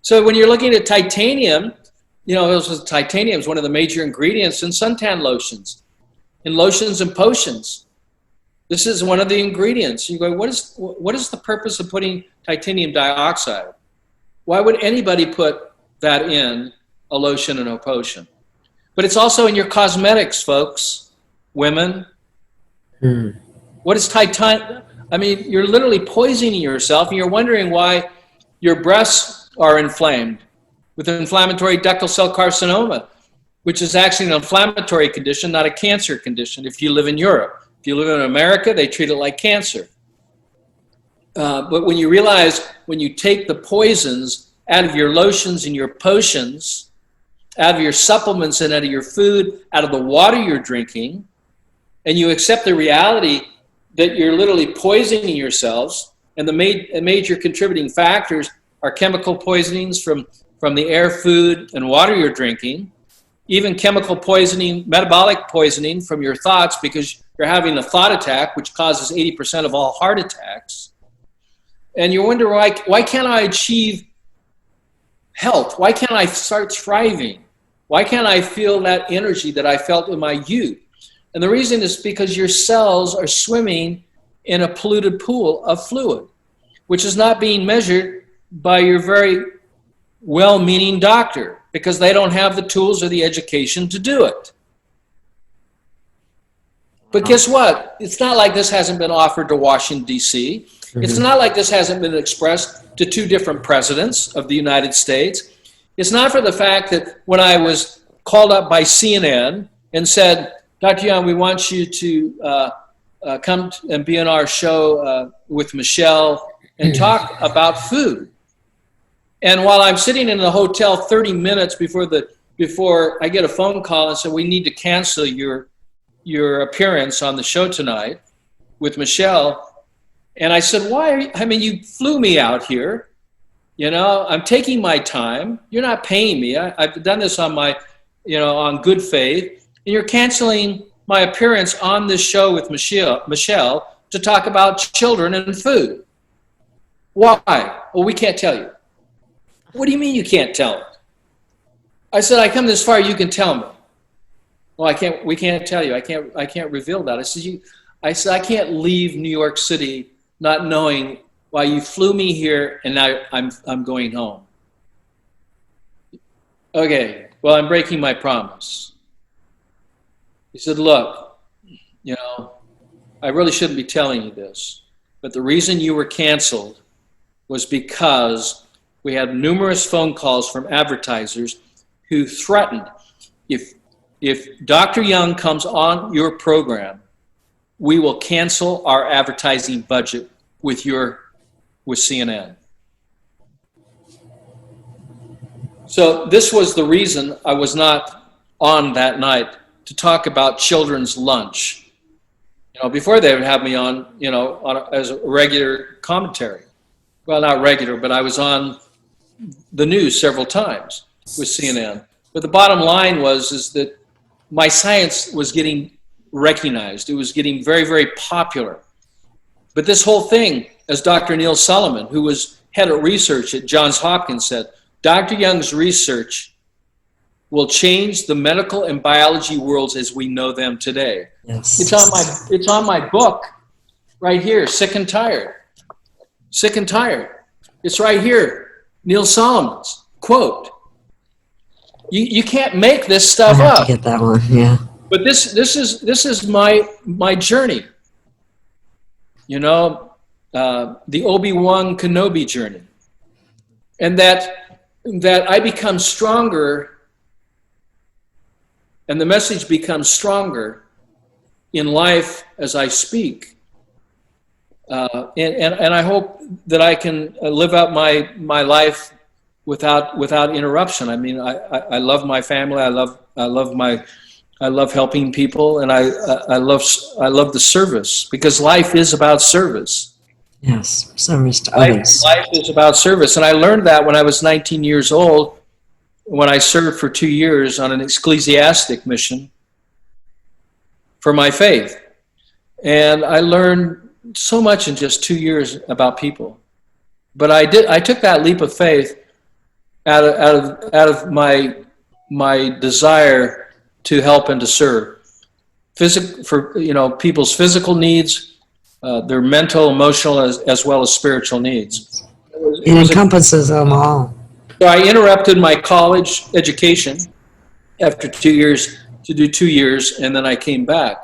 So when you're looking at titanium, titanium is one of the major ingredients in suntan lotions, in lotions and potions. This is one of the ingredients. You go, what is the purpose of putting titanium dioxide? Why would anybody put that in a lotion and a potion? But it's also in your cosmetics, folks, women. What is titanium? You're literally poisoning yourself, and you're wondering why your breasts are inflamed with inflammatory ductal cell carcinoma, which is actually an inflammatory condition, not a cancer condition, if you live in Europe. If you live in America, they treat it like cancer. But when you realize, when you take the poisons out of your lotions and your potions, out of your supplements and out of your food, out of the water you're drinking, and you accept the reality that you're literally poisoning yourselves, And the major contributing factors are chemical poisonings from the air, food, and water you're drinking, even chemical poisoning, metabolic poisoning from your thoughts because you're having a thought attack, which causes 80% of all heart attacks. And you wonder, why can't I achieve health? Why can't I start thriving? Why can't I feel that energy that I felt in my youth? And the reason is because your cells are swimming in a polluted pool of fluid, which is not being measured by your very well-meaning doctor because they don't have the tools or the education to do it. But guess what? It's not like this hasn't been offered to Washington, D.C. It's not like this hasn't been expressed to 2 different presidents of the United States. It's not for the fact that when I was called up by CNN and said, Dr. Young, we want you to come and be on our show with Michelle and talk about food. And while I'm sitting in the hotel 30 minutes before I get a phone call and say, we need to cancel your appearance on the show tonight with Michelle. And I said, why? You flew me out here. I'm taking my time. You're not paying me. I've done this on on good faith. And you're canceling my appearance on this show with Michelle to talk about children and food. Why? Well, we can't tell you. What do you mean you can't tell it? I said, I come this far, you can tell me. Well, we can't tell you. I can't reveal that. I said, I can't leave New York City not knowing why you flew me here and now I'm going home. Okay, well, I'm breaking my promise. He said, look, I really shouldn't be telling you this, but the reason you were canceled was because we had numerous phone calls from advertisers who threatened, if Dr. Young comes on your program, we will cancel our advertising budget with CNN. So this was the reason I was not on that night to talk about children's lunch. Before they would have me on, as a regular commentary. Well, not regular, but I was on the news several times with CNN. But the bottom line is that my science was getting recognized. It was getting very, very popular. But this whole thing, as Dr. Neil Solomon, who was head of research at Johns Hopkins, said, Dr. Young's research will change the medical and biology worlds as we know them today. Yes. It's on my book right here, Sick and Tired. Sick and Tired. It's right here. Neil Solomon's quote. You can't make this stuff I have up. to get that one, yeah. But this is my journey. The Obi-Wan Kenobi journey. And that I become stronger and the message becomes stronger in life as I speak. And I hope that I can live out my life without interruption. I love my family. I love helping people, and I love the service because life is about service. Yes, service to others. Life is about service, and I learned that when I was 19 years old, when I served for 2 years on an ecclesiastic mission for my faith, and I learned so much in just 2 years about people. But I took that leap of faith out of my desire to help and to serve, for people's physical needs, their mental, emotional, as well as spiritual needs. It encompasses them all. So I interrupted my college education after 2 years to do 2 years, and then I came back,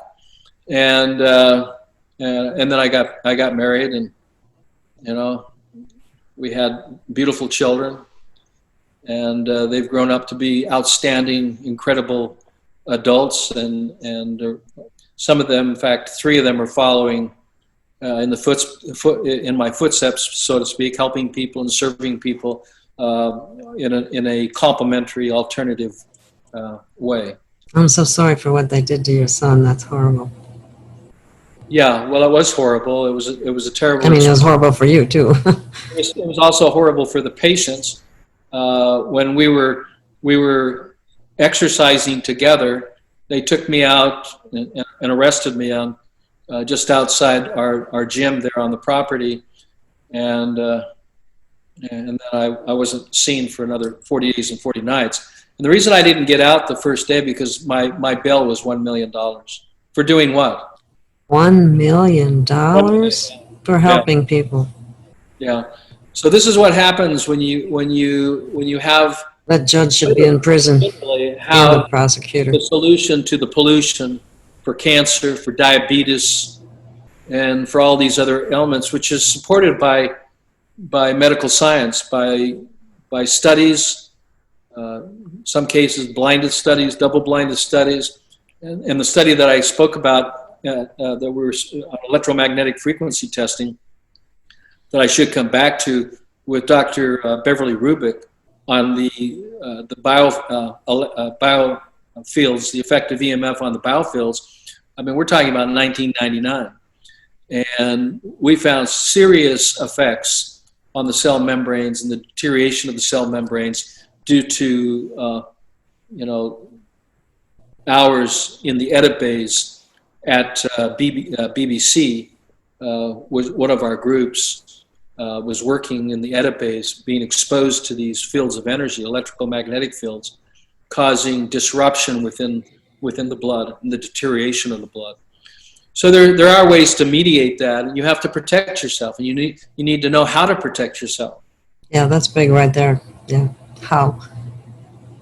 and then I got married, and we had beautiful children, and they've grown up to be outstanding, incredible adults, and some of them, in fact, 3 of them are following in my footsteps, so to speak, helping people and serving people in a complementary, alternative way. I'm so sorry for what they did to your son. That's horrible. Yeah, well, it was horrible. It was a terrible. I mean, it was horrible for you too. It was also horrible for the patients. When we were exercising together, they took me out and arrested me on just outside our gym there on the property, and then I wasn't seen for another 40 days and 40 nights. And the reason I didn't get out the first day because my bail was $1 million for doing what? $1 million for helping people. Yeah. So this is what happens when you have That judge should be in prison. how And the prosecutor. the solution to the pollution for cancer, for diabetes, and for all these other elements, which is supported by medical science, by studies, some cases blinded studies, double-blinded studies, and the study that I spoke about that were electromagnetic frequency testing that I should come back to with Dr. Beverly Rubik on the biofields, the effect of EMF on the biofields. I mean, we're talking about 1999. And we found serious effects on the cell membranes and the deterioration of the cell membranes due to, hours in the edit bays at BBC. Was one of our groups was working in the edit bays, being exposed to these fields of energy, electrical magnetic fields, causing disruption within the blood and the deterioration of the blood. So there are ways to mediate that, and you have to protect yourself, and you need to know how to protect yourself. Yeah, that's big right there. Yeah, how?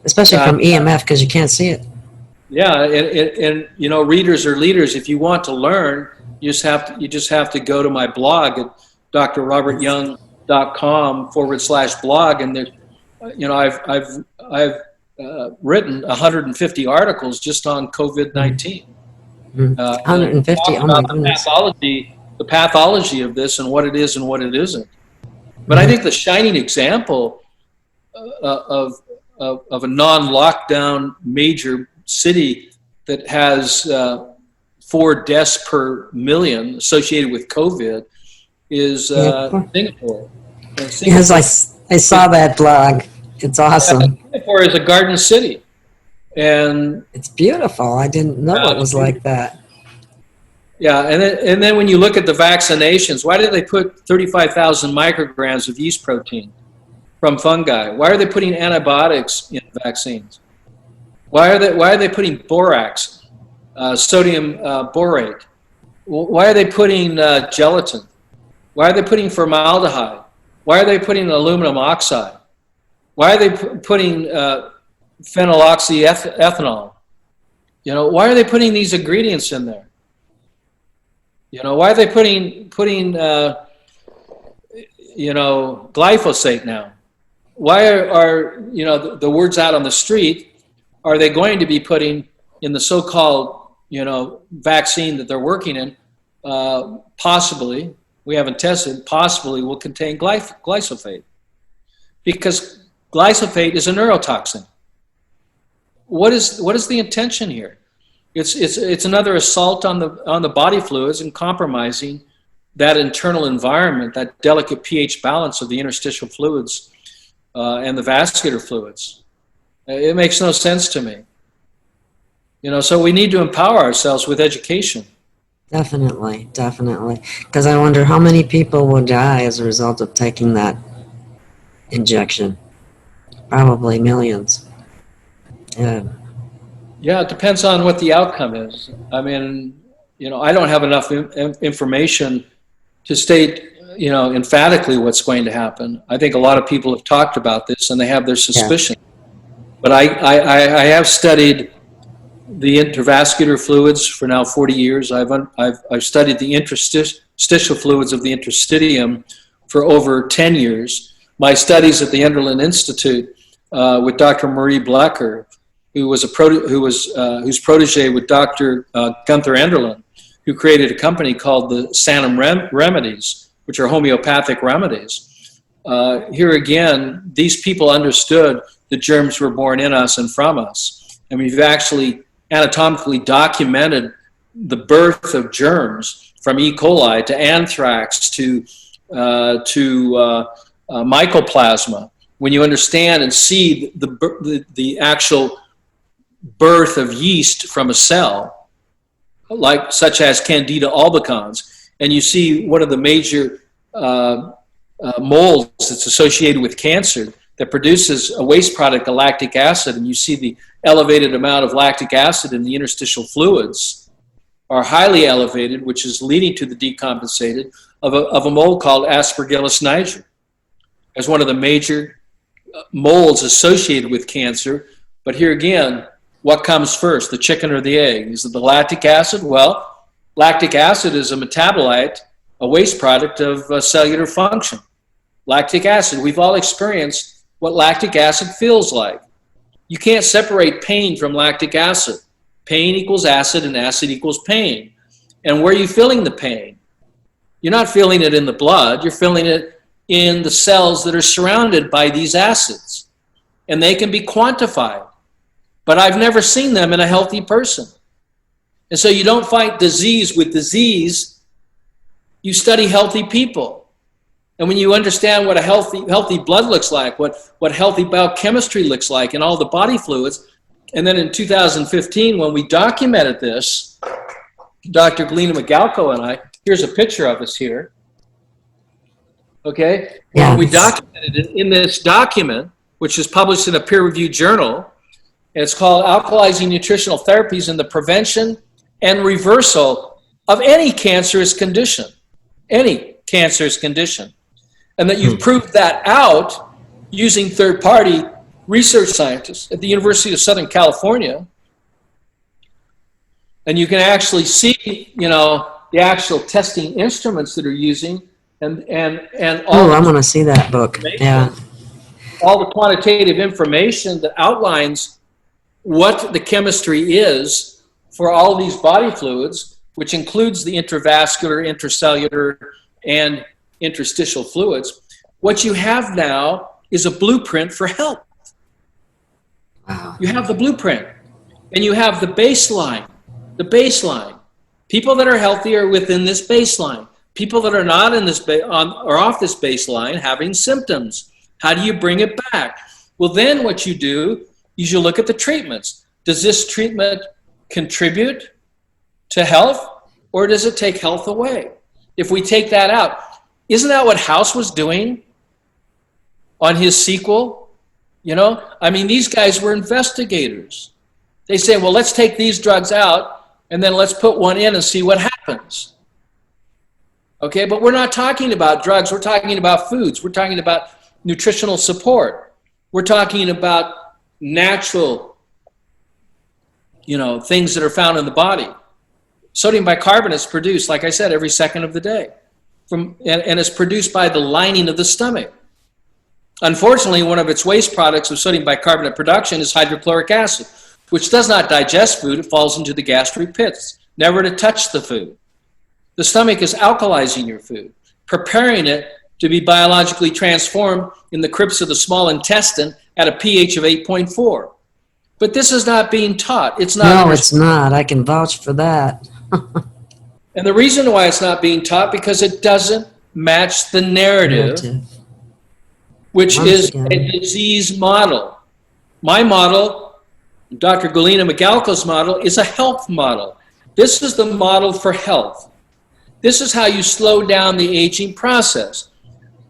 Especially from EMF because you can't see it. Yeah, and readers are leaders. If you want to learn, you just have to go to my blog at drrobertyoung.com/blog, and there, I've written 150 articles just on COVID-19. 150. Oh my goodness. The pathology of this and what it is and what it isn't. But I think the shining example of a non-lockdown major city that has 4 deaths per million associated with COVID is Singapore. Yes, I saw that blog. It's awesome. Singapore is a garden city. And it's beautiful. I didn't know it was like that. Yeah, and then when you look at the vaccinations, why did they put 35,000 micrograms of yeast protein from fungi? Why are they putting antibiotics in vaccines? Why are they putting borax, sodium borate? Why are they putting gelatin? Why are they putting formaldehyde? Why are they putting aluminum oxide? Why are they putting phenyloxyethanol? Why are they putting these ingredients in there? Why are they putting glyphosate now? Why are the words out on the street, are they going to be putting in the so-called, vaccine that they're working in, possibly, we haven't tested, possibly will contain glyphosate? Because glyphosate is a neurotoxin. What is the intention here? It's another assault on the body fluids and compromising that internal environment, that delicate pH balance of the interstitial fluids and the vascular fluids. It makes no sense to me. So we need to empower ourselves with education. Definitely. Because I wonder how many people will die as a result of taking that injection. Probably millions. Yeah, it depends on what the outcome is. I mean, I don't have enough information to state, emphatically what's going to happen. I think a lot of people have talked about this and they have their suspicion. Yeah. But I have studied the intravascular fluids for now 40 years. I've studied the interstitial fluids of the interstitium for over 10 years. My studies at the Enderlin Institute with Dr. Marie Blecker, whose protege with Dr. Gunther Enderlin, who created a company called the Sanum Remedies, which are homeopathic remedies. Here again, these people understood the germs were born in us and from us. And we've actually anatomically documented the birth of germs from E. coli to anthrax to mycoplasma, when you understand and see the actual birth of yeast from a cell, like such as Candida albicans, and you see one of the major molds that's associated with cancer that produces a waste product, a lactic acid, and you see the elevated amount of lactic acid in the interstitial fluids are highly elevated, which is leading to the decompensated of a mold called Aspergillus niger as one of the major molds associated with cancer. But here again, what comes first, the chicken or the egg? Is it the lactic acid? Well, lactic acid is a metabolite, a waste product of cellular function. Lactic acid, we've all experienced what lactic acid feels like. You can't separate pain from lactic acid. Pain equals acid and acid equals pain. And where are you feeling the pain? You're not feeling it in the blood, you're feeling it in the cells that are surrounded by these acids. And they can be quantified. But I've never seen them in a healthy person. And so you don't fight disease with disease, you study healthy people. And when you understand what a healthy blood looks like, what healthy biochemistry looks like in all the body fluids, and then in 2015, when we documented this, Dr. Galina Migalko and I, here's a picture of us here, okay? Yeah. We documented it in this document, which is published in a peer-reviewed journal, and it's called Alkalizing Nutritional Therapies in the Prevention and Reversal of Any Cancerous Condition. Any cancerous condition. And that you've proved that out using third-party research scientists at the University of Southern California. And you can actually see, the actual testing instruments that are using and all. Oh, I want to see that book. Yeah. All the quantitative information that outlines what the chemistry is for all these body fluids, which includes the intravascular, intracellular, and interstitial fluids. What you have now is a blueprint for health. Wow. You have the blueprint, and you have the baseline. The baseline. People that are healthy are within this baseline. People that are not in this are off this baseline having symptoms. How do you bring it back? Well, then what you do is you look at the treatments. Does this treatment contribute to health, or does it take health away? If we take that out, isn't that what House was doing on his sequel? These guys were investigators. They say, well, let's take these drugs out and then let's put one in and see what happens. Okay, but we're not talking about drugs. We're talking about foods. We're talking about nutritional support. We're talking about natural, things that are found in the body. Sodium bicarbonate is produced, like I said, every second of the day. And it's produced by the lining of the stomach. Unfortunately, one of its waste products of sodium bicarbonate production is hydrochloric acid, which does not digest food. It falls into the gastric pits, never to touch the food. The stomach is alkalizing your food, preparing it to be biologically transformed in the crypts of the small intestine at a pH of 8.4. But this is not being taught. It's not. No, it's not. I can vouch for that. And the reason why it's not being taught, because it doesn't match the narrative. Which Once is again. a disease model. My model, Dr. Galina Migalko's model, is a health model. This is the model for health. This is how you slow down the aging process.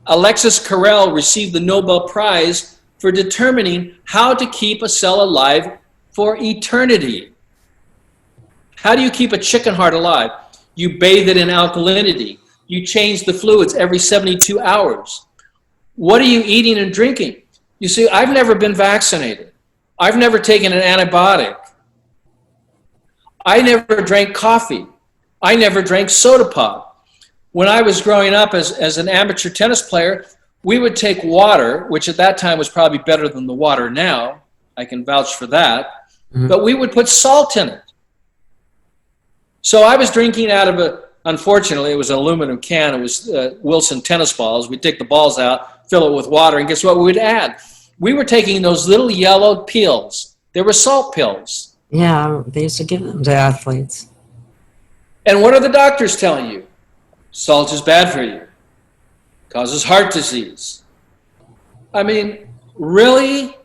Alexis Carrel received the Nobel Prize for determining how to keep a cell alive for eternity. How do you keep a chicken heart alive? You bathe it in alkalinity. You change the fluids every 72 hours. What are you eating and drinking? You see, I've never been vaccinated. I've never taken an antibiotic. I never drank coffee. I never drank soda pop. When I was growing up as an amateur tennis player, we would take water, which at that time was probably better than the water now. I can vouch for that. Mm-hmm. But we would put salt in it. So I was drinking out of unfortunately, it was an aluminum can. It was Wilson tennis balls. We'd take the balls out, fill it with water, and guess what we would add? We were taking those little yellow pills. They were salt pills. Yeah, they used to give them to athletes. And what are the doctors telling you? Salt is bad for you. Causes heart disease. I mean, really?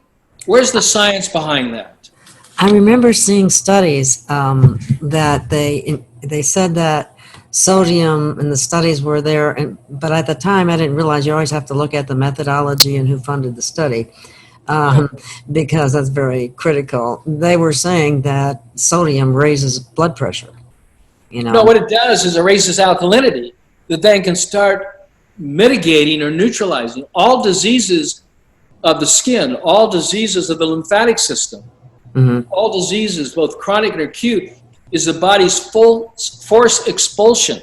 Where's the science behind that? I remember seeing studies that they said that sodium, and the studies were there, but at the time I didn't realize you always have to look at the methodology and who funded the study, because that's very critical. They were saying that sodium raises blood pressure. No, what it does is it raises alkalinity that then can start mitigating or neutralizing all diseases of the skin, all diseases of the lymphatic system, all diseases, both chronic and acute, is the body's full force expulsion.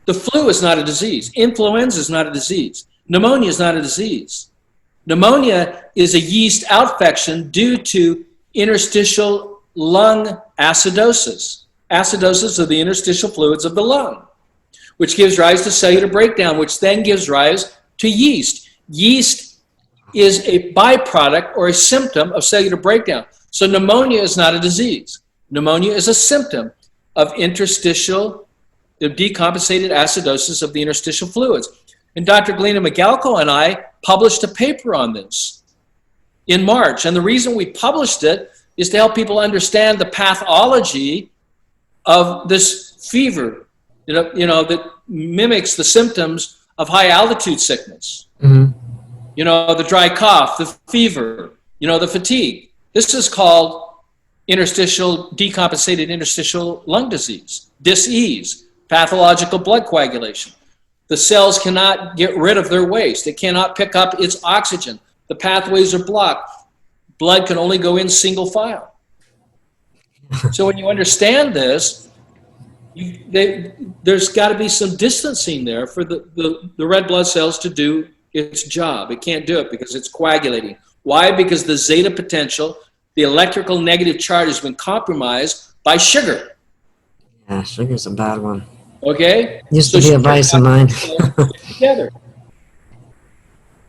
The flu is not a disease. Influenza is not a disease. Pneumonia is not a disease. Pneumonia is a yeast outfection due to interstitial lung acidosis. Acidosis of the interstitial fluids of the lung, which gives rise to cellular breakdown, which then gives rise to yeast. Yeast is a byproduct or a symptom of cellular breakdown. So pneumonia is not a disease. Pneumonia is a symptom of interstitial, the decompensated acidosis of the interstitial fluids. And Dr. Galina Migalko and I published a paper on this in March. And the reason we published it is to help people understand the pathology of this fever, that mimics the symptoms of high altitude sickness. The dry cough, the fever, the fatigue. This is called decompensated interstitial lung disease, dis-ease, pathological blood coagulation. The cells cannot get rid of their waste. It cannot pick up its oxygen. The pathways are blocked. Blood can only go in single file. So when you understand this, there's got to be some distancing there for the red blood cells to do its job. It can't do it because it's coagulating. Why? Because the zeta potential, the electrical negative charge, has been compromised by sugar. Yeah, sugar's a bad one. Okay? Used to be a vice of mine. Together.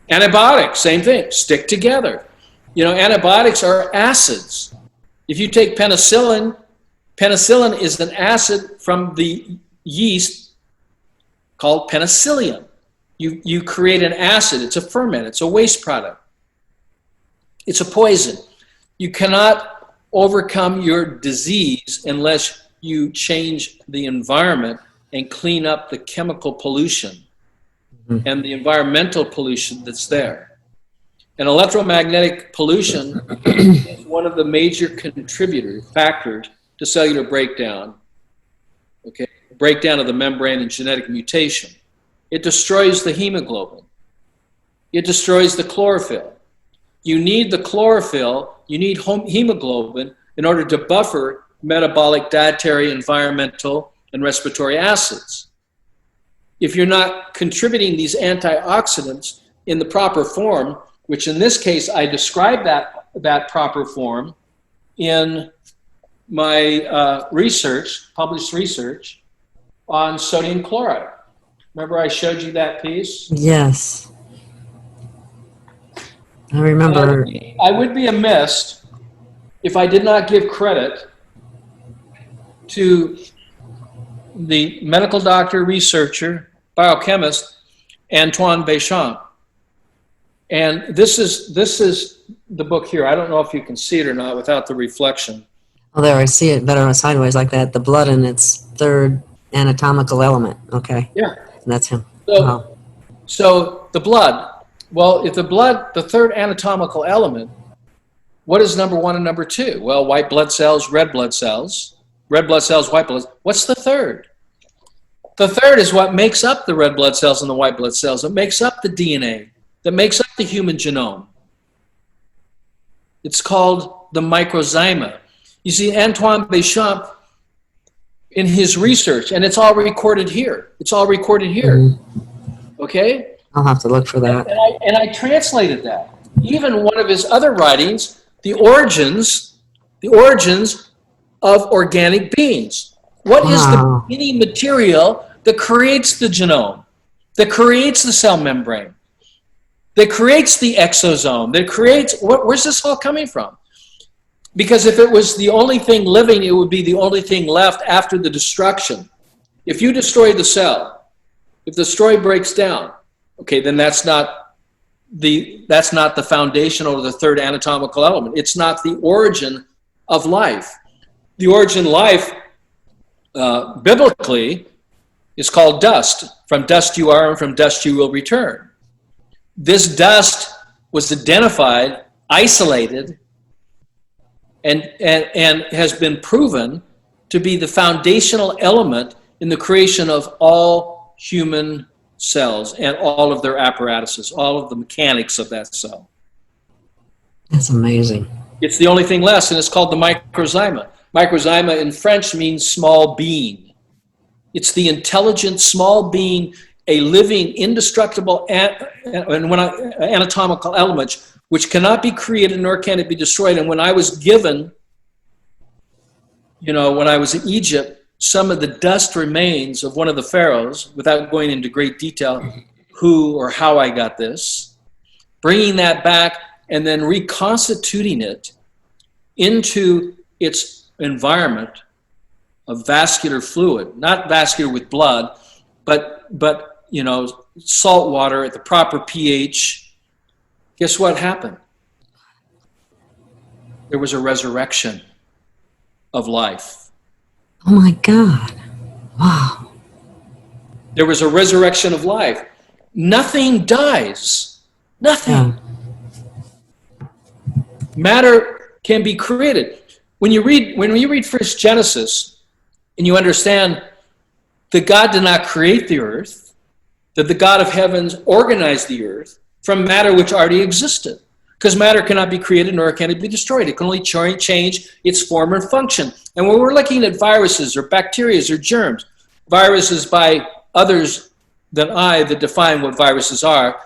Antibiotics, same thing. Stick together. Antibiotics are acids. If you take penicillin is an acid from the yeast called penicillium. You create an acid. It's a ferment. It's a waste product. It's a poison. You cannot overcome your disease unless you change the environment and clean up the chemical pollution and the environmental pollution that's there. And electromagnetic pollution is one of the major factors to cellular breakdown, breakdown of the membrane and genetic mutation. It destroys the hemoglobin. It destroys the chlorophyll. You need the chlorophyll, you need hemoglobin in order to buffer metabolic, dietary, environmental, and respiratory acids. If you're not contributing these antioxidants in the proper form, which in this case I describe that proper form in my published research on sodium chloride. Remember I showed you that piece? Yes. I remember. I would be amiss if I did not give credit to the medical doctor, researcher, biochemist, Antoine Béchamp. And this is the book here. I don't know if you can see it or not without the reflection. Oh, there, I see it better sideways like that. The blood in its third anatomical element. Okay. Yeah. And that's him. So the blood. Well, if the third anatomical element, what is number one and number two? Well, white blood cells, red blood cells, white blood cells. What's the third? The third is what makes up the red blood cells and the white blood cells. It makes up the DNA, that makes up the human genome. It's called the microzyma. You see, Antoine Béchamp, in his research, and it's all recorded here. Okay? I'll have to look for that. And I translated that. Even one of his other writings, the origins of organic beings. What is the beginning material that creates the genome, that creates the cell membrane, that creates the exosome, that creates, where's this all coming from? Because if it was the only thing living, it would be the only thing left after the destruction If you destroy the cell, if the story breaks down, okay, then that's not the foundational or the third anatomical element. It's not the origin of life. The origin of life, biblically, is called dust. From dust you are, and from dust you will return. This dust was identified, isolated, and has been proven to be the foundational element in the creation of all human cells and all of their apparatuses, all of the mechanics of that cell. That's amazing. It's the only thing less, and it's called the microzyma. Microzyma in French means small being. It's the intelligent small being, a living, indestructible anatomical element which cannot be created nor can it be destroyed. And when I was given, when I was in Egypt, some of the dust remains of one of the pharaohs, without going into great detail who or how I got this, bringing that back and then reconstituting it into its environment of vascular fluid, not vascular with blood, but salt water at the proper pH. Guess what happened? There was a resurrection of life. Oh my God. Wow. There was a resurrection of life. Nothing dies. Nothing. Yeah. Matter can be created. When you read First Genesis and you understand that God did not create the earth, that the God of heavens organized the earth from matter which already existed. Because matter cannot be created nor can it be destroyed. It can only change its form and function. And when we're looking at viruses or bacteria or germs, viruses by others than I that define what viruses are,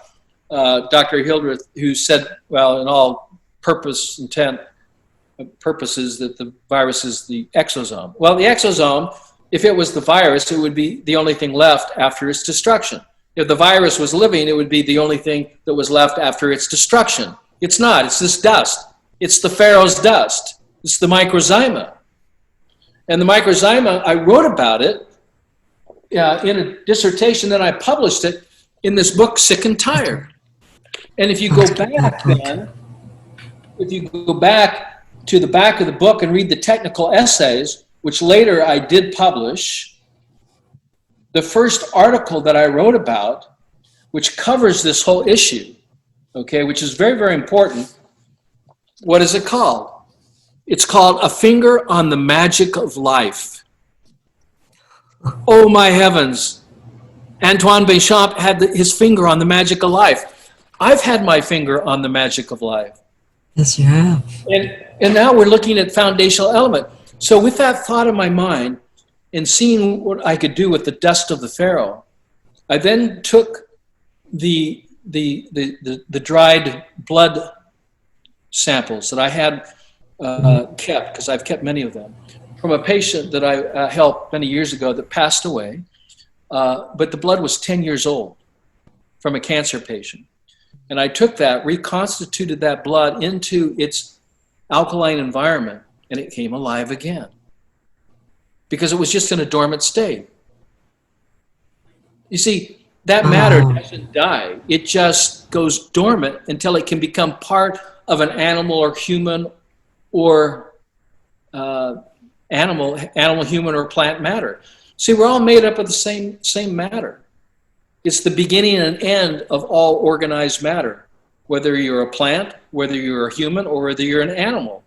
Dr. Hildreth, who said, well, in all purposes, that the virus is the exosome. Well, the exosome, if it was the virus, it would be the only thing left after its destruction. If the virus was living, it would be the only thing that was left after its destruction. It's not. It's this dust. It's the pharaoh's dust. It's the microzyma. And the microzyma, I wrote about it in a dissertation, then I published it in this book, Sick and Tired. And if you go back to the back of the book and read the technical essays, which later I did publish, the first article that I wrote about, which covers this whole issue, okay, which is very, very important. What is it called? It's called A Finger on the Magic of Life. Oh my heavens. Antoine Béchamp had his finger on the magic of life. I've had my finger on the magic of life. Yes, you have. And now we're looking at foundational element. So with that thought in my mind and seeing what I could do with the dust of the pharaoh, I then took the dried blood samples that I had kept, because I've kept many of them, from a patient that I helped many years ago that passed away, but the blood was 10 years old from a cancer patient. And I took that, reconstituted that blood into its alkaline environment, and it came alive again because it was just in a dormant state. You see, that matter doesn't die. It just goes dormant until it can become part of an animal or human or animal, human, or plant matter. See, we're all made up of the same matter. It's the beginning and end of all organized matter, whether you're a plant, whether you're a human, or whether you're an animal.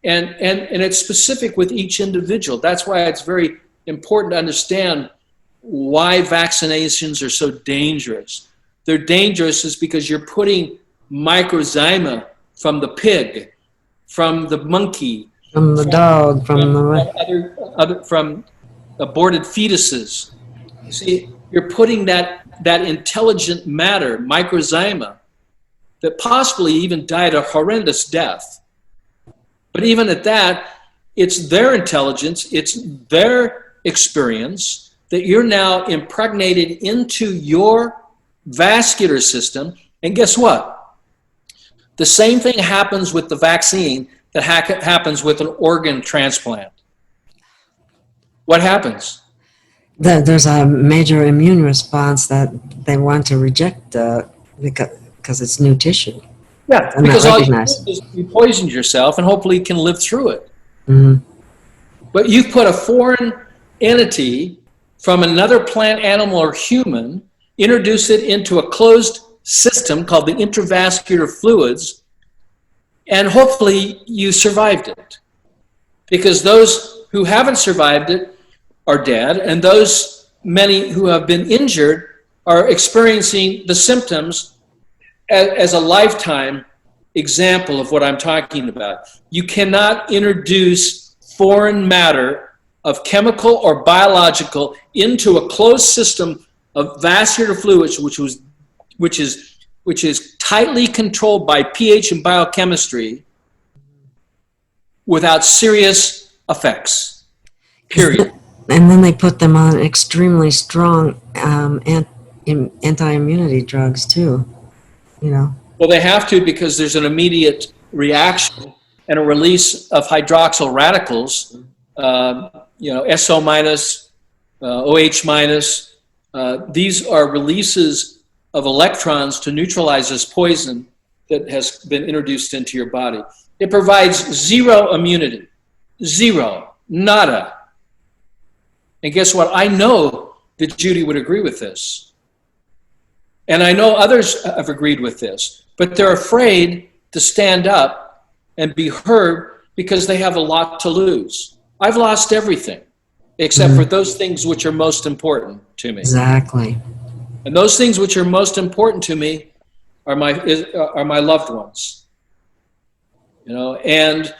And it's specific with each individual. That's why it's very important to understand why vaccinations are so dangerous. They're dangerous is because you're putting microzyma from the pig, from the monkey, From the dog, from aborted fetuses. You see, you're putting that intelligent matter, microzyma, that possibly even died a horrendous death. But even at that, it's their intelligence, it's their experience that you're now impregnated into your vascular system. And guess what? The same thing happens with the vaccine that happens with an organ transplant. What happens? there's a major immune response that they want to reject because it's new tissue. Yeah, I'm because not all you recognized. did is you poisoned yourself, and hopefully you can live through it. Hmm. But you've put a foreign entity from another plant, animal, or human, introduce it into a closed system called the intravascular fluids, and hopefully you survived it. Because those who haven't survived it are dead, and those many who have been injured are experiencing the symptoms as a lifetime example of what I'm talking about. You cannot introduce foreign matter of chemical or biological into a closed system of vascular fluids, which is tightly controlled by pH and biochemistry, without serious effects. Period. And then they put them on extremely strong anti-immunity drugs too. You know. Well, they have to, because there's an immediate reaction and a release of hydroxyl radicals, SO minus, OH minus. These are releases of electrons to neutralize this poison that has been introduced into your body. It provides zero immunity, zero, nada. And guess what? I know that Judy would agree with this. And I know others have agreed with this, but they're afraid to stand up and be heard because they have a lot to lose. I've lost everything except for those things which are most important to me. Exactly. And those things which are most important to me are my loved ones. And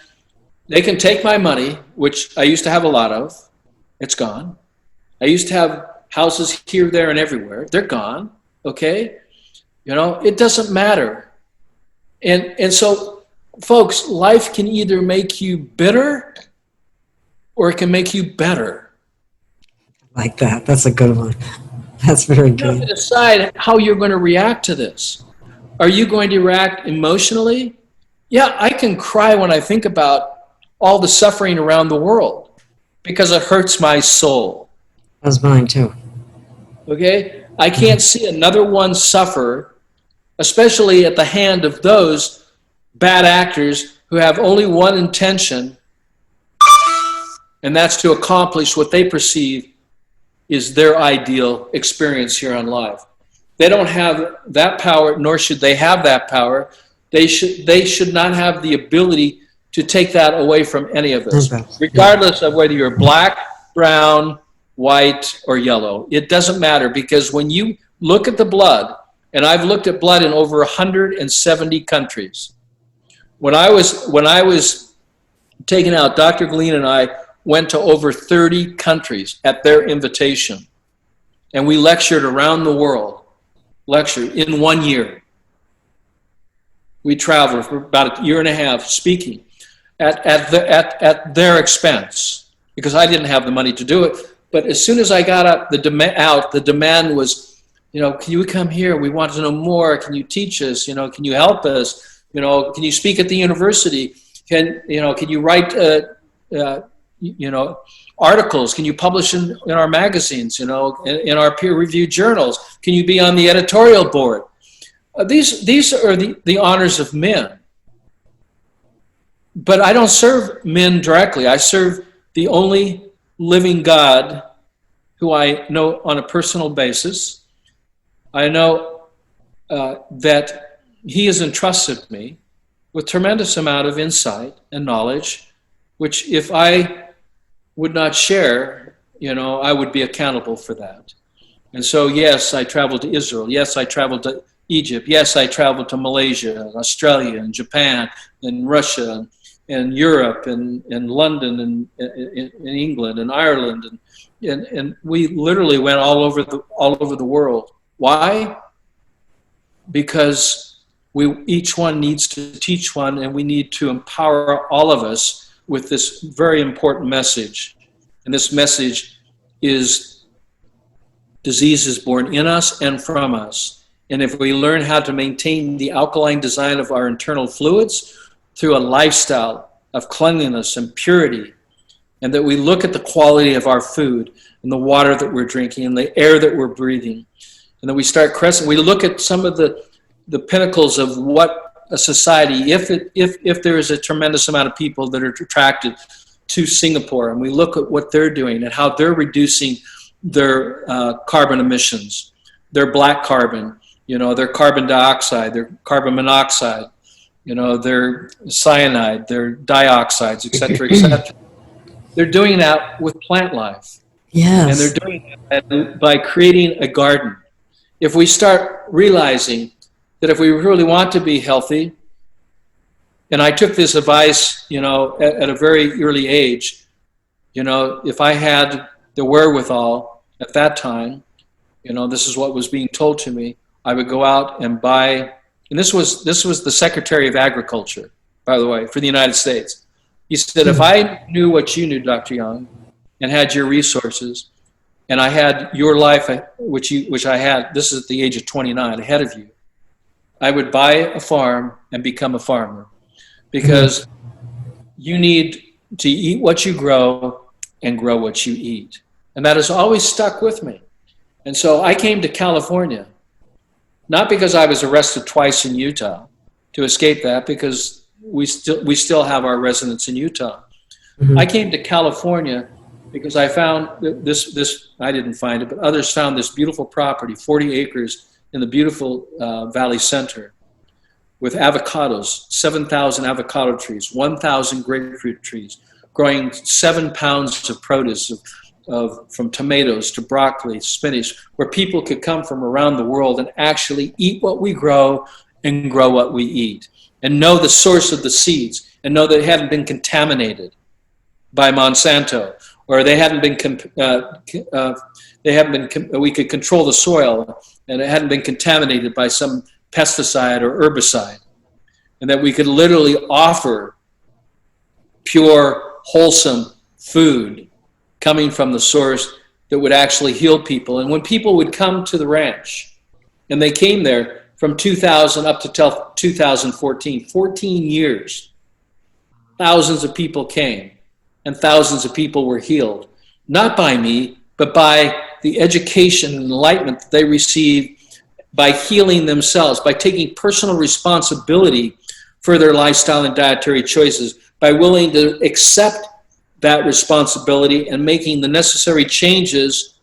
they can take my money, which I used to have a lot of. It's gone. I used to have houses here, there, and everywhere. They're gone. Okay? It doesn't matter. And so, folks, life can either make you bitter or it can make you better. Like that. That's a good one. That's very good. You have to decide how you're going to react to this. Are you going to react emotionally? Yeah, I can cry when I think about all the suffering around the world because it hurts my soul. That's mine too. Okay? I can't see another one suffer, especially at the hand of those bad actors who have only one intention, and that's to accomplish what they perceive is their ideal experience here on life. They don't have that power, nor should they have that power. They should not have the ability to take that away from any of us, regardless of whether you're black, brown, white, or yellow. It doesn't matter, because when you look at the blood, and I've looked at blood in over 170 countries. When I was taken out, Dr. Glean and I went to over 30 countries at their invitation. And we lectured around the world, in 1 year. We traveled for about a year and a half speaking at their expense, because I didn't have the money to do it. But as soon as I got up, the demand was, can you come here? We want to know more. Can you teach us? Can you help us? Can you speak at the university? Can you write articles? Can you publish in our magazines, in our peer-reviewed journals? Can you be on the editorial board? These are the honors of men. But I don't serve men directly. I serve the only living God who I know on a personal basis. I know that he has entrusted me with tremendous amount of insight and knowledge, which if I would not share, I would be accountable for that. And so, yes, I traveled to Israel. Yes, I traveled to Egypt. Yes, I traveled to Malaysia, and Australia, and Japan, and Russia, and Europe, and London, and in England, and Ireland, and we literally went all over the world. Why? Because each one needs to teach one, and we need to empower all of us with this very important message. And this message is disease is born in us and from us. And if we learn how to maintain the alkaline design of our internal fluids through a lifestyle of cleanliness and purity, and that we look at the quality of our food and the water that we're drinking and the air that we're breathing, and then we start we look at some of the pinnacles of what a society, if there is a tremendous amount of people that are attracted to Singapore, and we look at what they're doing and how they're reducing their carbon emissions, their black carbon, their carbon dioxide, their carbon monoxide, their cyanide, their dioxides, et cetera, et cetera. They're doing that with plant life. Yes. And they're doing that by creating a garden. If we start realizing that if we really want to be healthy, and I took this advice, at a very early age, if I had the wherewithal at that time, this is what was being told to me, I would go out and buy, and this was the Secretary of Agriculture, by the way, for the United States. He said, if I knew what you knew, Dr. Young, and had your resources, and I had your life, which I had, this is at the age of 29, ahead of you, I would buy a farm and become a farmer, because you need to eat what you grow and grow what you eat. And that has always stuck with me. And so I came to California, not because I was arrested twice in Utah to escape that, because we still have our residence in Utah. Mm-hmm. I came to California because I found this, I didn't find it, but others found this beautiful property, 40 acres in the beautiful Valley Center, with avocados, 7,000 avocado trees, 1,000 grapefruit trees, growing 7 pounds of produce from tomatoes to broccoli, spinach, where people could come from around the world and actually eat what we grow and grow what we eat, and know the source of the seeds, and know that it hadn't been contaminated by Monsanto, or we could control the soil and it hadn't been contaminated by some pesticide or herbicide, and that we could literally offer pure, wholesome food coming from the source that would actually heal people. And when people would come to the ranch, and they came there from 2000 up to 2014, 14 years, thousands of people came, and thousands of people were healed, not by me, but by the education and enlightenment that they received by healing themselves, by taking personal responsibility for their lifestyle and dietary choices, by willing to accept that responsibility and making the necessary changes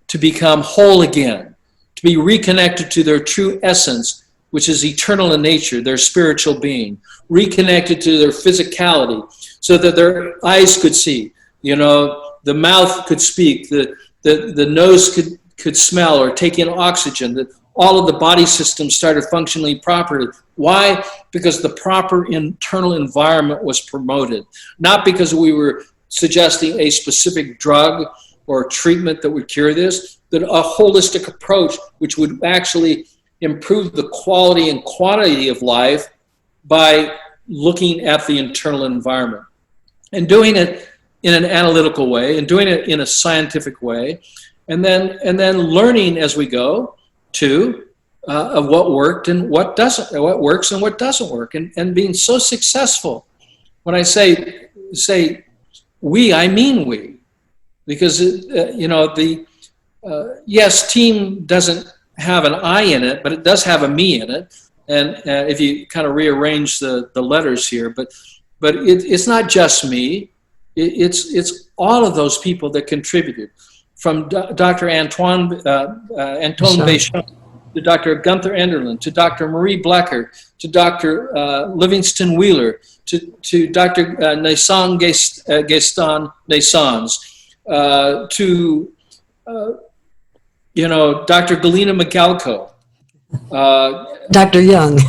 to become whole again, to be reconnected to their true essence, which is eternal in nature, their spiritual being, reconnected to their physicality so that their eyes could see, the mouth could speak, the nose could smell or take in oxygen, that all of the body systems started functioning properly. Why? Because the proper internal environment was promoted. Not because we were suggesting a specific drug or treatment that would cure this, but a holistic approach which would actually improve the quality and quantity of life by looking at the internal environment and doing it in an analytical way and doing it in a scientific way, and then learning as we go too of what worked and what doesn't, what works and what doesn't work, and being so successful. When I say we, I mean we, because yes, team doesn't have an I in it, but it does have a me in it. And if you kind of rearrange the letters here, but it's not just me. It's all of those people that contributed, from Dr. Antoine Béchamp, to Dr. Gunther Enderlin, to Dr. Marie Blecker, to Dr. Livingston Wheeler, to Dr. Nason Gaston Nassans, to Dr. Galina Magalko. Dr. Young.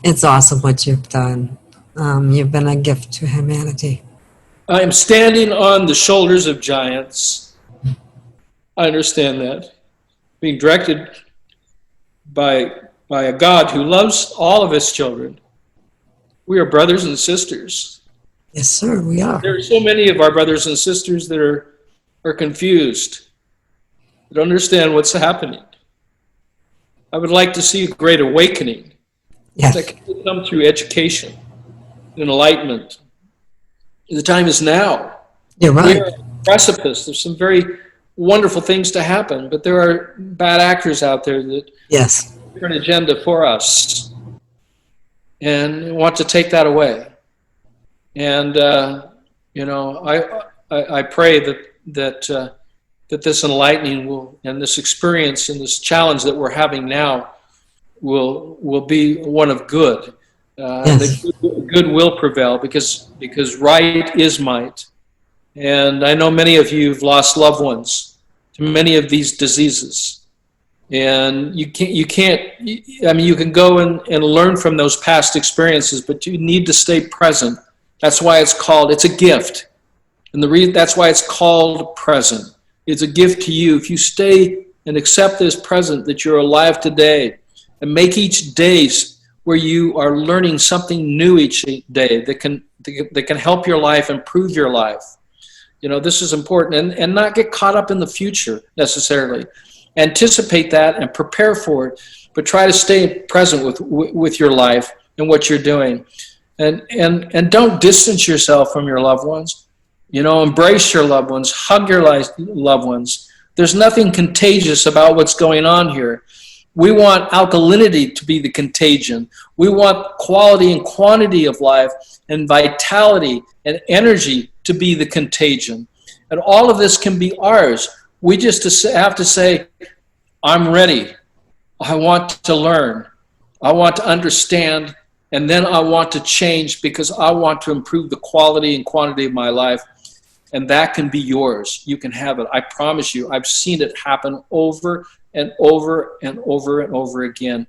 It's awesome what you've done. You've been a gift to humanity. I am standing on the shoulders of giants. I understand that. Being directed by a God who loves all of his children. We are brothers and sisters. Yes, sir, we are. There are so many of our brothers and sisters that are confused, that don't understand what's happening. I would like to see a great awakening Yes. that can come through education and enlightenment. The time is now. You're right. We are at the precipice. There's some very wonderful things to happen, but there are bad actors out there that Yes. have an agenda for us and want to take that away. And I pray that this enlightening will, and this experience and this challenge that we're having now will be one of good. Yes. That good will prevail because right is might. And I know many of you have lost loved ones to many of these diseases. And you can't, I mean, you can go and learn from those past experiences, but you need to stay present. That's why it's a gift. And that's why it's called present. It's a gift to you. If you stay and accept this present, that you're alive today, and make each day where you are learning something new each day that can help your life, improve your life. This is important, and not get caught up in the future necessarily. Anticipate that and prepare for it, but try to stay present with your life and what you're doing, and don't distance yourself from your loved ones. Embrace your loved ones, hug your loved ones. There's nothing contagious about what's going on here. We want alkalinity to be the contagion. We want quality and quantity of life and vitality and energy to be the contagion. And all of this can be ours. We just have to say, I'm ready. I want to learn. I want to understand. And then I want to change because I want to improve the quality and quantity of my life. And that can be yours. You can have it. I promise you. I've seen it happen over and over and over and over again.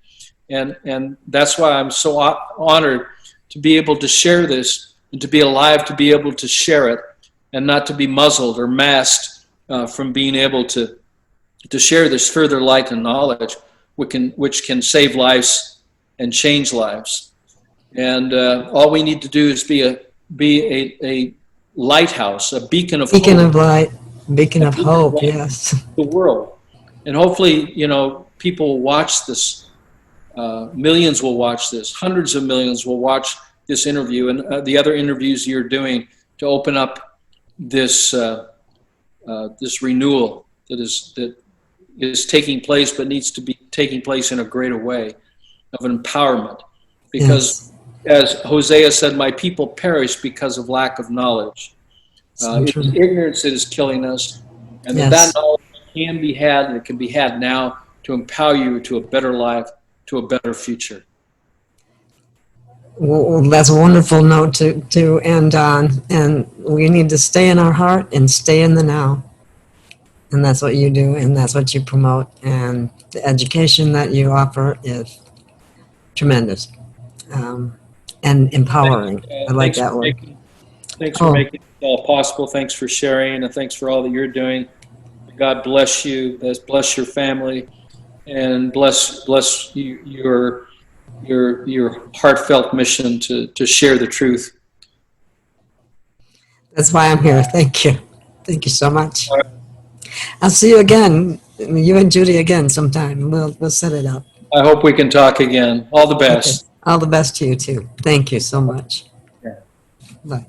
And that's why I'm so honored to be able to share this and to be alive to be able to share it and not to be muzzled or masked from being able to share this further light and knowledge which can save lives and change lives. And all we need to do is be a lighthouse, a beacon of Beacon hope. of light, beacon of hope, yes. The world. And hopefully, people will watch this. Millions will watch this. Hundreds of millions will watch this interview and the other interviews you're doing to open up this this renewal that is taking place, but needs to be taking place in a greater way of empowerment. Because as Hosea said, my people perish because of lack of knowledge. It's ignorance that is killing us, and that knowledge can be had, and it can be had now to empower you to a better life, to a better future. Well, that's a wonderful note to end on, and we need to stay in our heart and stay in the now. And that's what you do, and that's what you promote, and the education that you offer is tremendous and empowering. I like that word. Thanks for making it all possible. Thanks for sharing, and thanks for all that you're doing. God bless you. Bless your family, and bless your heartfelt mission to share the truth. That's why I'm here. Thank you. Thank you so much. I'll see you again, you and Judy again sometime. We'll set it up. I hope we can talk again. All the best. Okay. All the best to you too. Thank you so much. Yeah. Bye.